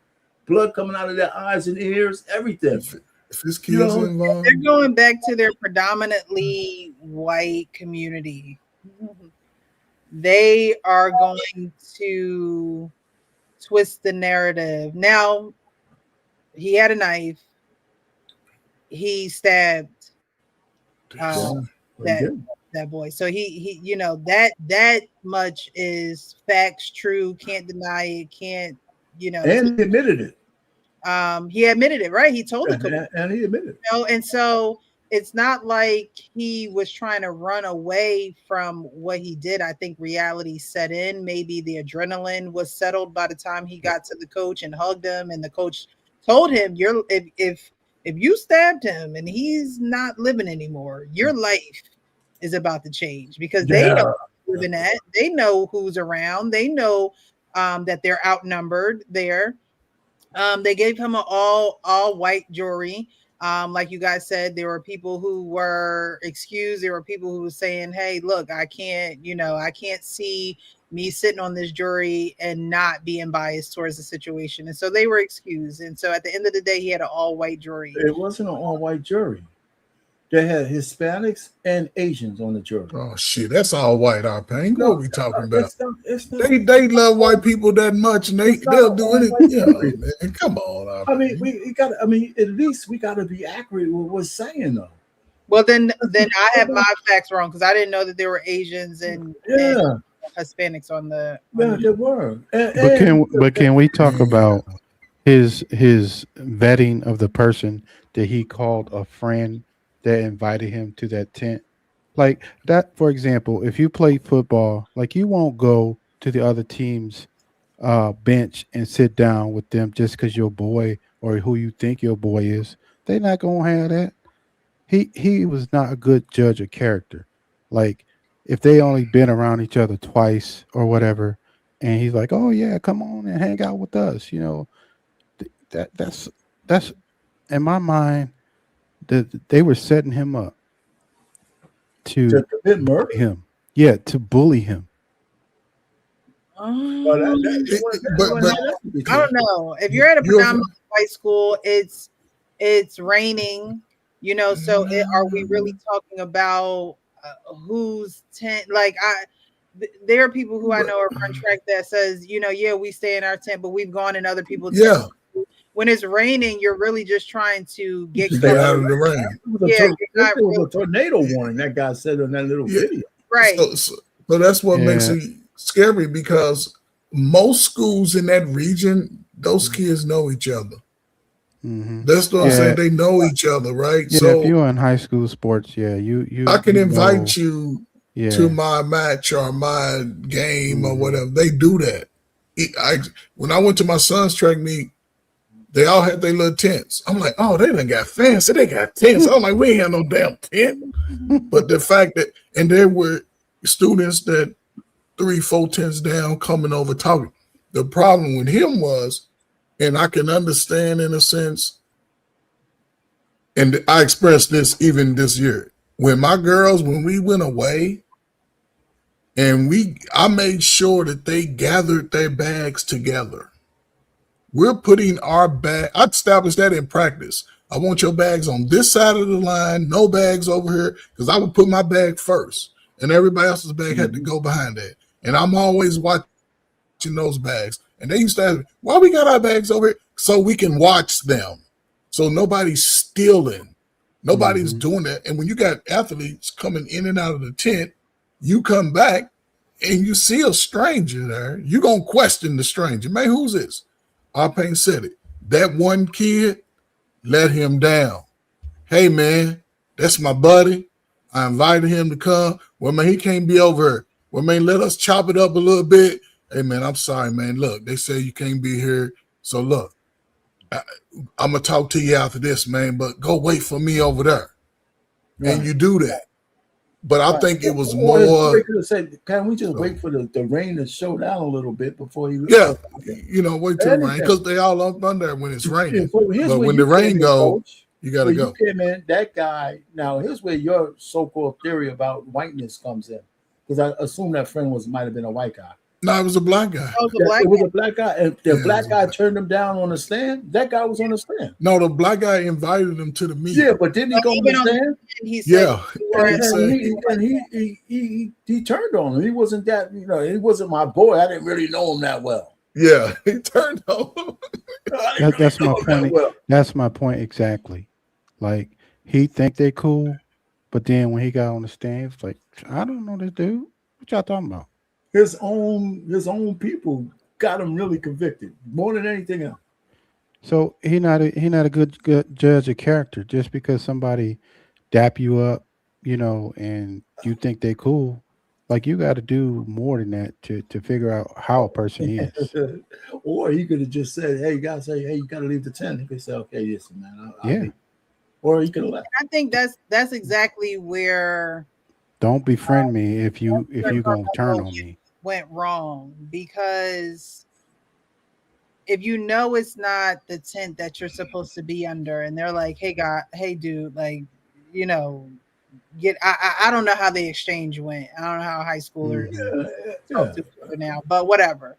Blood coming out of their eyes and ears, everything. If his kids involved, they're going back to their predominantly white community. They are going to twist the narrative. Now, he had a knife. He stabbed that boy. So he that much is facts, true. Can't deny it. Can't And he admitted it. He admitted it, right? He told the coach, and he admitted it. And so it's not like he was trying to run away from what he did. I think reality set in. Maybe the adrenaline was settled by the time he got to the coach and hugged him, and the coach told him, if you stabbed him and he's not living anymore, your life is about to change, because they know who's living at. They know who's around. They know that they're outnumbered there. They gave him an all white jury. Like you guys said, there were people who were excused. There were people who were saying, hey, look, I can't see me sitting on this jury and not being biased towards the situation. And so they were excused. And so at the end of the day, he had an all white jury. It wasn't an all white jury. They had Hispanics and Asians on the jury. Oh shit, that's all white, our pain. What are we talking about? They love white people that much, and they'll do anything. Man, come on, at least we gotta be accurate with what's saying though. Well, then I have my facts wrong, because I didn't know that there were Asians and Hispanics on the. There were. But can we talk about his vetting of the person that he called a friend that invited him to that tent? Like that, for example, if you play football, like you won't go to the other team's bench and sit down with them just because your boy or who you think your boy is. They're not gonna have that. He was not a good judge of character. Like if they only been around each other twice or whatever, and he's like, oh yeah, come on and hang out with us, that's in my mind. They were setting him up to commit him. Yeah, to bully him. I don't know. If you're at a predominantly white school, it's raining, so are we really talking about who's tent? Like there are people who I know are contract that says, we stay in our tent, but we've gone in other people's tents. When it's raining, you're really just trying to get out of the rain. There was a tornado warning that guy said in that little video. Right. So that's what makes it scary, because most schools in that region, those kids know each other. Mm-hmm. That's what I'm saying. They know each other, right? Yeah, so if you're in high school sports, you I can invite you to my match or my game or whatever. They do that. When I went to my son's track meet, they all had their little tents. I'm like, oh, they done got fancy. They got tents. I'm like, we ain't have no damn tent. But the fact that, and there were students that 3-4 tents down coming over talking. The problem with him was, and I can understand in a sense, and I expressed this even this year, when we went away, and I made sure that they gathered their bags together. We're putting our bag. I established that in practice. I want your bags on this side of the line, no bags over here, because I would put my bag first, and everybody else's bag had to go behind that. And I'm always watching those bags. And they used to ask me, why we got our bags over here? So we can watch them. So nobody's stealing. Nobody's doing that. And when you got athletes coming in and out of the tent, You come back and you see a stranger there, you're going to question the stranger. Man, who's this? Arpain said it. That one kid let him down. Hey, man, that's my buddy. I invited him to come. Well, man, he can't be over here. Well, man, let us chop it up a little bit. Hey, man, I'm sorry, man. Look, they say you can't be here. So, look, I'm going to talk to you after this, man, but go wait for me over there. Right. And you do that. But I think it was more. Could have said, "Can we just wait for the rain to show down a little bit before you?" Yeah, wait till rain because they all up under when it's raining. But when the rain goes, you got to go. You came in, that guy. Now here's where your so-called theory about whiteness comes in, because I assume that friend might have been a white guy. No, it was a black guy. It was a black guy, and the black guy turned him down on the stand. That guy was on the stand. No, the black guy invited him to the meeting. Yeah, but didn't he go on the stand? He said, he turned on him. He wasn't that, he wasn't my boy. I didn't really know him that well. Yeah, he turned on him. That's my point. That's my point exactly. Like he think they cool, but then when he got on the stand, it's like, I don't know this dude. What y'all talking about? His own people got him really convicted more than anything else. So he not a good judge of character just because somebody dap you up, and you think they cool. Like you got to do more than that to figure out how a person is. Or he could have just said, "Hey, you got to leave the tent." He could say, "Okay, listen, man." Yeah. Or he could have left. I think that's exactly where. Don't befriend me if you gonna turn on me. Went wrong, because if it's not the tent that you're supposed to be under, and they're like, hey dude, like, I don't know how the exchange went. I don't know how high schoolers talk to each other now, but whatever.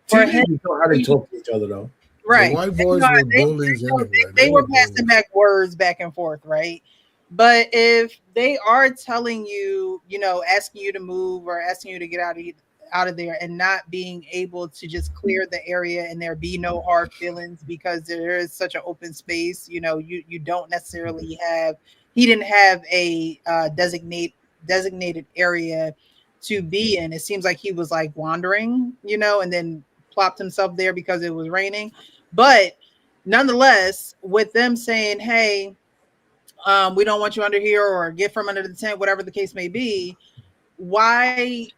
Teenagers know how they talk to each other though. Right. The white boys were bullies anyway. They were passing back words back and forth, right? But if they are telling you, asking you to move or asking you to get out of there and not being able to just clear the area and there be no hard feelings because there is such an open space, you don't necessarily he didn't have a designated area to be in. It seems like he was like wandering, and then plopped himself there because it was raining. But nonetheless, with them saying, hey, we don't want you under here, or get from under the tent, whatever the case may be, why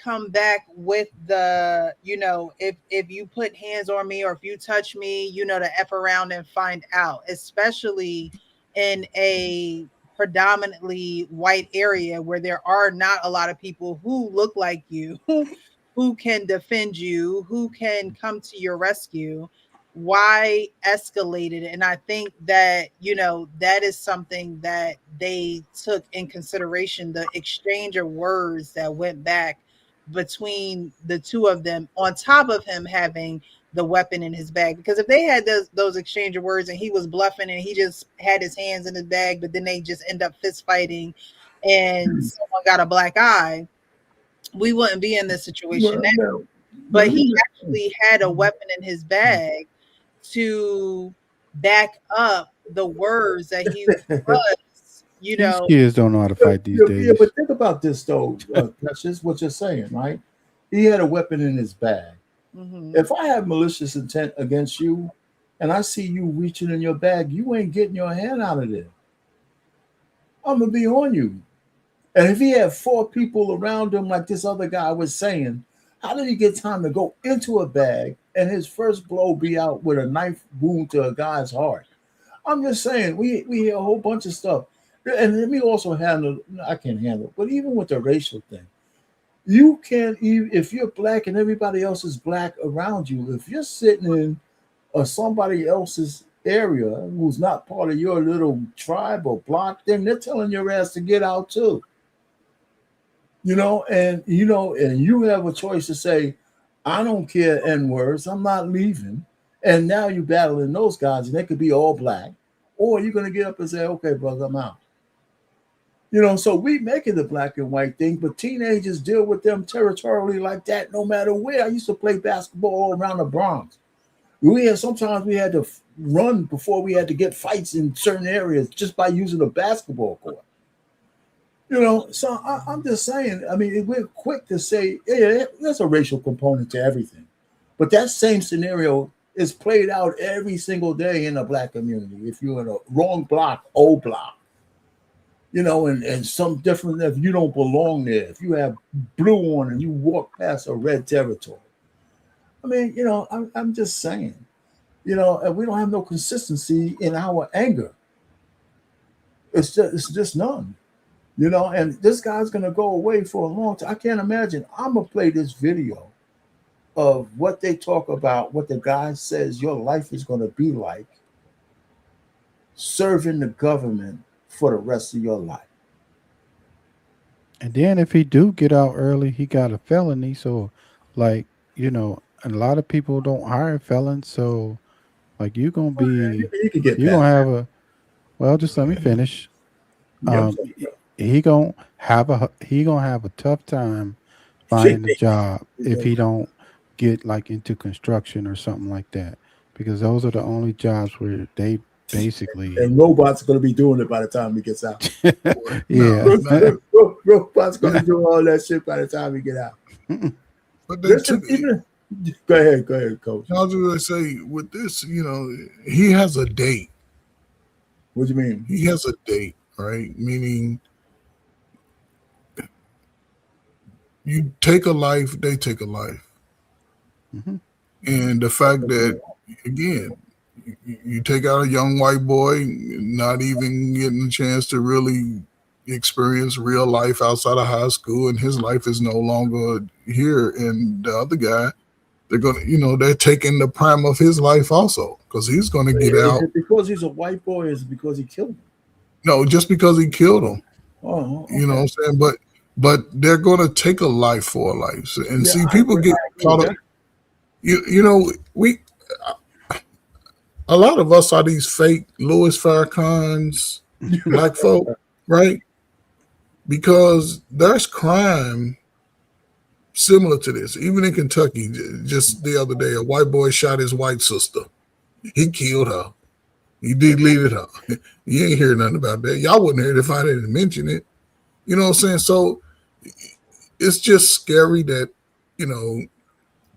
come back with the, if you put hands on me or if you touch me, to F around and find out, especially in a predominantly white area where there are not a lot of people who look like you, who can defend you, who can come to your rescue. Why escalate it? And I think that, that is something that they took in consideration, the exchange of words that went back between the two of them, on top of him having the weapon in his bag. Because if they had those exchange of words and he was bluffing and he just had his hands in his bag, but then they just end up fist fighting and someone got a black eye, we wouldn't be in this situation now. But he actually had a weapon in his bag to back up the words that he was, These kids don't know how to fight these days. Yeah, but think about this though, Precious, what you're saying, right? He had a weapon in his bag. Mm-hmm. If I have malicious intent against you and I see you reaching in your bag, you ain't getting your hand out of there. I'm gonna be on you. And if he had 4 people around him, like this other guy was saying, how did he get time to go into a bag and his first blow be out with a knife wound to a guy's heart? I'm just saying, we hear a whole bunch of stuff. And let me also I can't handle it, but even with the racial thing, you can't, if you're black and everybody else is black around you, if you're sitting in somebody else's area who's not part of your little tribe or block, then they're telling your ass to get out too. And you have a choice to say, I don't care N-words, I'm not leaving. And now you're battling those guys, and they could be all black. Or you're going to get up and say, okay, brother, I'm out. So we make it the black and white thing, but teenagers deal with them territorially like that no matter where. I used to play basketball all around the Bronx. Sometimes we had to run before we had to get fights in certain areas just by using a basketball court. You know, so I'm just saying. I mean, we're quick to say, yeah, there's a racial component to everything, but that same scenario is played out every single day in the black community. If you're in a wrong block, old block, you know, and some different, if you don't belong there, if you have blue on and you walk past a red territory. I mean, you know, I'm just saying, you know, and we don't have no consistency in our anger. It's just none. You know, and this guy's gonna go away for a long time. I can't imagine. I'm gonna play this video of what they talk about, what the guy says your life is gonna be like serving the government for the rest of your life. And then if he do get out early, he got a felony. So, like, a lot of people don't hire felons. So, like, you're gonna be, You can get you're gonna past have a. Well, just let me finish. that. Yeah, I'm Um, he gonna have a tough time finding a job if he don't get like into construction or something like that, because those are the only jobs where they basically. and robots are gonna be doing it by the time he gets out. Yeah. Robots gonna do all that shit by the time he get out. But then Listen, even go ahead, coach. I was going to say with this, he has a date. What do you mean? He has a date, right? Meaning you take a life, they take a life. Mm-hmm. And the fact that, again, you take out a young white boy, not even getting a chance to really experience real life outside of high school, and his life is no longer here. And the other guy, they're going to, they're taking the prime of his life also, because he's going to get Is out. it because he's a white boy? Or is it because he killed him? No, just because he killed him. Oh, okay. You know what I'm saying? But they're going to take a life for a life. And Yeah, see, people get caught up. A lot of us are these fake Louis Farrakhan's black folk, right? Because there's crime similar to this. Even in Kentucky, just the other day, a white boy shot his white sister. He killed her. He deleted her. You ain't hear nothing about that. Y'all wouldn't hear it if I didn't mention it. You know what I'm saying? So it's just scary that,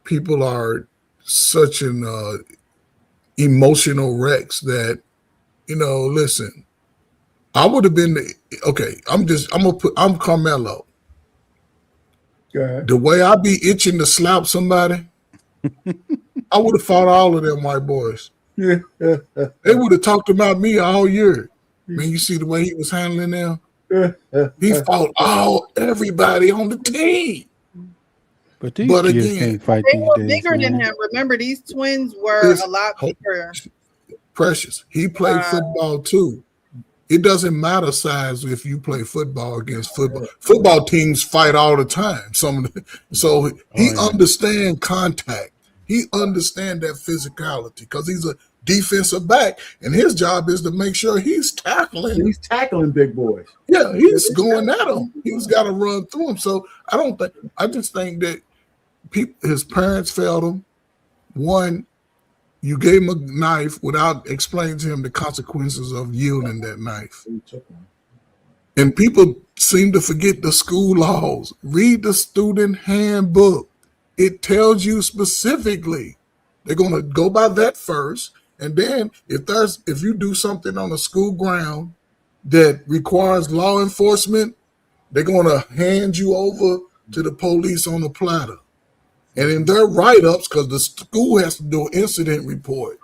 people are such an emotional wrecks that, listen, I would have been okay. I'm Karmelo. The way I be itching to slap somebody, I would have fought all of them white boys. They would have talked about me all year. Man, you see the way he was handling them? He fought everybody on the team. But these kids can't fight they these were days, bigger man. than him. Remember, these twins were a lot bigger. Precious. He played football too. It doesn't matter size if you play football against football. Football teams fight all the time. So he understands contact. He understands that physicality because he's a defensive back, and his job is to make sure he's tackling. He's tackling big boys. Yeah, he's going at them. He's got to run through them. So I just think that his parents failed him. One, you gave him a knife without explaining to him the consequences of yielding that knife. And people seem to forget the school laws. Read the student handbook. It tells you specifically. They're going to go by that first. And then if you do something on a school ground that requires law enforcement, they're going to hand you over to the police on a platter. And in their write-ups, because the school has to do an incident report,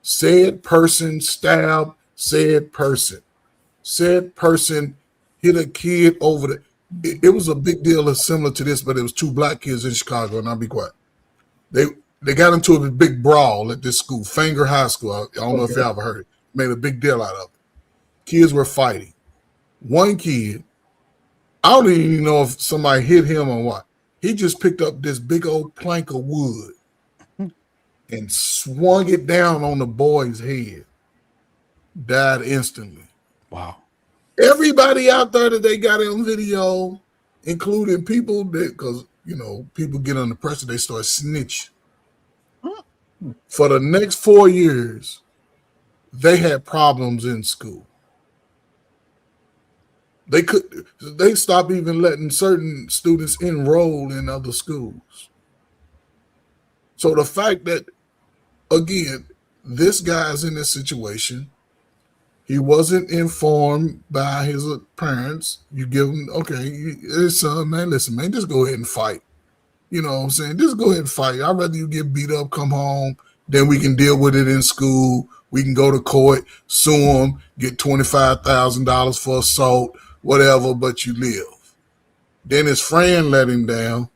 said person stabbed said person. Said person hit a kid over the. It was a big deal similar to this, but it was two black kids in Chicago, and I'll be quiet. They got into a big brawl at this school, Fanger High School. I don't know if y'all ever heard it. Made a big deal out of it. Kids were fighting. One kid, I don't even know if somebody hit him or what. He just picked up this big old plank of wood and swung it down on the boy's head. Died instantly. Wow. Everybody out there that they got on video, including people that, because, people get under pressure, they start snitching. For the next 4 years, they had problems in school. They stopped even letting certain students enroll in other schools. So the fact that, again, this guy's in this situation, he wasn't informed by his parents. You give him, okay, his son, man, listen, man, just go ahead and fight. You know what I'm saying? Just go ahead and fight. I'd rather you get beat up, come home, then we can deal with it in school. We can go to court, sue him, get $25,000 for assault, whatever, but you live. Then his friend let him down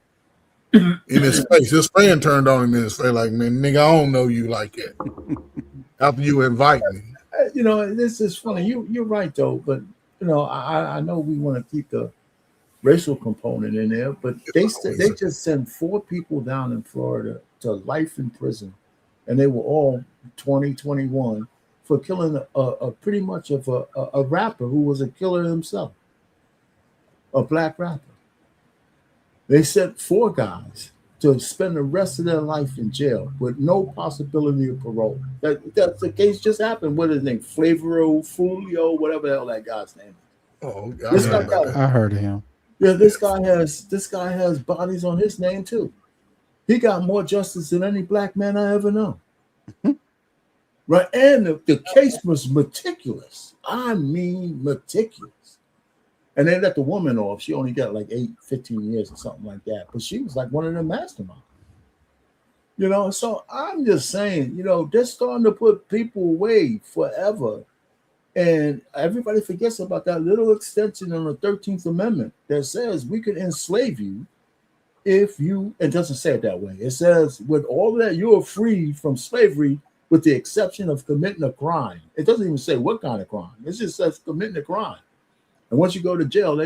in his face. His friend turned on him in his face like, man, nigga, I don't know you like that. After you invite me. You know, this is funny. You're right though, but you know, I know we want to keep the racial component in there, but they just sent 4 people down in Florida to life in prison, and they were all 20, 21 for killing a pretty much of a rapper who was a killer himself, a black rapper. They sent 4 guys to spend the rest of their life in jail with no possibility of parole. That's the case just happened. What is his name? Fulio, whatever the hell that guy's name is. Oh, I heard of him. Yeah, this guy has bodies on his name too. He got more justice than any black man I ever know. Right, and the case was meticulous. I mean, meticulous. And they let the woman off. She only got like 15 years or something like that. But she was like one of the masterminds. You know, so I'm just saying, you know, they're starting to put people away forever. And everybody forgets about that little extension on the 13th Amendment that says we can enslave you if you, it doesn't say it that way. It says with all of that, you are free from slavery with the exception of committing a crime. It doesn't even say what kind of crime. It just says committing a crime. And once you go to jail,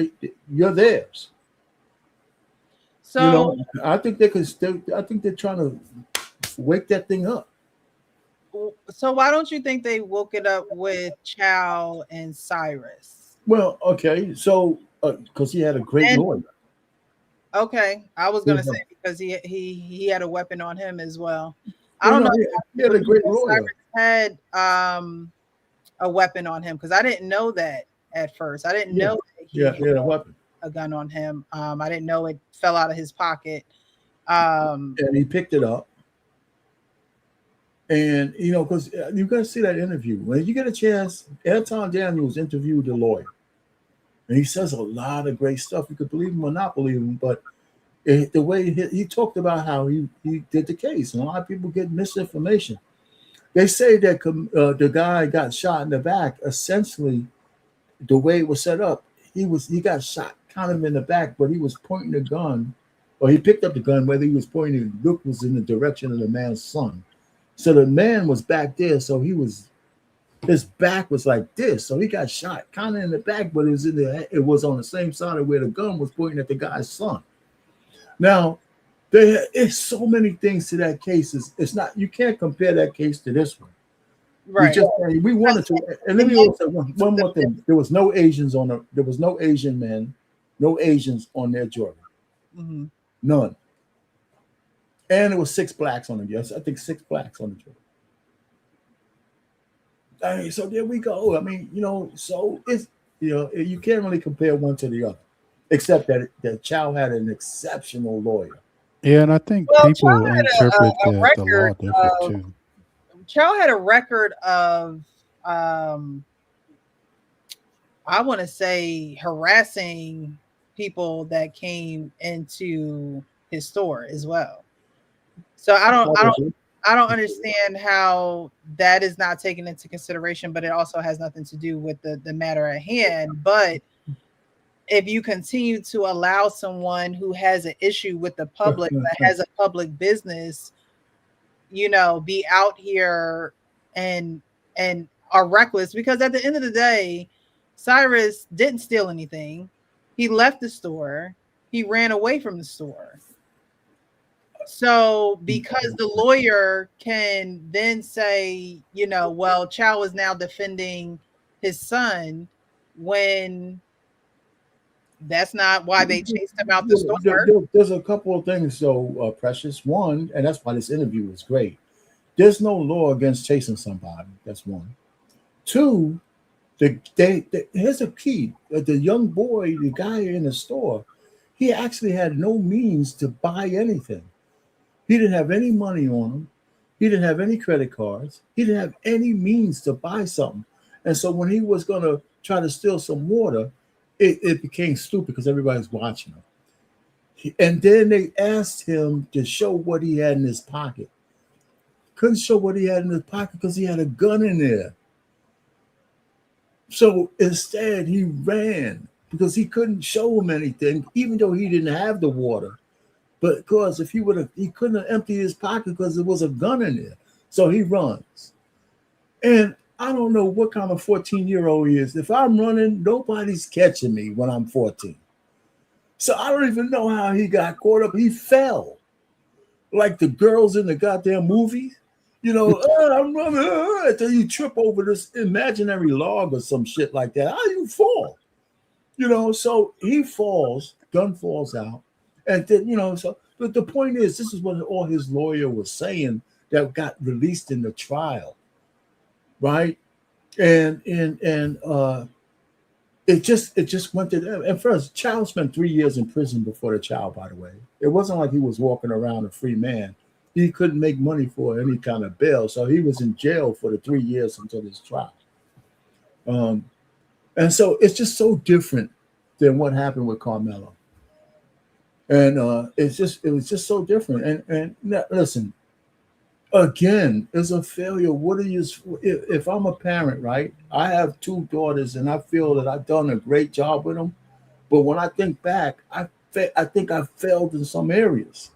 you're theirs. So you know, I think I think they're trying to wake that thing up. So why don't you think they woke it up with Chow and Cyrus? Well, okay, so because he had a great lawyer. Okay, I was gonna say because he had a weapon on him as well. I don't know. He had a great lawyer. Cyrus had a weapon on him because I didn't know that at first. I didn't know that he had a weapon, a gun on him. I didn't know it fell out of his pocket. And he picked it up. And, you know, because you got to see that interview. When you get a chance, Anton Daniels interviewed the lawyer. And he says a lot of great stuff. You could believe him or not believe him. But the way he talked about how he did the case. And a lot of people get misinformation. They say that the guy got shot in the back. Essentially, the way it was set up, he got shot kind of in the back, but he was pointing the gun. Or he picked up the gun, whether he was pointing, look was in the direction of the man's son. So the man was back there, so his back was like this. So he got shot kind of in the back, but it was on the same side of where the gun was pointing at the guy's son. Now, there's so many things to that case. It's not, you can't compare that case to this one. Right. We wanted to, and let me also say one more thing. There was no Asians there was no Asian men, no Asians on their jury. Mm-hmm. None. And there was 6 blacks on the jury. I think 6 blacks on the jury. I mean, so there we go. I mean, you know, so it's, you know, you can't really compare one to the other, except that Chow had an exceptional lawyer. Yeah, and I think people interpret the law different too. Chow had a record of, I want to say, harassing people that came into his store as well. So I don't understand how that is not taken into consideration, but it also has nothing to do with the matter at hand. But if you continue to allow someone who has an issue with the public, that has a public business, you know, be out here and are reckless, because at the end of the day, Cyrus didn't steal anything. He left the store. He ran away from the store. So because the lawyer can then say, you know, well, Chow is now defending his son, when that's not why they chased him out the store. There's a couple of things, though, Precious. One, and that's why this interview is great. There's no law against chasing somebody. That's one. 2, Here's a key. The young boy, the guy in the store, he actually had no means to buy anything. He didn't have any money on him. He didn't have any credit cards. He didn't have any means to buy something. And so when he was going to try to steal some water, it became stupid because everybody's watching him. And then they asked him to show what he had in his pocket. Couldn't show what he had in his pocket because he had a gun in there. So instead, he ran because he couldn't show him anything, even though he didn't have the water. But because if he would have, he couldn't have emptied his pocket because there was a gun in there. So he runs. And I don't know what kind of 14-year-old he is. If I'm running, nobody's catching me when I'm 14. So I don't even know how he got caught up. He fell like the girls in the goddamn movie. You know, I'm running until you trip over this imaginary log or some shit like that. How you fall? You know, so he falls, gun falls out. And then, you know, so but the point is, this is what all his lawyer was saying that got released in the trial, right? And it just went to them. And first, child spent 3 years in prison before the child, by the way. It wasn't like he was walking around a free man. He couldn't make money for any kind of bail, so he was in jail for the 3 years until his trial. And so it's just so different than what happened with Karmelo. And it was just so different. And listen, again, it's a failure. What are you? If I'm a parent, right? I have 2 daughters, and I feel that I've done a great job with them. But when I think back, I think I failed in some areas,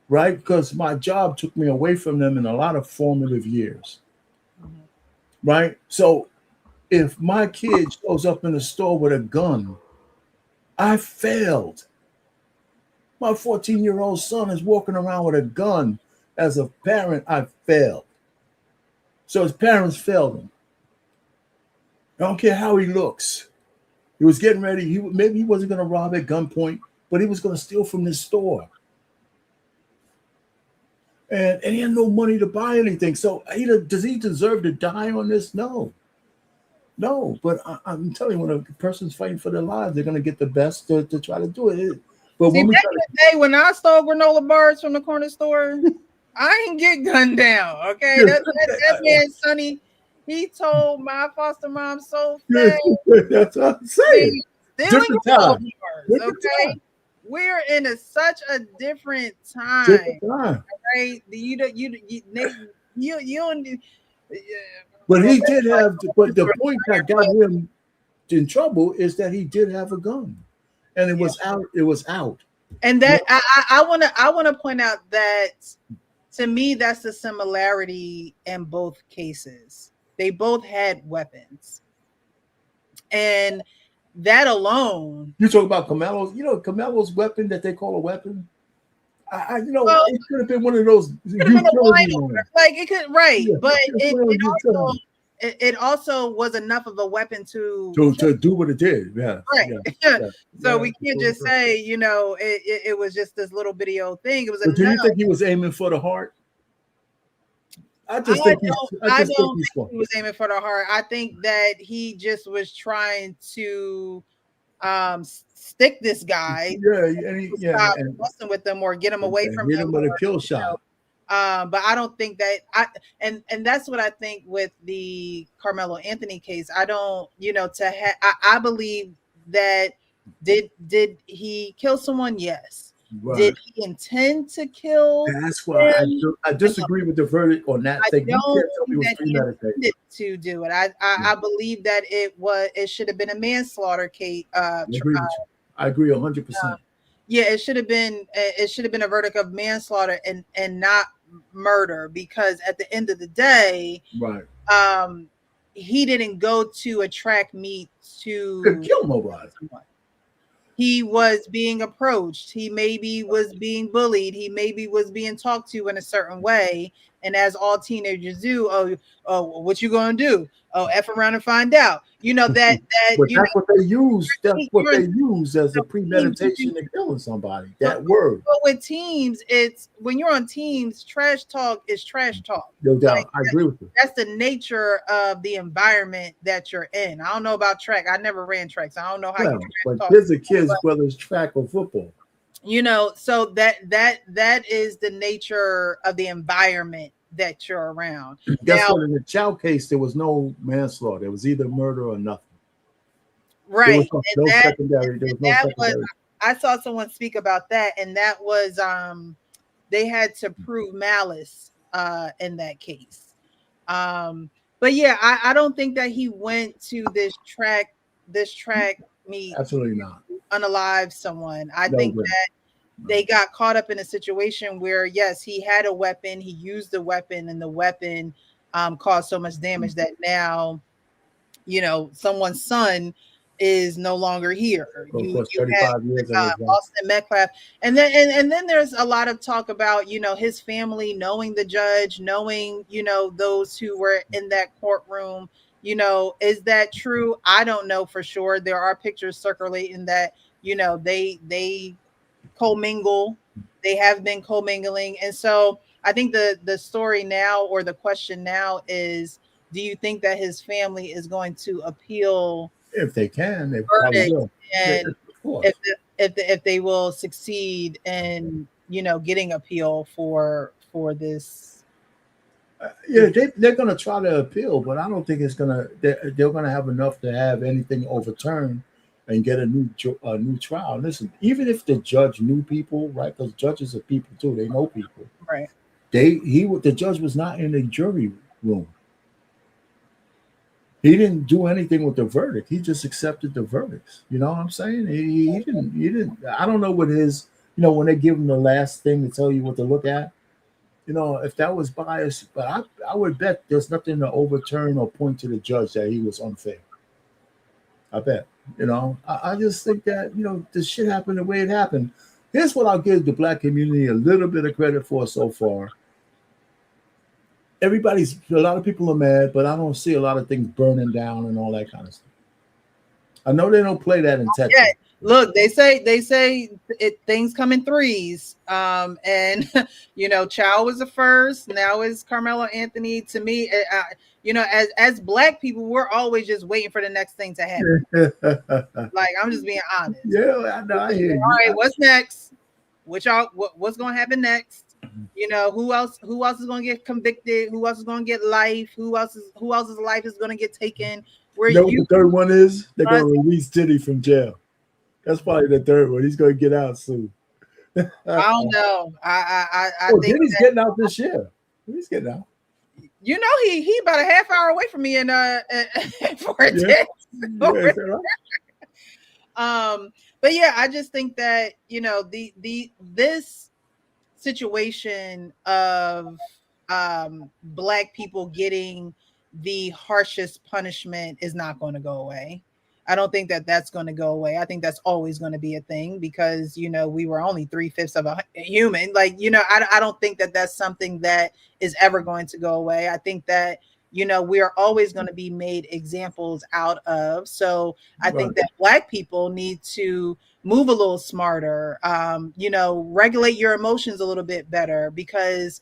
right? Because my job took me away from them in a lot of formative years, right? So if my kid shows up in the store with a gun, I failed. My 14-year-old son is walking around with a gun. As a parent, I failed. So his parents failed him. I don't care how he looks. He was getting ready. Maybe he wasn't going to rob at gunpoint, but he was going to steal from this store. And he had no money to buy anything. So does he deserve to die on this? No. No, but I'm telling you, when a person's fighting for their lives, they're going to get the best to try to do it. But see, back in the day when I stole granola bars from the corner store, I didn't get gunned down. Okay, that man Sonny, he told my foster mom so fast. That's what I'm saying. Stealing granola bars. Okay, we're in such a different time. Right? You But he did have. But the point that got him in trouble is that he did have a gun. And it was out. It was out. And that I want to point out that to me that's the similarity in both cases. They both had weapons, and that alone. You talk about Karmelo's. You know Karmelo's weapon that they call a weapon. It could have been one of those. Like it could, right? Yeah, but it also was enough of a weapon to do what it did. Yeah. Right. Yeah. So we can't just say, it was just this little bitty old thing. It was. Do you think he was aiming for the heart? I don't think he was aiming for the heart. I think that he just was trying to stick this guy. Stop messing with them or get him away from him. With a kill shot. But I don't think that and that's what I think with the Karmelo Anthony case. I don't, I believe that did he kill someone? Yes. Right. Did he intend to kill? That's why I disagree with the verdict on that thing. I don't think that he intended to do it. I believe that it should have been a manslaughter case. I agree 100%. Yeah, it should have been a verdict of manslaughter and not murder, because at the end of the day, right, he didn't go to a track meet to kill nobody. He was being approached. He maybe was being bullied. He maybe was being talked to in a certain way, And as all teenagers do, oh, what you gonna do? Oh, F around and find out. You know that but you that's know, what they use. That's what you're they in use as a teams, premeditation to killing somebody. That word. But with teams, it's when you're on teams, trash talk is trash talk. No doubt. Like, I agree with you. that's the nature of the environment that you're in. I don't know about track. I never ran track, so I don't know how you trash But talk. kids are kids, whether it's track or football. You know, so that is the nature of the environment that you're around. Guess Now, what? In the Chow case, there was no manslaughter. It was either murder or nothing. right. There was no secondary. There was no secondary. I saw someone speak about that, and that was they had to prove malice in that case. But yeah, I don't think that he went to this track meet. Absolutely not. Unalive someone. I No think way. that they got caught up in a situation where, yes, he had a weapon, he used the weapon, and the weapon caused so much damage that now, you know, someone's son is no longer here. Of course, You 35 years had Austin Metcalf, and then there's a lot of talk about, you know, his family knowing the judge, knowing, you know, those who were in that courtroom. You know, is that true? I don't know for sure. There are pictures circulating that, you know, they commingle. They have been commingling, and so I think the story now, or the question now, is: do you think that his family is going to appeal? If they can, they probably will. And if they will succeed in, you know, getting appeal for this. Yeah, they're going to try to appeal, but I don't think it's going to. They're going to have enough to have anything overturned and get a new trial. Listen, even if the judge knew people, right? Because judges are people too; they know people. Right. The judge was not in the jury room. He didn't do anything with the verdict. He just accepted the verdicts. You know what I'm saying? He didn't. I don't know what his. You know, when they give him the last thing to tell you what to look at. You know, if that was biased, but I would bet there's nothing to overturn or point to the judge that he was unfair. I bet. You know, I just think that, you know, the shit happened the way it happened. Here's what I'll give the black community a little bit of credit for so far. A lot of people are mad, but I don't see a lot of things burning down and all that kind of stuff. I know they don't play that in Texas. Yeah. Look, they say things come in threes. And you know, Chow was the first. Now is Karmelo Anthony. To me, you know, as black people, we're always just waiting for the next thing to happen. Like, I'm just being honest. Yeah, I know. I hear you. All right, what's next? What's going to happen next? You know, who else is going to get convicted? Who else is going to get life? Who else's life is going to get taken? You know what the third one is? They're going to release Diddy from jail. That's probably the third one. He's going to get out soon. I don't know. I think Diddy's getting out this year. He's getting out. You know, he about a half hour away from me in for a day. But yeah, I just think that, you know, this situation of black people getting the harshest punishment is not going to go away. I don't think that that's going to go away. I think that's always going to be a thing because, you know, we were only 3/5 of a human. Like, you know, I don't think that that's something that is ever going to go away. I think that, you know, we are always going to be made examples out of. So I think that black people need to move a little smarter, you know, regulate your emotions a little bit better, because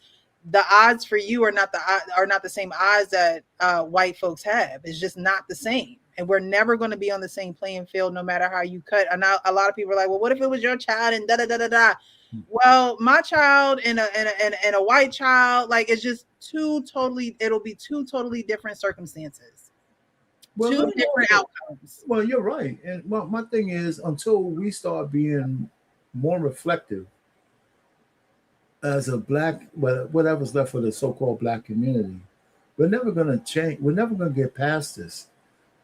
the odds for you are not the same odds that white folks have. It's just not the same. And we're never going to be on the same playing field, no matter how you cut. And a lot of people are like, well, what if it was your child and da da da da da? Well, my child and a white child, like, it's just it'll be two totally different circumstances. Well, two different outcomes. Well, you're right. And my thing is, until we start being more reflective as a black, whatever's left of the so-called black community, we're never going to change. We're never going to get past this.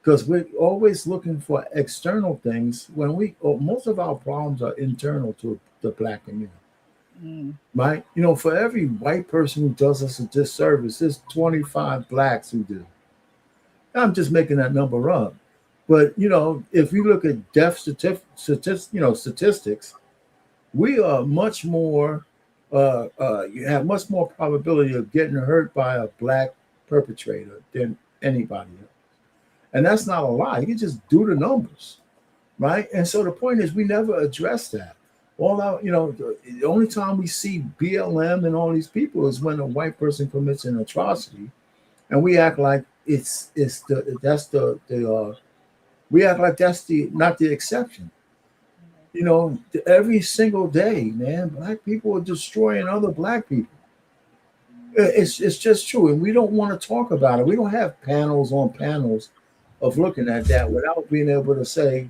Because we're always looking for external things when most of our problems are internal to the black community, right? You know, for every white person who does us a disservice, there's 25 blacks who do. I'm just making that number up, but you know, if you look at death statistics, we are much more you have much more probability of getting hurt by a black perpetrator than anybody else. And that's not a lie. You can just do the numbers, right? And so the point is, we never address that. All out, the only time we see BLM and all these people is when a white person commits an atrocity, and we act like we act like that's the not the exception. Every single day, man, black people are destroying other black people. It's just true, and we don't want to talk about it. We don't have panels on panels of looking at that without being able to say,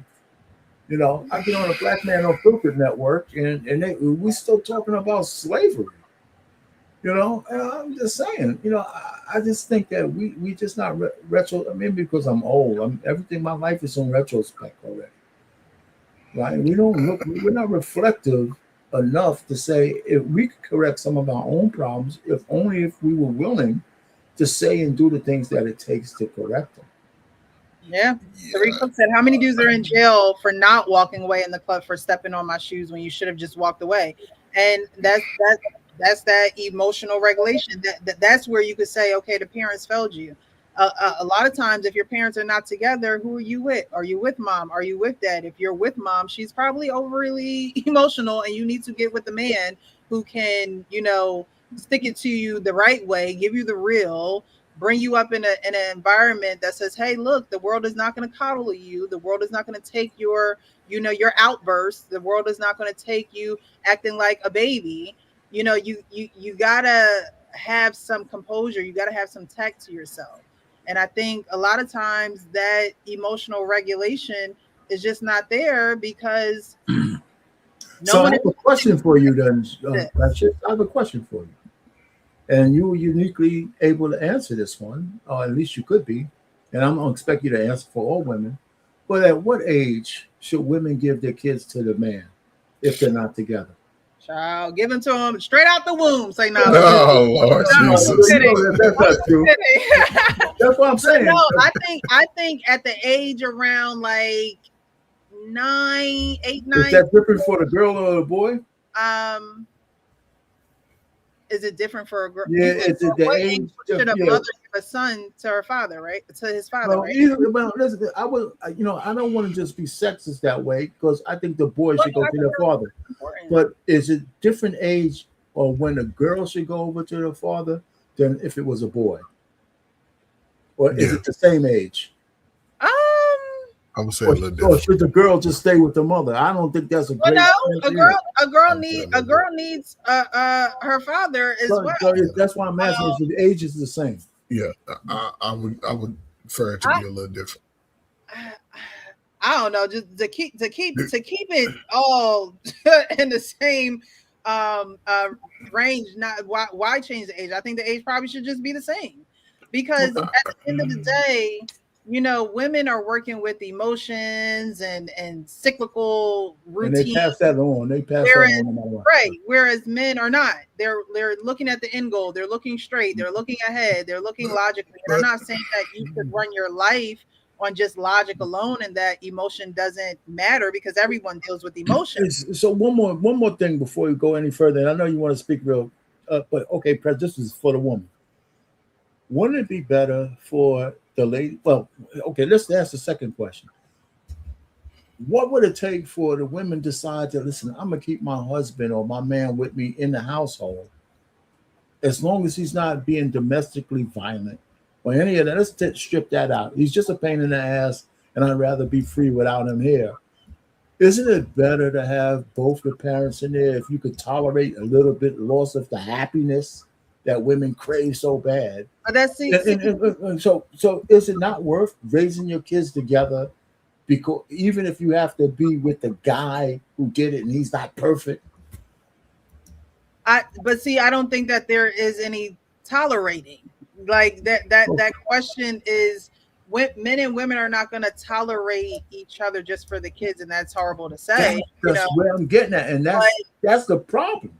I get on a Black Man Unfiltered network, and we still talking about slavery. And I'm just saying, I just think that we just not retro. I mean, because I'm old, everything my life is on retrospect already. Right? We don't look. We're not reflective enough to say if we could correct some of our own problems, if only if we were willing to say and do the things that it takes to correct them. Yeah. Tariq said, how many dudes are in jail for not walking away in the club for stepping on my shoes when you should have just walked away? And that's that emotional regulation. That's where you could say, okay, the parents failed you. A lot of times, if your parents are not together, who are you with? Are you with mom? Are you with dad? If you're with mom, she's probably overly emotional, and you need to get with the man who can, stick it to you the right way, give you the real, bring you up in an environment that says, hey, look, the world is not going to coddle you. The world is not going to take your outbursts. The world is not going to take you acting like a baby. You gotta have some composure. You gotta have some tact to yourself. And I think a lot of times that emotional regulation is just not there because So I have a question for you then, Precious. I have a question for you. And you were uniquely able to answer this one, or at least you could be. And I'm going to expect you to answer for all women. But at what age should women give their kids to the man if they're not together? Child, give them to them straight out the womb. Say no. Oh, Lord Jesus. That's not true. That's what I'm saying. No, I think at the age around like 9, 8, 9. Is that different for the girl or the boy? Is it different for a girl? Yeah, it's the age. Should a mother give a son to her father, right? To his father, right? Listen, I don't want to just be sexist that way because I think the boy should go to their father. But is it different age or when a girl should go over to the father than if it was a boy? Or is it the same age? I would say a little different. Or should the girl just stay with the mother? I don't think that's a great. A girl needs her father as well. So that's why I'm asking if the age is the same. Yeah, I would prefer it to be a little different. I don't know, just to keep it all in the same range. Not why change the age? I think the age probably should just be the same because at the end of the day, women are working with emotions and cyclical routines. And they pass that on. Right. Whereas men are not. They're looking at the end goal. They're looking straight. They're looking ahead. They're looking logically. And I'm not saying that you could run your life on just logic alone and that emotion doesn't matter because everyone deals with emotions. So one more thing before you go any further. And I know you want to speak real, but okay, this is for the woman. Wouldn't it be better for the lady? Well, okay, let's ask the second question. What would it take for the women decide to listen? I'm gonna keep my husband or my man with me in the household as long as he's not being domestically violent or any of that. Let's strip that out. He's just a pain in the ass, and I'd rather be free without him here. Isn't it better to have both the parents in there if you could tolerate a little bit loss of the happiness that women crave so bad? But that's so is it not worth raising your kids together? Because even if you have to be with the guy who did it and he's not perfect. I don't think that there is any tolerating. Like that question is men and women are not going to tolerate each other just for the kids, and that's horrible to say. That's where I'm getting at, and that's the problem.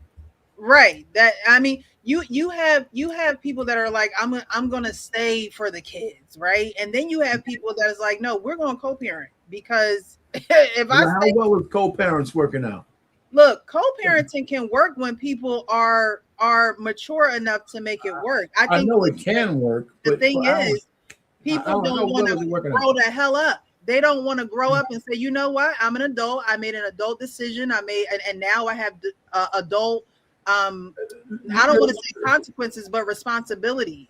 Right. That I mean, you have people that are like, I'm gonna stay for the kids, right? And then you have people that is like, no, we're gonna co-parent because if how well is co-parents working out? Look, co-parenting can work when people are mature enough to make it work. I know it can work, the but thing is, people don't want to grow the hell up. They don't want to grow up and say, you know what? I'm an adult. I made an adult decision. And now I have adult. I don't want to say consequences, but responsibilities.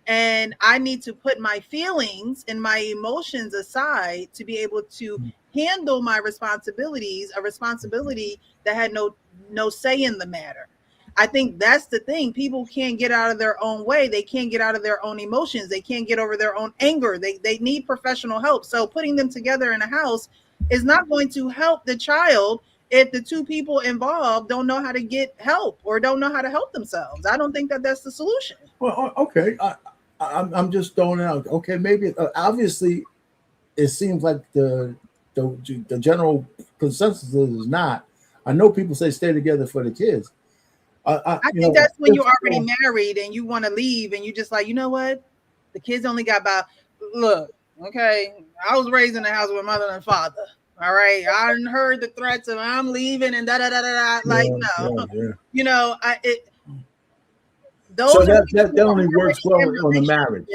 And I need to put my feelings and my emotions aside to be able to handle my responsibilities, a responsibility that had no say in the matter. I think that's the thing. People can't get out of their own way. They can't get out of their own emotions. They can't get over their own anger. They need professional help. So putting them together in a house is not going to help the child if the two people involved don't know how to get help or don't know how to help themselves. I don't think that that's the solution. Well, okay. I'm just throwing it out. Okay, maybe obviously it seems like the general consensus is not. I know people say stay together for the kids. I think that's when you're already married and you want to leave and you just like, you know what? The kids only got about, look, okay, I was raised in a house with mother and father. All right. I heard the threats of I'm leaving and da-da-da-da-da. Like, no. You know, those so that only works well on a marriage.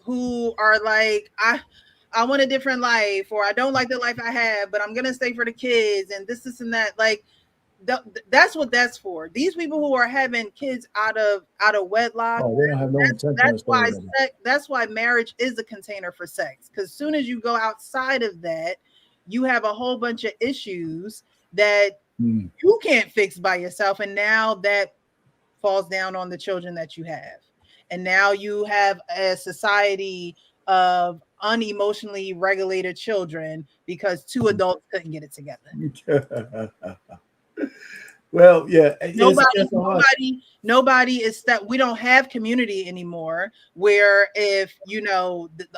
Who are like, I want a different life, or I don't like the life I have, but I'm going to stay for the kids and this and that. Like, that's what that's for. These people who are having kids out of wedlock, they don't have no intention. That's why marriage is a container for sex. Because as soon as you go outside of that, you have a whole bunch of issues that you can't fix by yourself, and now that falls down on the children that you have. And now you have a society of unemotionally regulated children because two adults couldn't get it together. Well, yeah. Nobody is that. We don't have community anymore where if,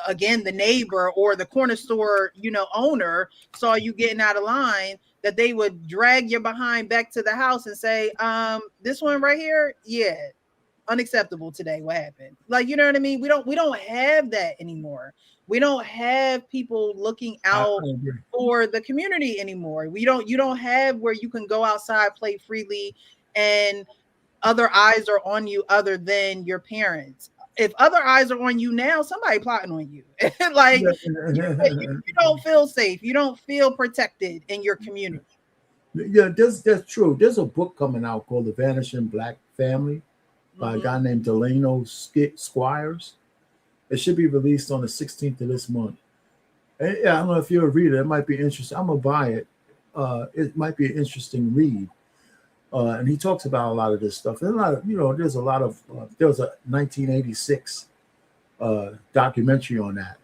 again, the neighbor or the corner store, owner saw you getting out of line, that they would drag your behind back to the house and say, this one right here, yeah, unacceptable today. What happened? Like, you know what I mean? We don't have that anymore. We don't have people looking out for the community anymore. You don't have where you can go outside, play freely, and other eyes are on you other than your parents. If other eyes are on you now, somebody plotting on you. Like, you don't feel safe. You don't feel protected in your community. Yeah, that's true. There's a book coming out called The Vanishing Black Family by a guy named Delano Squires. It should be released on the 16th of this month. And, yeah, I don't know if you're a reader. It might be interesting. I'm going to buy it. It might be an interesting read. And he talks about a lot of this stuff. And there's a lot of, there was a 1986 documentary on that.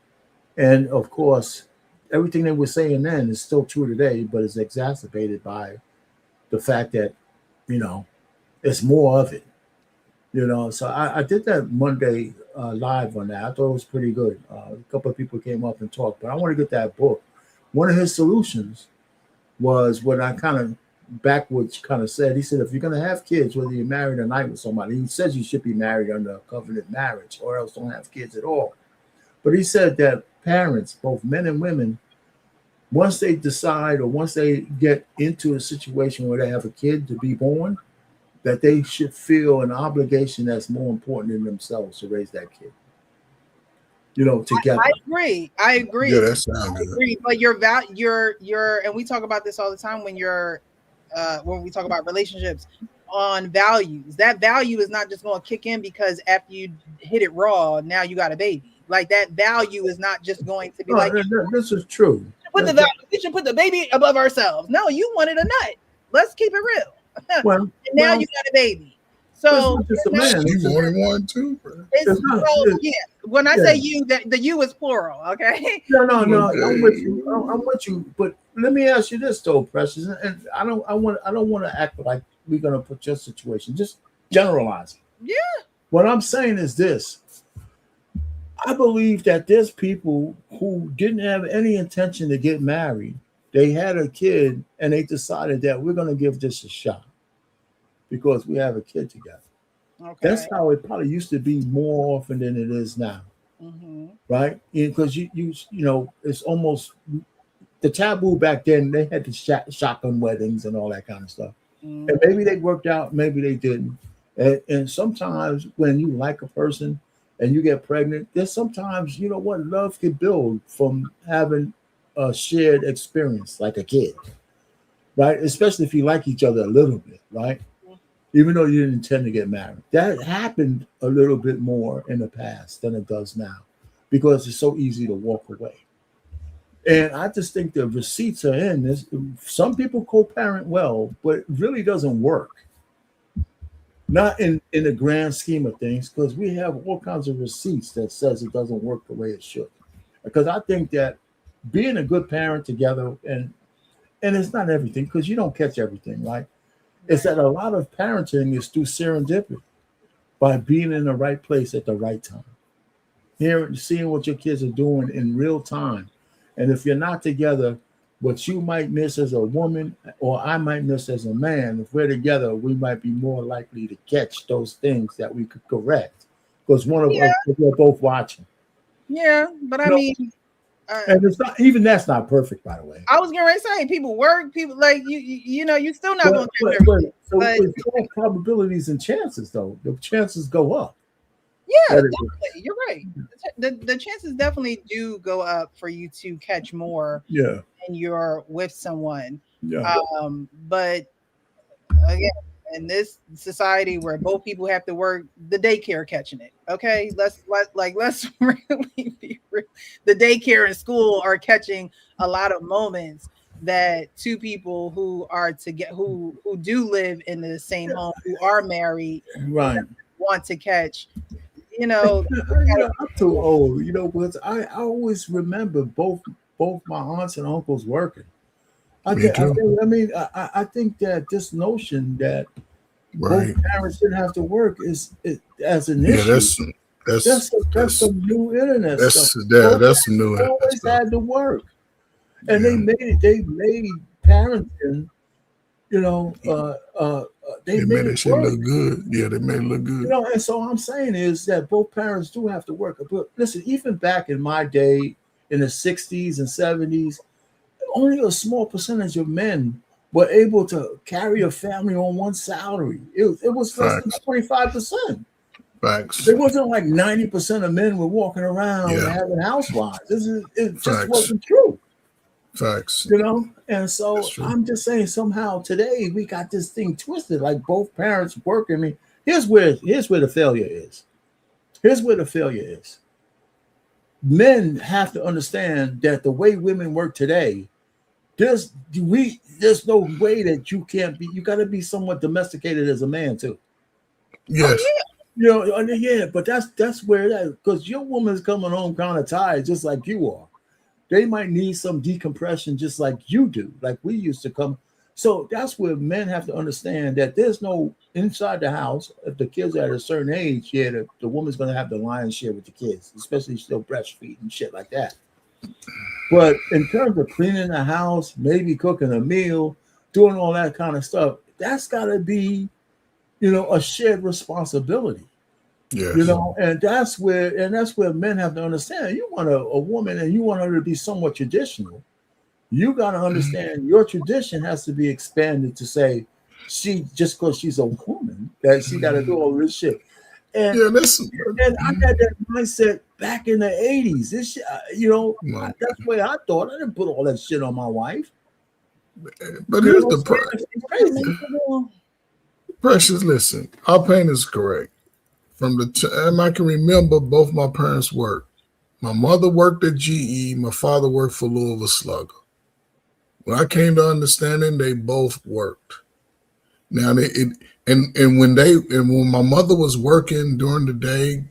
And of course, everything they were saying then is still true today, but it's exacerbated by the fact that, it's more of it. So I did that Monday live on that. I thought it was pretty good. A couple of people came up and talked, but I want to get that book. One of his solutions was what I kind of backwards kind of said. He said, if you're going to have kids, whether you're married or not with somebody, he says you should be married under a covenant marriage or else don't have kids at all. But he said that parents, both men and women, once they decide or once they get into a situation where they have a kid to be born, that they should feel an obligation that's more important than themselves to raise that kid. Together. I agree. Yeah, that sounds good. But your and we talk about this all the time when we talk about relationships on values. That value is not just going to kick in because after you hit it raw, now you got a baby. Like, that value is not just going to be this is true. We should put the baby above ourselves. No, you wanted a nut. Let's keep it real. And now you got a baby. So you wanted one too. Yeah. When I say you, the you is plural. Okay. No. I'm with you. But let me ask you this though, Precious. And I don't want to act like we're gonna put your situation. Just generalize. Yeah. What I'm saying is this. I believe that there's people who didn't have any intention to get married. They had a kid and they decided that we're going to give this a shot because we have a kid together. Okay. That's how it probably used to be more often than it is now. Mm-hmm. Right? Because it's almost the taboo back then. They had the shotgun weddings and all that kind of stuff. And maybe they worked out, maybe they didn't. And sometimes when you like a person and you get pregnant, there's sometimes, you know what, love can build from having a shared experience like a kid, right? Especially if you like each other a little bit, right? Even though you didn't intend to get married. That happened a little bit more in the past than it does now because it's so easy to walk away. And I just think the receipts are in this. Some people co-parent well, but it really doesn't work. Not in the grand scheme of things, because we have all kinds of receipts that says it doesn't work the way it should. Because I think that being a good parent together, and it's not everything, because you don't catch everything, right? It's that a lot of parenting is through serendipity, by being in the right place at the right time. Hearing, seeing what your kids are doing in real time. And if you're not together, what you might miss as a woman or I might miss as a man, if we're together, we might be more likely to catch those things that we could correct because one of us, we're both watching. Yeah, but I mean, and it's not even that's not perfect, by the way. I was gonna say people work, people like you know, you still not gonna catch everything. So with all probabilities and chances, though, the chances go up. Yeah, definitely. You're right. The chances definitely do go up for you to catch more. Yeah. When you're with someone. Yeah. But again, in this society where both people have to work, the daycare catching it. Okay, let's really be real. The daycare and school are catching a lot of moments that two people who are who do live in the same home, who are married, right, want to catch. You know, I'm too old. You know, but I always remember both my aunts and uncles working. I think that this notion that both parents didn't have to work is as an issue. That's some new internet stuff. That's some new internet always stuff. had to work, and they made parenting. You know, they made it look good. Yeah, they made it look good. You know, and so I'm saying is that both parents do have to work. But listen, even back in my day, in the 60s and 70s, only a small percentage of men were able to carry a family on one salary. It was less than 25%. Facts. It wasn't like 90% of men were walking around having housewives. It just wasn't true. Facts. You know, and so I'm just saying somehow today we got this thing twisted, like both parents work. I mean, here's where the failure is. Here's where the failure is. Men have to understand that the way women work today, there's no way that you can't be. You got to be somewhat domesticated as a man too. Yes. Oh, yeah. You know, but that's where that, because your woman's coming home kind of tired, just like you are. They might need some decompression just like you do, like we used to come. So that's where men have to understand that there's no inside the house. If the kids are at a certain age, the woman's going to have the lion's share with the kids, especially still breastfeeding and shit like that. But in terms of cleaning the house, maybe cooking a meal, doing all that kind of stuff, that's got to be, a shared responsibility. Yes. You know, and that's where men have to understand. You want a woman and you want her to be somewhat traditional. You got to understand your tradition has to be expanded to say she just because she's a woman that she got to do all this shit. And, and I had that mindset back in the 80s. This shit, that's the way I thought. I didn't put all that shit on my wife. But here's the Precious, listen, our pain is correct. From the time I can remember, both my parents worked. My mother worked at GE. My father worked for Louisville Slugger. When I came to understanding, they both worked. Now, when my mother was working during the day,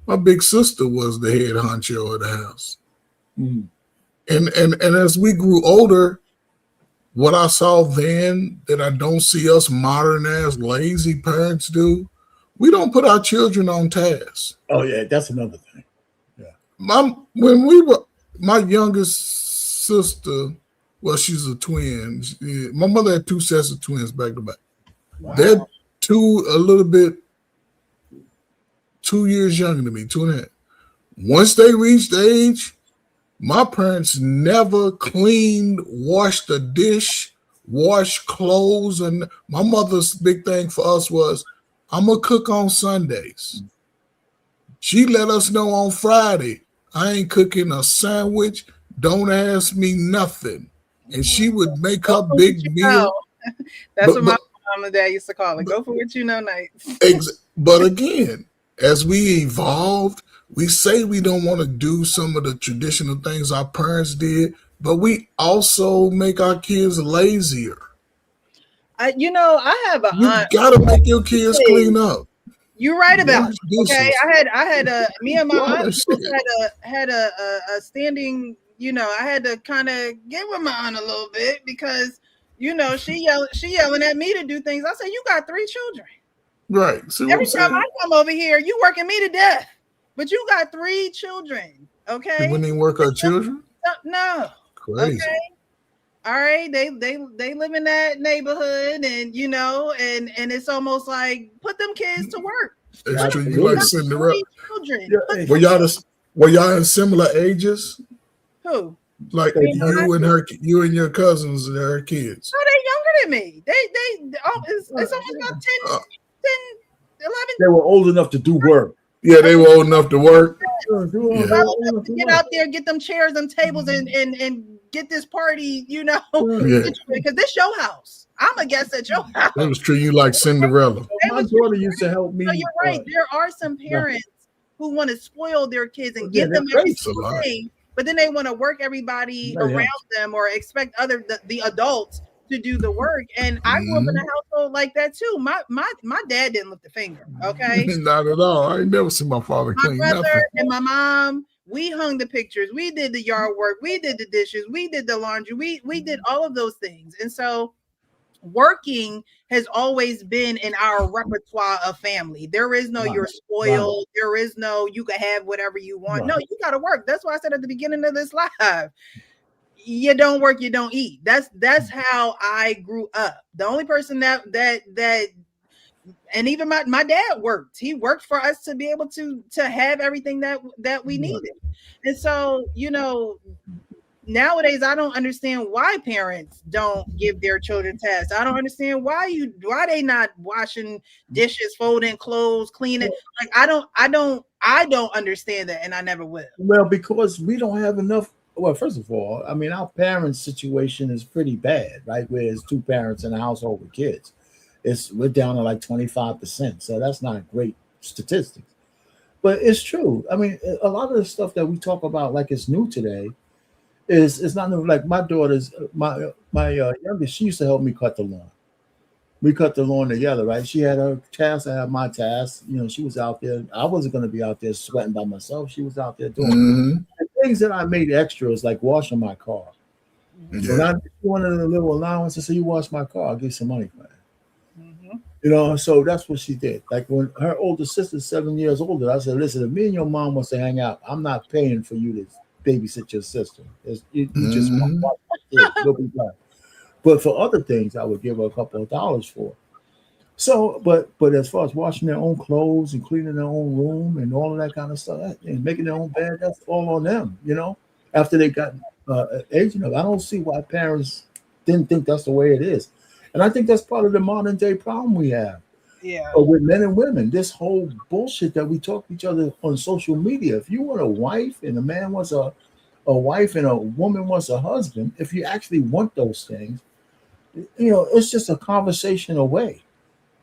my big sister was the head honcho of the house. Mm. And as we grew older, what I saw then that I don't see us modern ass lazy parents do, we don't put our children on task. Oh yeah, that's another thing. Yeah. My youngest sister, well, she's a twin. My mother had two sets of twins back to back. Wow. They're 2 years younger than me, 2.5. Once they reached age, my parents never cleaned, washed a dish, wash clothes. And my mother's big thing for us was, I'm going to cook on Sundays. She let us know on Friday, I ain't cooking a sandwich. Don't ask me nothing. And she would make her big meal. That's what my mom and dad used to call it. Go for what you know nights. But again, as we evolved, we say we don't want to do some of the traditional things our parents did, but we also make our kids lazier. I have a You aunt. gotta make your kids clean up. You're right about it. Okay, I had me and my aunt had a standing. I had to kind of get with my aunt a little bit because she yelling at me to do things. I said, "You got 3 children, right? See Every time I come over here, you working me to death, but you got 3 children. Okay, we didn't work our children. No, crazy. Okay? All right, they live in that neighborhood, and and it's almost like put them kids to work. It's true. You like Cinderella. Children. Were y'all in similar ages? Who? Like you and your cousins and her kids. No, they're younger than me. It's almost about 10, 11. They were old enough to do work. Yeah, they were old enough to work. Get out there, get them chairs and tables, and get this party, because this your house. I'm a guest at your house. That was true. You like Cinderella. My daughter used to help me. No, you're right. There are some parents who want to spoil their kids and give them everything, but then they want to work everybody around them or expect the adults to do the work. And I grew up in a household like that too. My dad didn't lift a finger. Okay, not at all. I ain't never seen my father clean nothing. My brother and my mom, we hung the pictures. We did the yard work. We did the dishes. We did the laundry. We did all of those things. And so working has always been in our repertoire of family. There is no you're spoiled. There is no you can have whatever you want. No, you got to work. That's why I said at the beginning of this live, you don't work, you don't eat. That's how I grew up. The only person that and even my dad worked. He worked for us to be able to have everything that we needed. And so, nowadays I don't understand why parents don't give their children tasks. I don't understand why they not washing dishes, folding clothes, cleaning. Like I don't understand that, and I never will. Well, because we don't have enough. Well, first of all, I mean, our parents' situation is pretty bad, right? Where there's 2 parents in a household with kids. We're down to like 25%. So that's not great statistics. But it's true. I mean, a lot of the stuff that we talk about like it's new today is not new. Like my daughter's, my youngest, she used to help me cut the lawn. We cut the lawn together, right? She had her task, I had my task. She was out there. I wasn't going to be out there sweating by myself. She was out there doing the things that I made extras, like washing my car. When I wanted a little allowance, I said, "You wash my car, I'll give you some money for it." So that's what she did. Like when her older sister's 7 years older, I said, "Listen, if me and your mom wants to hang out, I'm not paying for you to babysit your sister. You just want to be done." But for other things, I would give her a couple of dollars for. So, but as far as washing their own clothes and cleaning their own room and all of that kind of stuff, and making their own bed, that's all on them. After they got age enough, I don't see why parents didn't think that's the way it is. And I think that's part of the modern day problem we have. Yeah. But with men and women, this whole bullshit that we talk to each other on social media. If you want a wife and a man wants a wife and a woman wants a husband, if you actually want those things, it's just a conversation away.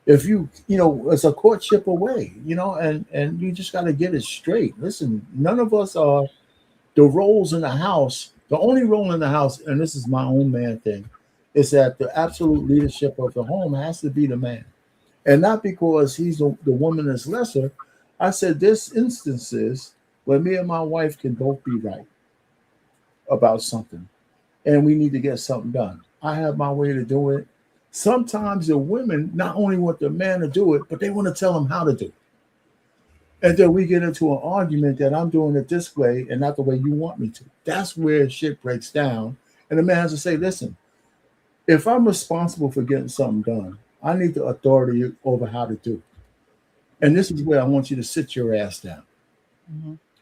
If it's a courtship away, and you just got to get it straight. Listen, none of us are the roles in the house. The only role in the house, and this is my own man thing, is that the absolute leadership of the home has to be the man. And not because he's the woman is lesser. I said there's instances where me and my wife can both be right about something, and we need to get something done. I have my way to do it. Sometimes the women not only want the man to do it, but they want to tell him how to do it. And then we get into an argument that I'm doing it this way and not the way you want me to. That's where shit breaks down. And the man has to say, listen, if I'm responsible for getting something done, I need the authority over how to do it. And this is where I want you to sit your ass down.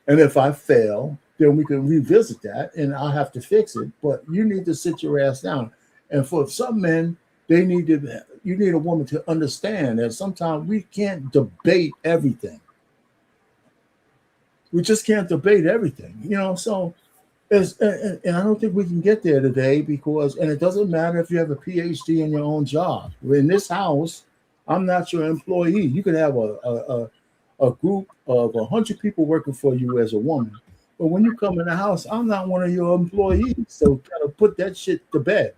And if I fail, then we can revisit that and I'll have to fix it. But you need to sit your ass down. And for some men, you need a woman to understand that sometimes we can't debate everything. We just can't debate everything, So, and I don't think we can get there today and it doesn't matter if you have a PhD in your own job. In this house, I'm not your employee. You could have a group of 100 people working for you as a woman, but when you come in the house, I'm not one of your employees. So, kind of put that shit to bed.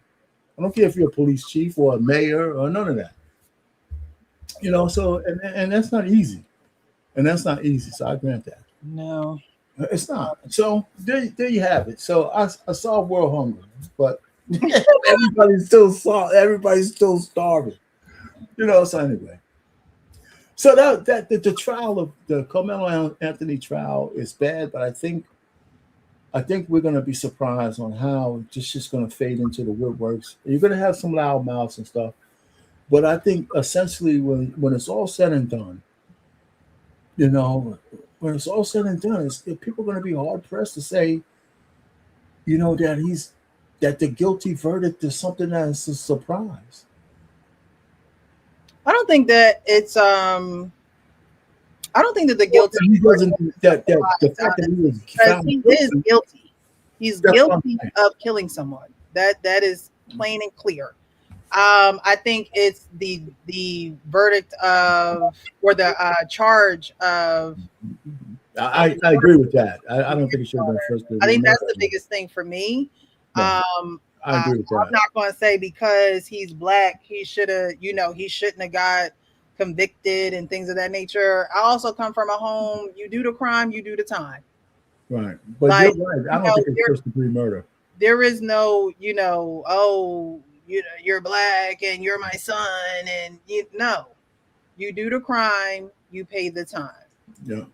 I don't care if you're a police chief or a mayor or none of that. So and that's not easy. And that's not easy. So I grant that. No. It's not. So there you have it. So I solved world hunger, but everybody's still starving. So anyway. So that the trial of the Carmelo Anthony trial is bad, but I think we're going to be surprised on how it's just going to fade into the woodworks. You're going to have some loud mouths and stuff, but I think essentially when it's all said and done, when it's all said and done, people are going to be hard pressed to say, that the guilty verdict is something that is a surprise. I don't think that it's I don't think that the guilty he wasn't that the fact that he was found he is guilty. He's guilty of killing someone. That is plain and clear. I think it's the verdict of or the charge of. I agree with that. I don't think it should have been first degree. I think that's the biggest thing for me. I agree with that. I'm not going to say because he's black, he should have, he shouldn't have got convicted and things of that nature. I also come from a home, you do the crime, you do the time. Right. But you're right. I don't think it's first degree murder. There is no, you're black and you're my son. And no, you do the crime, you pay the time. Yeah.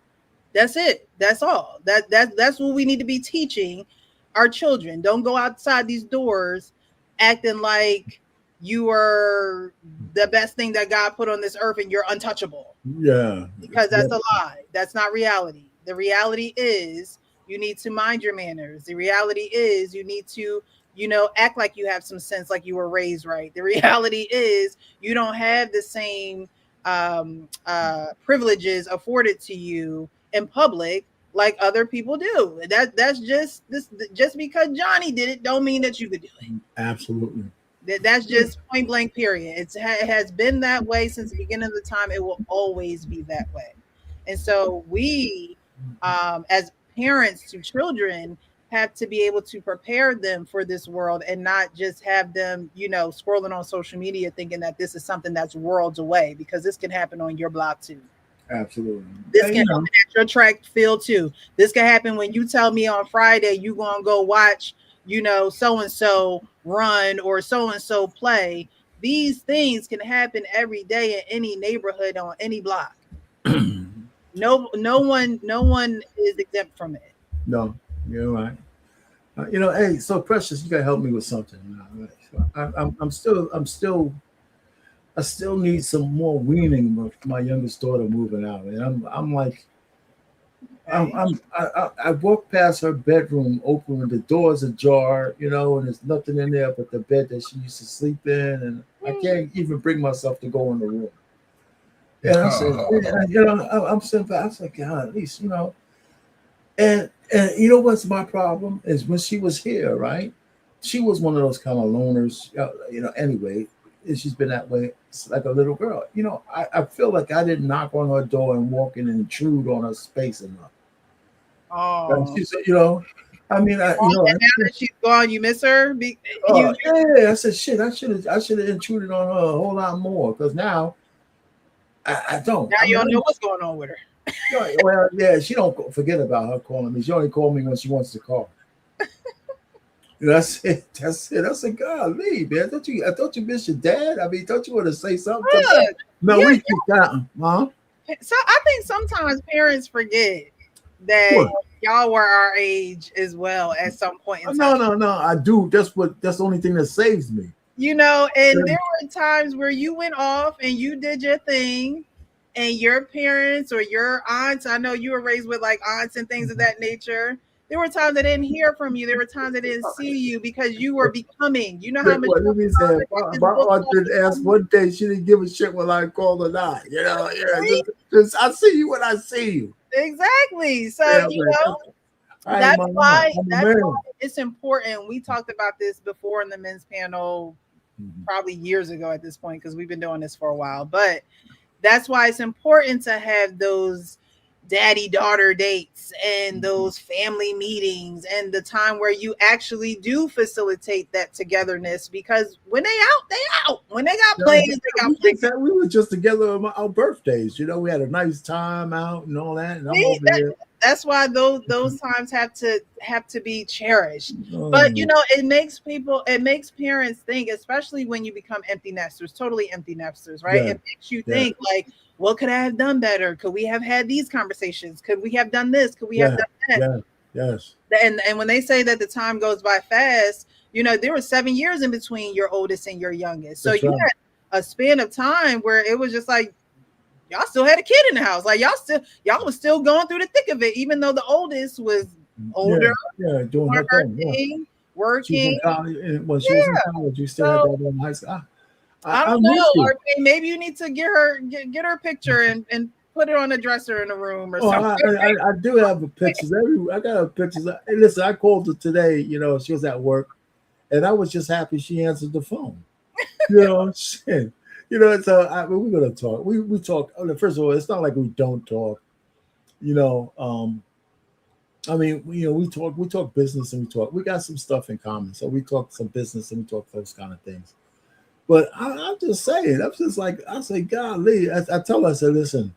That's it. That's all. That's what we need to be teaching our children. Don't go outside these doors acting like you are the best thing that God put on this earth and you're untouchable. Yeah. Because that's a lie. That's not reality. The reality is you need to mind your manners. The reality is you need to, act like you have some sense, like you were raised right. The reality is you don't have the same privileges afforded to you in public like other people do. That's just because Johnny did it don't mean that you could do it. Absolutely. That's just point blank period. It has been that way since the beginning of the time. It will always be that way. And so we as parents to children have to be able to prepare them for this world and not just have them, scrolling on social media thinking that this is something that's worlds away, because this can happen on your block too. Absolutely. This can happen at your track field too. This can happen when you tell me on Friday you're gonna go watch, so-and-so run or so-and-so play. These things can happen every day in any neighborhood on any block. No one is exempt from it. No, you're right. Hey, so Precious, you gotta help me with something. I still need some more weaning with my youngest daughter moving out, and I walk past her bedroom, open the door's ajar, and there's nothing in there but the bed that she used to sleep in, and I can't even bring myself to go in the room. And I said, I'm simple. I was like, God, at least, And what's my problem is when she was here, right? She was one of those kind of loners, anyway, and she's been that way. It's like a little girl. I feel like I didn't knock on her door and walk in and intrude on her space enough. Oh, she said, now that she's gone, you miss her. Yeah, I said, shit, I should have intruded on her a whole lot more, because now I don't. Now you don't know what's going on with her. Well, yeah, she don't forget about her calling me. She only called me when she wants to call. That's it. I said, golly, man, don't you miss your dad? I mean, don't you want to say something? No, we keep that, huh? So I think sometimes parents forget that y'all were our age as well at some point in time. No, I do. That's the only thing that saves me. And there were times where you went off and you did your thing, and your parents or your aunts, I know you were raised with like aunts and things of that nature. There were times I didn't hear from you. There were times I didn't see you because you were becoming. You know how much. Let me say, my aunt did ask one day. She didn't give a shit when I called or not. You know, just I see you when I see you. Exactly. So that's why it's important. We talked about this before in the men's panel, probably years ago at this point, because we've been doing this for a while. But that's why it's important to have those daddy-daughter dates and those family meetings and the time where you actually do facilitate that togetherness, because when they out. When they got plans, they got plans. We were just together on our birthdays. You know, we had a nice time out and all that. And I'm over there. That's why those times have to be cherished. But you know, it makes parents think, especially when you become empty nesters, totally empty nesters, right? It makes you think like, what could I have done better? Could we have had these conversations? Could we have done this? Could we have done that? Yes. And when they say that the time goes by fast, you know, there were 7 years in between your oldest and your youngest. So you had a span of time where it was just like, y'all still had a kid in the house. Like y'all was still going through the thick of it, even though the oldest was older, doing her thing, working. When she was in college, you still had that in high school. I don't know. Or maybe you need to get her picture and put it on the dresser in the room or something. I do have pictures. I got pictures. Hey, listen, I called her today. You know, she was at work, and I was just happy she answered the phone. You know what I'm saying? You know, so we're gonna talk. We talk. First of all, it's not like we don't talk. You know, I mean, we talk business and we got some stuff in common. So we talk some business and we talk those kind of things. But I'm just saying, I say, golly, I tell her, I said, listen,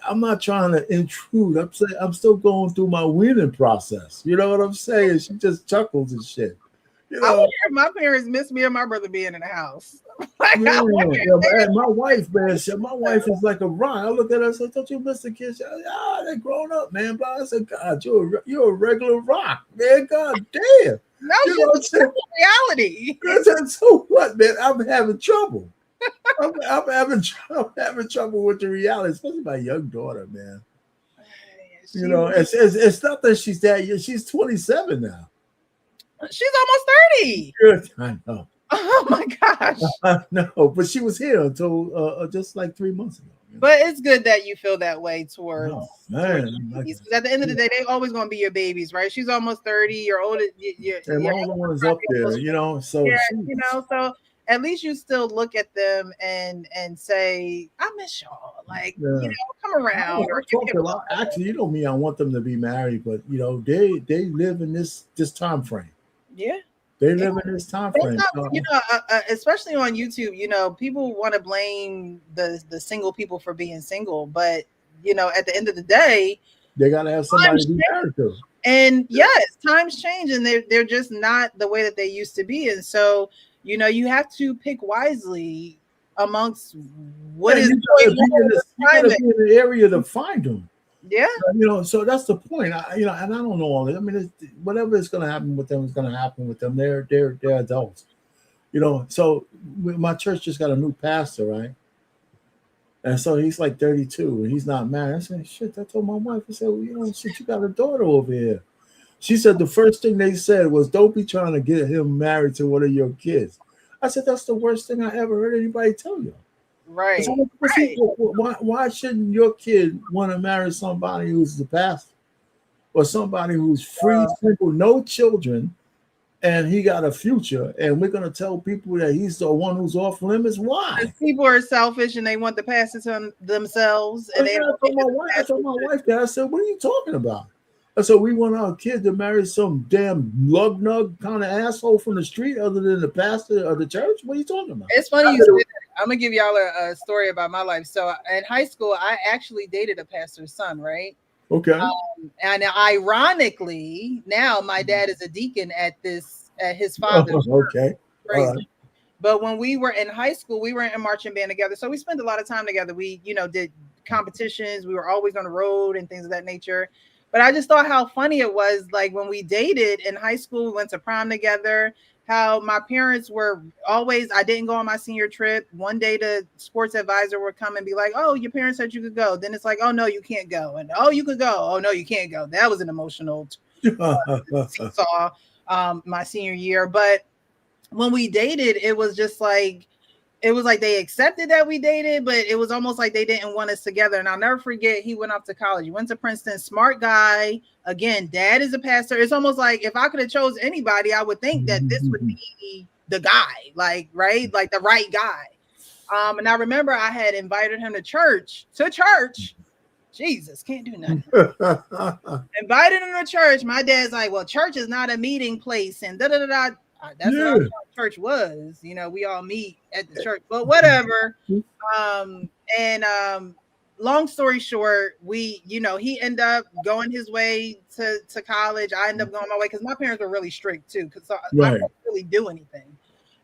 I'm not trying to intrude. I'm still going through my weaning process. You know what I'm saying? She just chuckles and shit. You know, I wonder if my parents miss me and my brother being in the house. Man, my wife, man, my wife is like a rock. I look at her and say, don't you miss the kids? They grown up, man. But I said, God, you're a regular rock, man. God damn. No, you know what I'm saying? Reality. So what, man? I'm having trouble. I'm having trouble with the reality, especially my young daughter, man. You know, it's not that she's that young. She's 27 now. She's almost 30. I know. Oh my gosh. I know, but she was here until just like 3 months ago. But it's good that you feel that way towards man. Because at the end of the day, they always going to be your babies, right? She's almost 30. You're older. And my older one is up there, you know. So you know, so at least you still look at them and say, "I miss y'all." Like, you know, come around. Actually, you know me. I want them to be married, but you know, they live in this time frame. Yeah. They live in this time frame. You know, especially on YouTube, you know, people want to blame the single people for being single, but you know, at the end of the day, they gotta have somebody to be married to. And yes, times change, and they're just not the way that they used to be. And so, you know, you have to pick wisely amongst what is going on. You gotta be in the area to find them. Yeah, you know, so that's the point. And I don't know all this. I mean, whatever is going to happen with them is going to happen with them. They're adults, you know. So my church just got a new pastor, right? And so he's like 32 and he's not married. I said, shit. I told my wife. I said, well, you know, shit, you got a daughter over here. She said the first thing they said was, "Don't be trying to get him married to one of your kids." I said, that's the worst thing I ever heard anybody tell you. Right. Why shouldn't your kid want to marry somebody who's the pastor or somebody who's free, simple, no children, and he got a future? And we're going to tell people that he's the one who's off limits. Why? Because people are selfish and they want the pastor to themselves. And I told my wife that. I said, "What are you talking about?" I said, "We want our kid to marry some damn lug nug kind of asshole from the street, other than the pastor of the church. What are you talking about?" It's funny you say that. I'm gonna give y'all a story about my life. So in high school, I actually dated a pastor's son, right? Okay. And ironically, now my dad is a deacon at his father's church. Okay. Crazy. Right. But when we were in high school, we were in a marching band together. So we spent a lot of time together. We, you know, did competitions. We were always on the road and things of that nature. But I just thought how funny it was, like when we dated in high school, we went to prom together, how my parents were always, I didn't go on my senior trip. One day the sports advisor would come and be like, "Oh, your parents said you could go." Then it's like, "Oh, no, you can't go." And "Oh, you could go." "Oh, no, you can't go." That was an emotional seesaw my senior year. But when we dated, it was just like, it was like they accepted that we dated, but it was almost like they didn't want us together. And I'll never forget, he went off to college. He went to Princeton, smart guy. Again, dad is a pastor. It's almost like if I could have chose anybody, I would think that this would be the guy, like, right? Like the right guy. And I remember I had invited him to church. Jesus, can't do nothing. Invited him to church. My dad's like, well, church is not a meeting place. And da-da-da-da. That's what I thought church was. You know, we all meet at the church, but whatever. Long story short, he ended up going his way to college. I ended up going my way because my parents were really strict too, because I couldn't really do anything.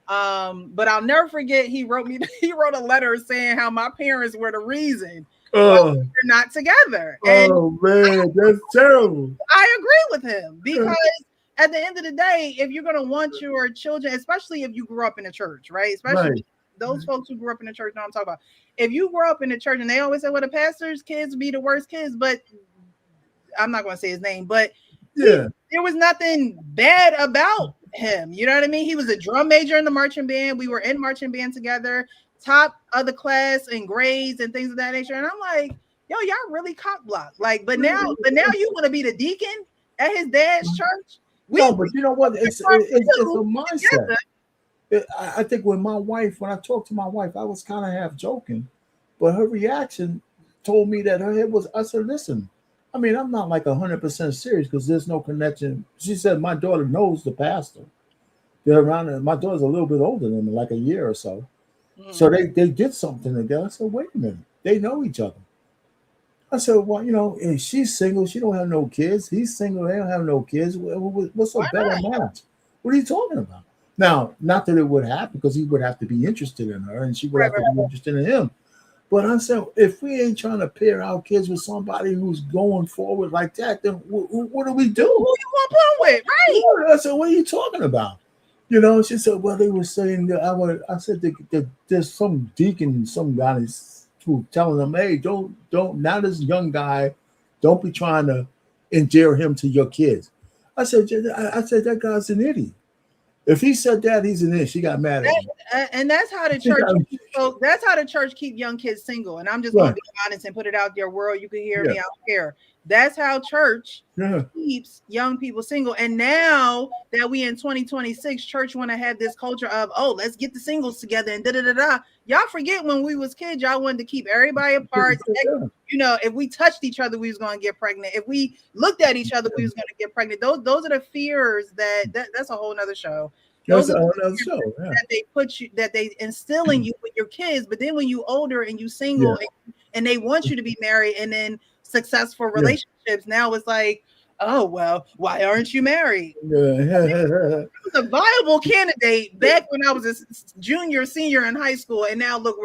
But I'll never forget, he wrote a letter saying how my parents were the reason why we're not together. And man, that's terrible. I agree with him, because at the end of the day, if you're going to want your children, especially if you grew up in the church, right? Especially those folks who grew up in the church know what I'm talking about. If you grew up in the church, and they always say, well, the pastor's kids be the worst kids, but I'm not going to say his name, but there was nothing bad about him. You know what I mean? He was a drum major in the marching band. We were in marching band together, top of the class in grades and things of that nature. And I'm like, yo, y'all really cock block. Like, but now you want to be the deacon at his dad's church? No, but you know what? It's a mindset. I think when I talked to my wife, I was kind of half joking, but her reaction told me that her head was, I said, listen, I mean, I'm not like 100% serious because there's no connection. She said, my daughter knows the pastor. They're around, my daughter's a little bit older than me, like a year or so. So they did something together. I said, wait a minute, they know each other. I said, well, you know, she's single. She don't have no kids. He's single. They don't have no kids. What's a better match? What are you talking about? Now, not that it would happen, because he would have to be interested in her and she would have to be interested in him. But I said, if we ain't trying to pair our kids with somebody who's going forward like that, then what do we do? Who you want to put with, right? I said, what are you talking about? You know, she said, well, they were saying that I said that there's some deacon, some guy who telling them, hey, don't now this young guy, don't be trying to endear him to your kids. I said that guy's an idiot. If he said that, he's an idiot. She got mad at him. And that's how the church. That's how the church keep young kids single. And I'm just going to be honest and put it out there, world. You can hear me. I don't care. That's how church keeps young people single. And now that we in 2026, church want to have this culture of, oh, let's get the singles together and da-da-da-da. Y'all forget when we was kids, y'all wanted to keep everybody apart. You know, if we touched each other, we was going to get pregnant. If we looked at each other, we was going to get pregnant. Those are the fears that's a whole nother show. Those are the fears that they put you, that they instill in you with your kids. But then when you older and you single and they want you to be married and then successful relationships, now it's like, oh, well, why aren't you married? I was a viable candidate back when I was a senior in high school, and now look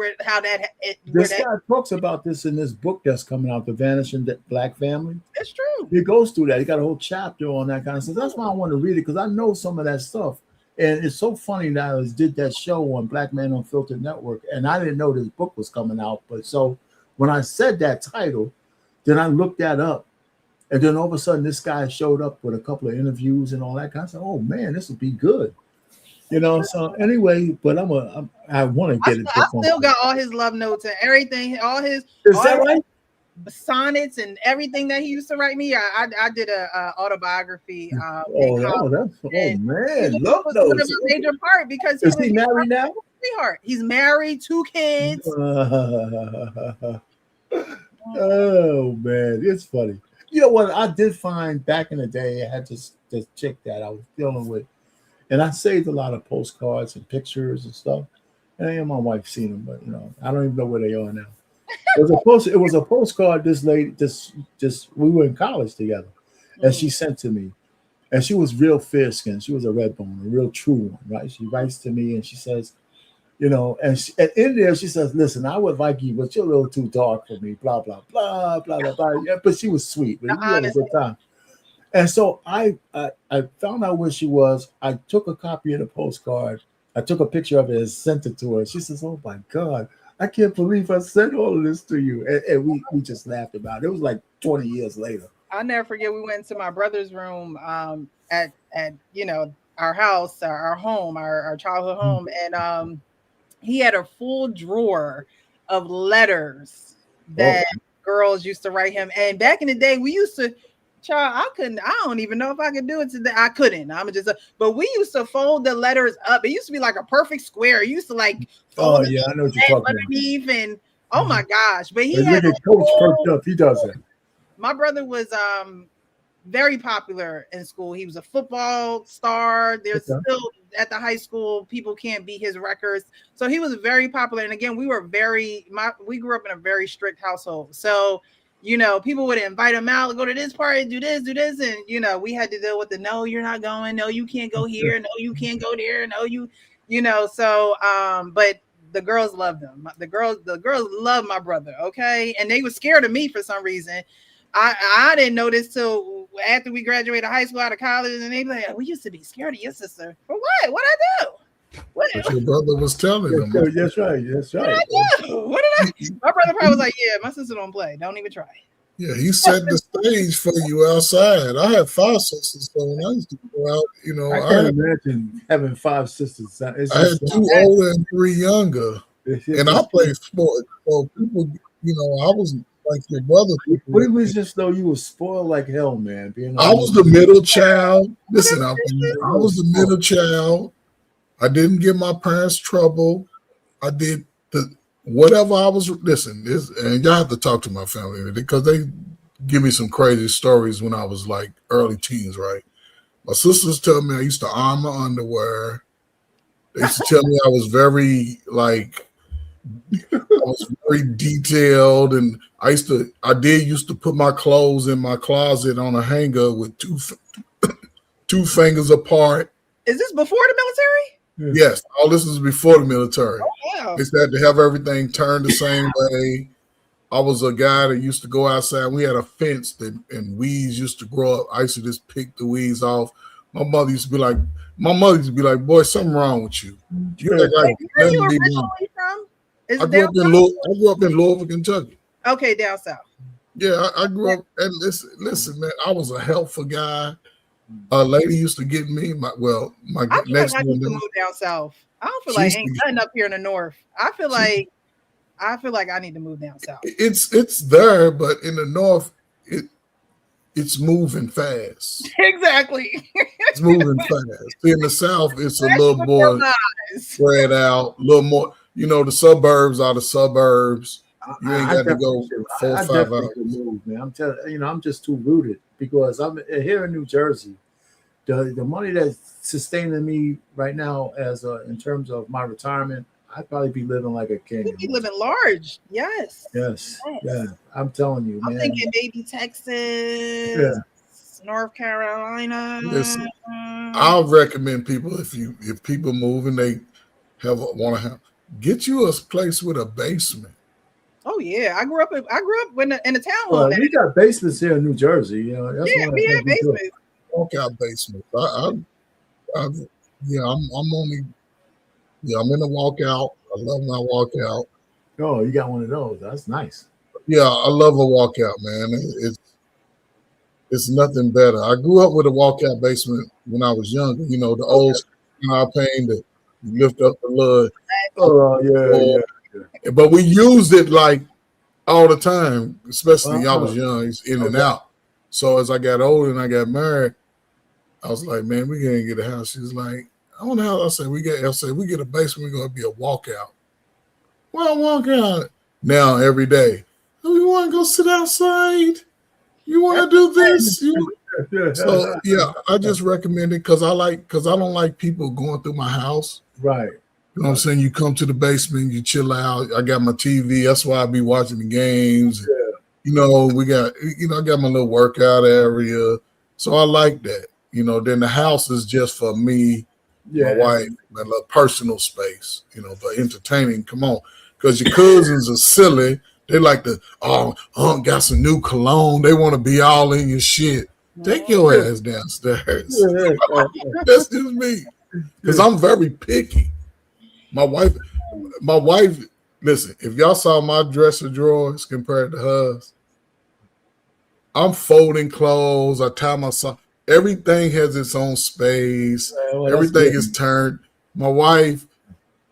this guy talks about this in this book that's coming out, The Vanishing Black Family. That's true. He goes through that. He got a whole chapter on that kind of stuff. That's why I want to read it, because I know some of that stuff. And it's so funny that I did that show on Black Man Unfiltered Network, and I didn't know this book was coming out. But so when I said that title, then I looked that up. And then all of a sudden, this guy showed up with a couple of interviews and all that kind of stuff. Oh man, this would be good, you know. So anyway, but I want to get it. I still got all his love notes and everything. All his sonnets and everything that he used to write me. I did a autobiography. Man, love notes. Was a major part because is he married now? Sweetheart, he's married, 2 kids. Oh man, it's funny. You know what? I did find back in the day, I had this chick that I was dealing with, and I saved a lot of postcards and pictures and stuff. And my wife seen them, but you know, I don't even know where they are now. It was a postcard. This lady, we were in college together, and she sent to me, and she was real fair skinned. She was a red bone, a real true one, right? She writes to me and she says, you know, and in there she says, listen, I would like you, but you're a little too dark for me, blah, blah, blah, blah, blah, blah. Yeah, but she was sweet. But we had a good time. And so I found out where she was. I took a copy of the postcard. I took a picture of it and sent it to her. She says, oh, my God, I can't believe I sent all of this to you. And we just laughed about it. It was like 20 years later. I'll never forget. We went to my brother's room at our house, our home, our childhood home, and he had a full drawer of letters that girls used to write him. And back in the day, we used to, child, I don't even know if I could do it today. I couldn't. I'm just, but we used to fold the letters up. It used to be like a perfect square. It used to like fold I know what you're talking underneath, and oh my gosh. But he look had at Coach perked up. He does that. My brother was very popular in school. He was a football star. There's still at the high school, people can't beat his records. So he was very popular. And again, we grew up in a very strict household. So, people would invite him out, go to this party, do this. And, we had to deal with no, you're not going. No, you can't go here. No, you can't go there. No, so, but the girls loved him. The girls loved my brother. Okay. And they were scared of me for some reason. I didn't know this till after we graduated high school, out of college, and they be like, "We used to be scared of your sister for what? What I do? What your brother was telling them? That's right. That's right. What did I do? What did I? My brother probably was like, "Yeah, my sister don't play. Don't even try." Yeah, he set the stage for you outside. I had 5 sisters, so when I used to go out, I can't imagine having 5 sisters. I had 2 older and 3 younger, and I played sports. So people, I was like your brother. We was just though you were spoiled like hell, man. I was the middle child. Listen, I was the middle child. I didn't give my parents trouble. I did whatever I was. Listen, and y'all have to talk to my family because they give me some crazy stories when I was like early teens, right? My sisters tell me I used to iron my underwear. They used to tell me I was very detailed, and I used to put my clothes in my closet on a hanger with two fingers apart. Is this before the military? Yes, all this is before the military. Oh, wow. They had to have everything turned the same way. I was a guy that used to go outside. We had a fence and weeds used to grow up. I used to just pick the weeds off. My mother used to be like, "Boy, something wrong with you. You act like where are you originally from? I grew up in Louisville, Kentucky. Okay, down south. Yeah, I grew up. And listen, man, I was a helpful guy. A lady used to get me. I feel like I need to move down south. I don't feel like ain't nothing up here in the north. I feel like I need to move down south. It's there, but in the north, it's moving fast. Exactly. It's moving fast. In the south, it's a little more spread out, a little more. The suburbs are the suburbs. You ain't got to go 4 or 5 hours. Move, man. I'm telling you, I'm just too rooted because I'm here in New Jersey. The money that's sustaining me right now, in terms of my retirement, I'd probably be living like a king. You'd be living large. Yes. Yeah. I'm telling you, man. I'm thinking maybe Texas, North Carolina. Listen, I'll recommend people if people move and they want to get you a place with a basement. Oh yeah, I grew up in a townhome. We got basements here in New Jersey. That's we have basements. Walkout basements. I'm in a walkout. I love my walkout. Oh, you got one of those. That's nice. Yeah, I love a walkout, man. It's nothing better. I grew up with a walkout basement when I was younger. The old pain that you lift up the lid. Oh yeah. But we used it like all the time, especially I was young, in and out. So as I got older and I got married, I was like, man, we can't get a house. She was like, I don't know how. I said, we get a basement, we're gonna be a walkout. Well, walkout now every day. Oh, you want to go sit outside? You want to do this? So yeah, I just recommend it because I don't like people going through my house. Right. You know what I'm saying? You come to the basement, you chill out. I got my TV. That's why I be watching the games. Yeah. We got, I got my little workout area. So I like that. Then the house is just for me, my wife, my little personal space, for entertaining. Come on. Because your cousins are silly. They like to, got some new cologne. They want to be all in your shit. Take your ass downstairs. That's just me. Because I'm very picky. My wife, listen, if y'all saw my dresser drawers compared to hers, I'm folding clothes. I tie my sock. Everything has its own space. Well, Everything is turned. My wife,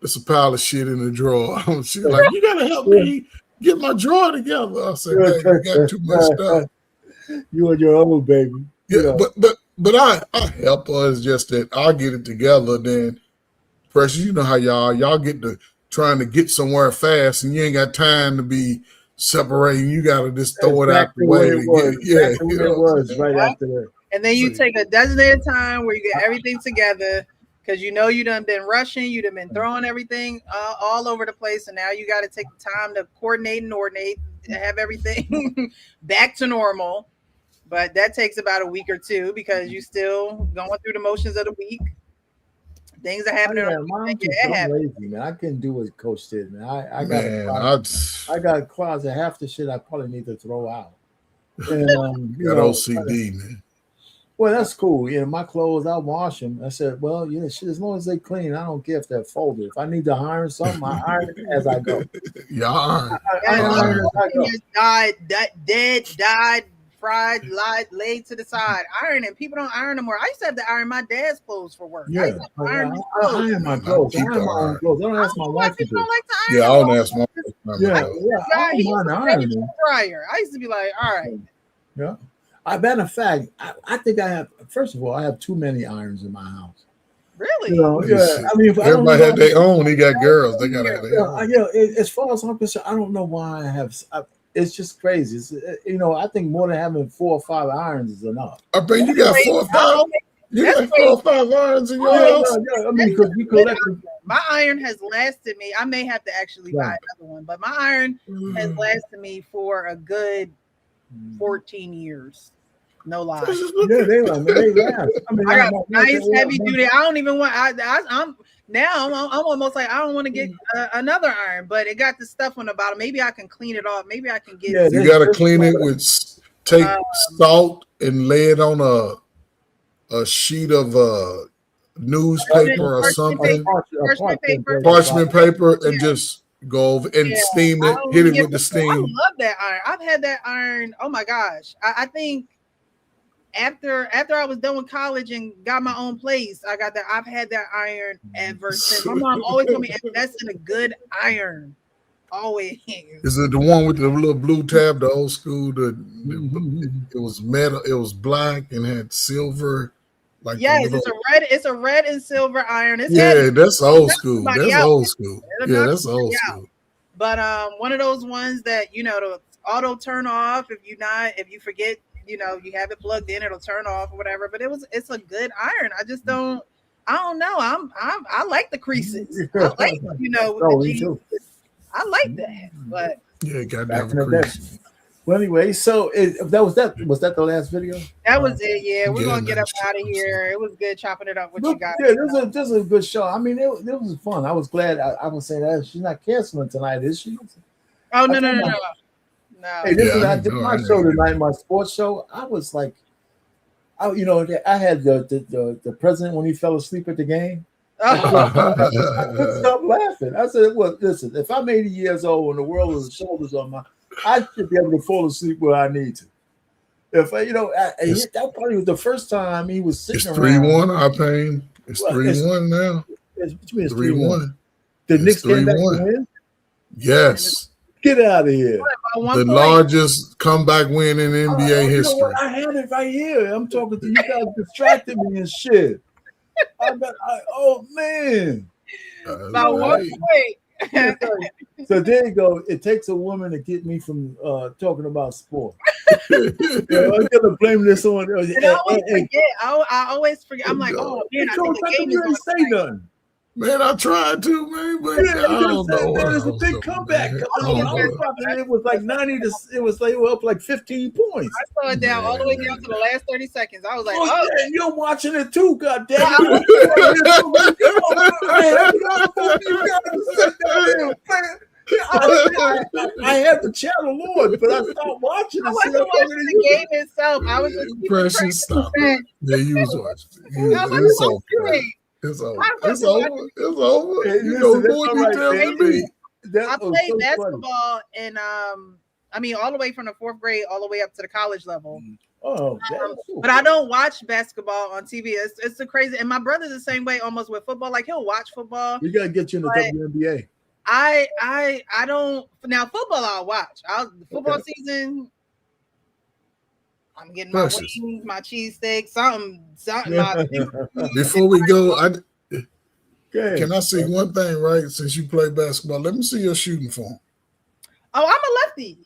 it's a pile of shit in the drawer. She's like, you gotta help me get my drawer together. I said, man, you got too much stuff. You and your own baby. Yeah, but I help her. It's just that I'll get it together. Then, Precious, you know how y'all get to trying to get somewhere fast, and you ain't got time to be separating. You got to just throw it out the way. It was right after that. And then you take a designated time where you get everything together because you know you done been rushing, you done been throwing everything all over the place, and now you got to take the time to coordinate and ordinate, have everything back to normal. But that takes about a week or two because you still going through the motions of the week. Things are happening. I'm lazy, man. I couldn't do what Coach did, man. I got a closet. Half the shit I probably need to throw out. And got OCD, man. Well, that's cool. Yeah, my clothes, I wash them. I said, well, shit, as long as they clean, I don't care if they're folded. If I need to iron something, I iron it as I go. Yeah, I iron. Died, fried, laid to the side. Ironing. People don't iron anymore. I used to have to iron my dad's clothes for work. Yeah, I iron my clothes. I iron my own clothes. I don't ask my wife to do it. Yeah, I don't ask my wife. I don't mind ironing. I used to be like, all right. Yeah. Matter of fact, I think I have. First of all, I have too many irons in my house. Really? I mean, everybody had their own. He got girls. They got their own. As far as I'm concerned, I don't know why I have. It's just crazy. I think more than having 4 or 5 irons is enough. I bet you got 4 or 5. You got 4 or 5 irons in your house. Yeah, I mean, because you collect. My iron has lasted me. I may have to actually buy another one, but my iron has lasted me for a good 14 years. No lie. Yeah, they last. I mean, I got nice heavy duty. I don't even want. I'm almost like I don't want to get another iron, but it got the stuff on the bottom. Maybe I can clean it off. Maybe I can get. Yeah, you got to clean it with take salt and lay it on a sheet of newspaper or something, parchment paper, and just go over and steam it. Hit it with the steam. I love that iron. I've had that iron. Oh my gosh! I think. After I was done with college and got my own place, I got that. I've had that iron ever since. My mom always told me invest in a good iron. Always. Is it the one with the little blue tab, the old school? It was metal. It was black and had silver. Like yes, it's a red and silver iron. That's old school. That's old school. Yeah, that's old school. But one of those ones that the auto turn off if you forget. You have it plugged in, it'll turn off or whatever. But it's a good iron. I just don't know. I like the creases. I like with the jeans. I like that. But goddamn creases. Well, anyway, so was that the last video? That was it. Yeah, we're gonna get up out of here. It was good chopping it up with you guys. Yeah, this is a good show. I mean, it was fun. I was glad. I was saying that she's not canceling tonight, is she? Oh no. No. Hey, I did my show tonight, my sports show. I was like, I had the president when he fell asleep at the game. I couldn't stop laughing. I said, "Well, listen, if I'm 80 years old and the world is shoulders on I should be able to fall asleep where I need to." If that probably was the first time he was sitting around. It's 3-1. I pain. It's 3-1 now. It's 3-1. The Knicks came back to win. Yes. Get out of here. The largest comeback win in NBA history. I had it right here. I'm talking to you guys, distracted me and shit. Oh, man. About 1 point. So there you go. It takes a woman to get me from talking about sport. I'm gonna blame this on. I always forget. I'm like, oh man, I think the game is going say nothing. Man, I tried to, man, but I don't know. It was a big comeback. It was like 90 to. It was like up like 15 points. I saw it down all the way down to the last 30 seconds. I was like, man, you're watching it too, goddamn! I had the channel on, but I stopped watching. I wasn't watching the game itself. I was just Precious. Stop. Yeah, you was watching. It's over. It's over. It's over. Hey, listen, more details than me. I played basketball in I mean, all the way from the 4th grade all the way up to the college level. Oh, cool. But I don't watch basketball on TV. It's the crazy. And my brother's the same way almost with football. Like he'll watch football. We gotta get you in the WNBA. I don't. Now football I'll watch. Football season. I'm getting my wings, my cheesesteak, something. Before we go, can I see one thing, right? Since you play basketball, let me see your shooting form. Oh, I'm a lefty.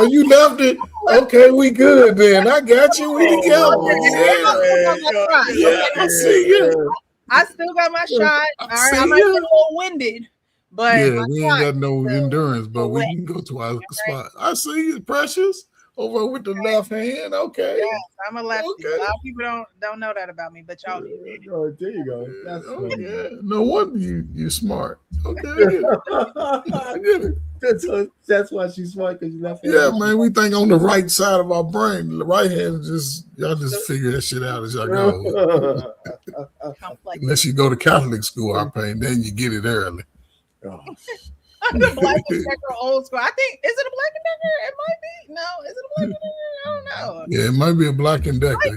You lefty? Okay, we good then. I got you. We together. I see you. I still got my shot. All right, I might get a little winded, but yeah, we ain't got no endurance, but we can go to our spot. I see you, Precious, over with the left hand. Okay. Yes, I'm a lefty. Okay. A lot of people don't know that about me, but y'all do. Oh, there you go. That's yeah. No wonder you're smart. Okay. I get it. That's why she's smart, because you left hand. Yeah, man, we think on the right side of our brain. The right hand y'all just figure that shit out as y'all go. Unless you go to Catholic school, then you get it early. Oh. I'm the Black and Decker old school. I think, is it a Black and Decker? It might be. No, is it a Black and Decker? I don't know. Yeah, it might be a Black and Decker.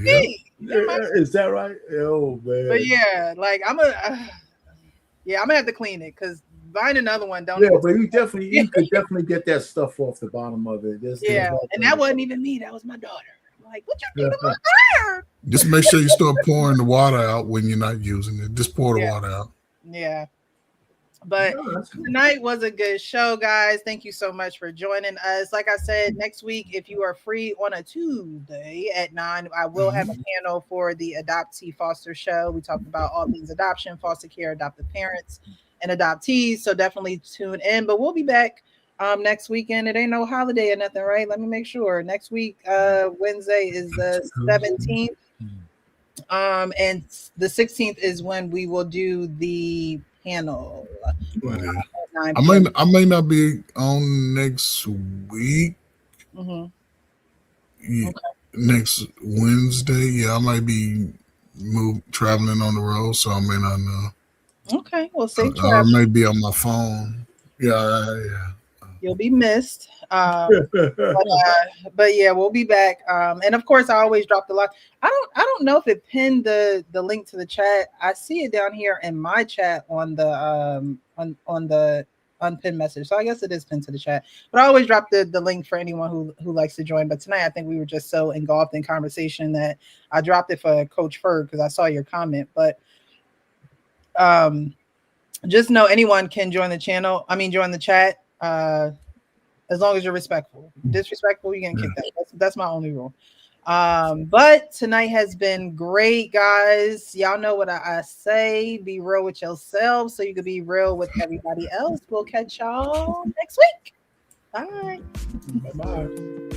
Is that right? Oh man. But yeah, like I'm gonna have to clean it, because buying another one don't. Yeah, but you could definitely get that stuff off the bottom of it. And that wasn't even me. That was my daughter. I'm like, what you doing to my iron? Just make sure you start pouring the water out when you're not using it. Just pour the water out. Yeah. But tonight was a good show, guys. Thank you so much for joining us. Like I said, next week, if you are free on a Tuesday at 9, I will have a panel for the Adoptee Foster Show. We talked about all things adoption, foster care, adoptive parents, and adoptees. So definitely tune in. But we'll be back next weekend. It ain't no holiday or nothing, right? Let me make sure. Next week, Wednesday is the 17th. And the 16th is when we will do the panel. I may not be on next week. Next Wednesday. Yeah, I might be traveling on the road, so I may not know. Okay, well, safe travel. Or maybe on my phone. Yeah. You'll be missed. But yeah, we'll be back. And of course, I always drop the link. I don't know if it pinned the link to the chat. I see it down here in my chat on the on the unpinned message. So I guess it is pinned to the chat. But I always drop the link for anyone who likes to join. But tonight, I think we were just so engulfed in conversation that I dropped it for Coach Ferg because I saw your comment. But just know anyone can join the channel. I mean, join the chat. As long as you're respectful. Disrespectful, you're getting kicked out. That's my only rule. But tonight has been great, guys. Y'all know what I say. Be real with yourselves so you can be real with everybody else. We'll catch y'all next week. Bye. Bye-bye.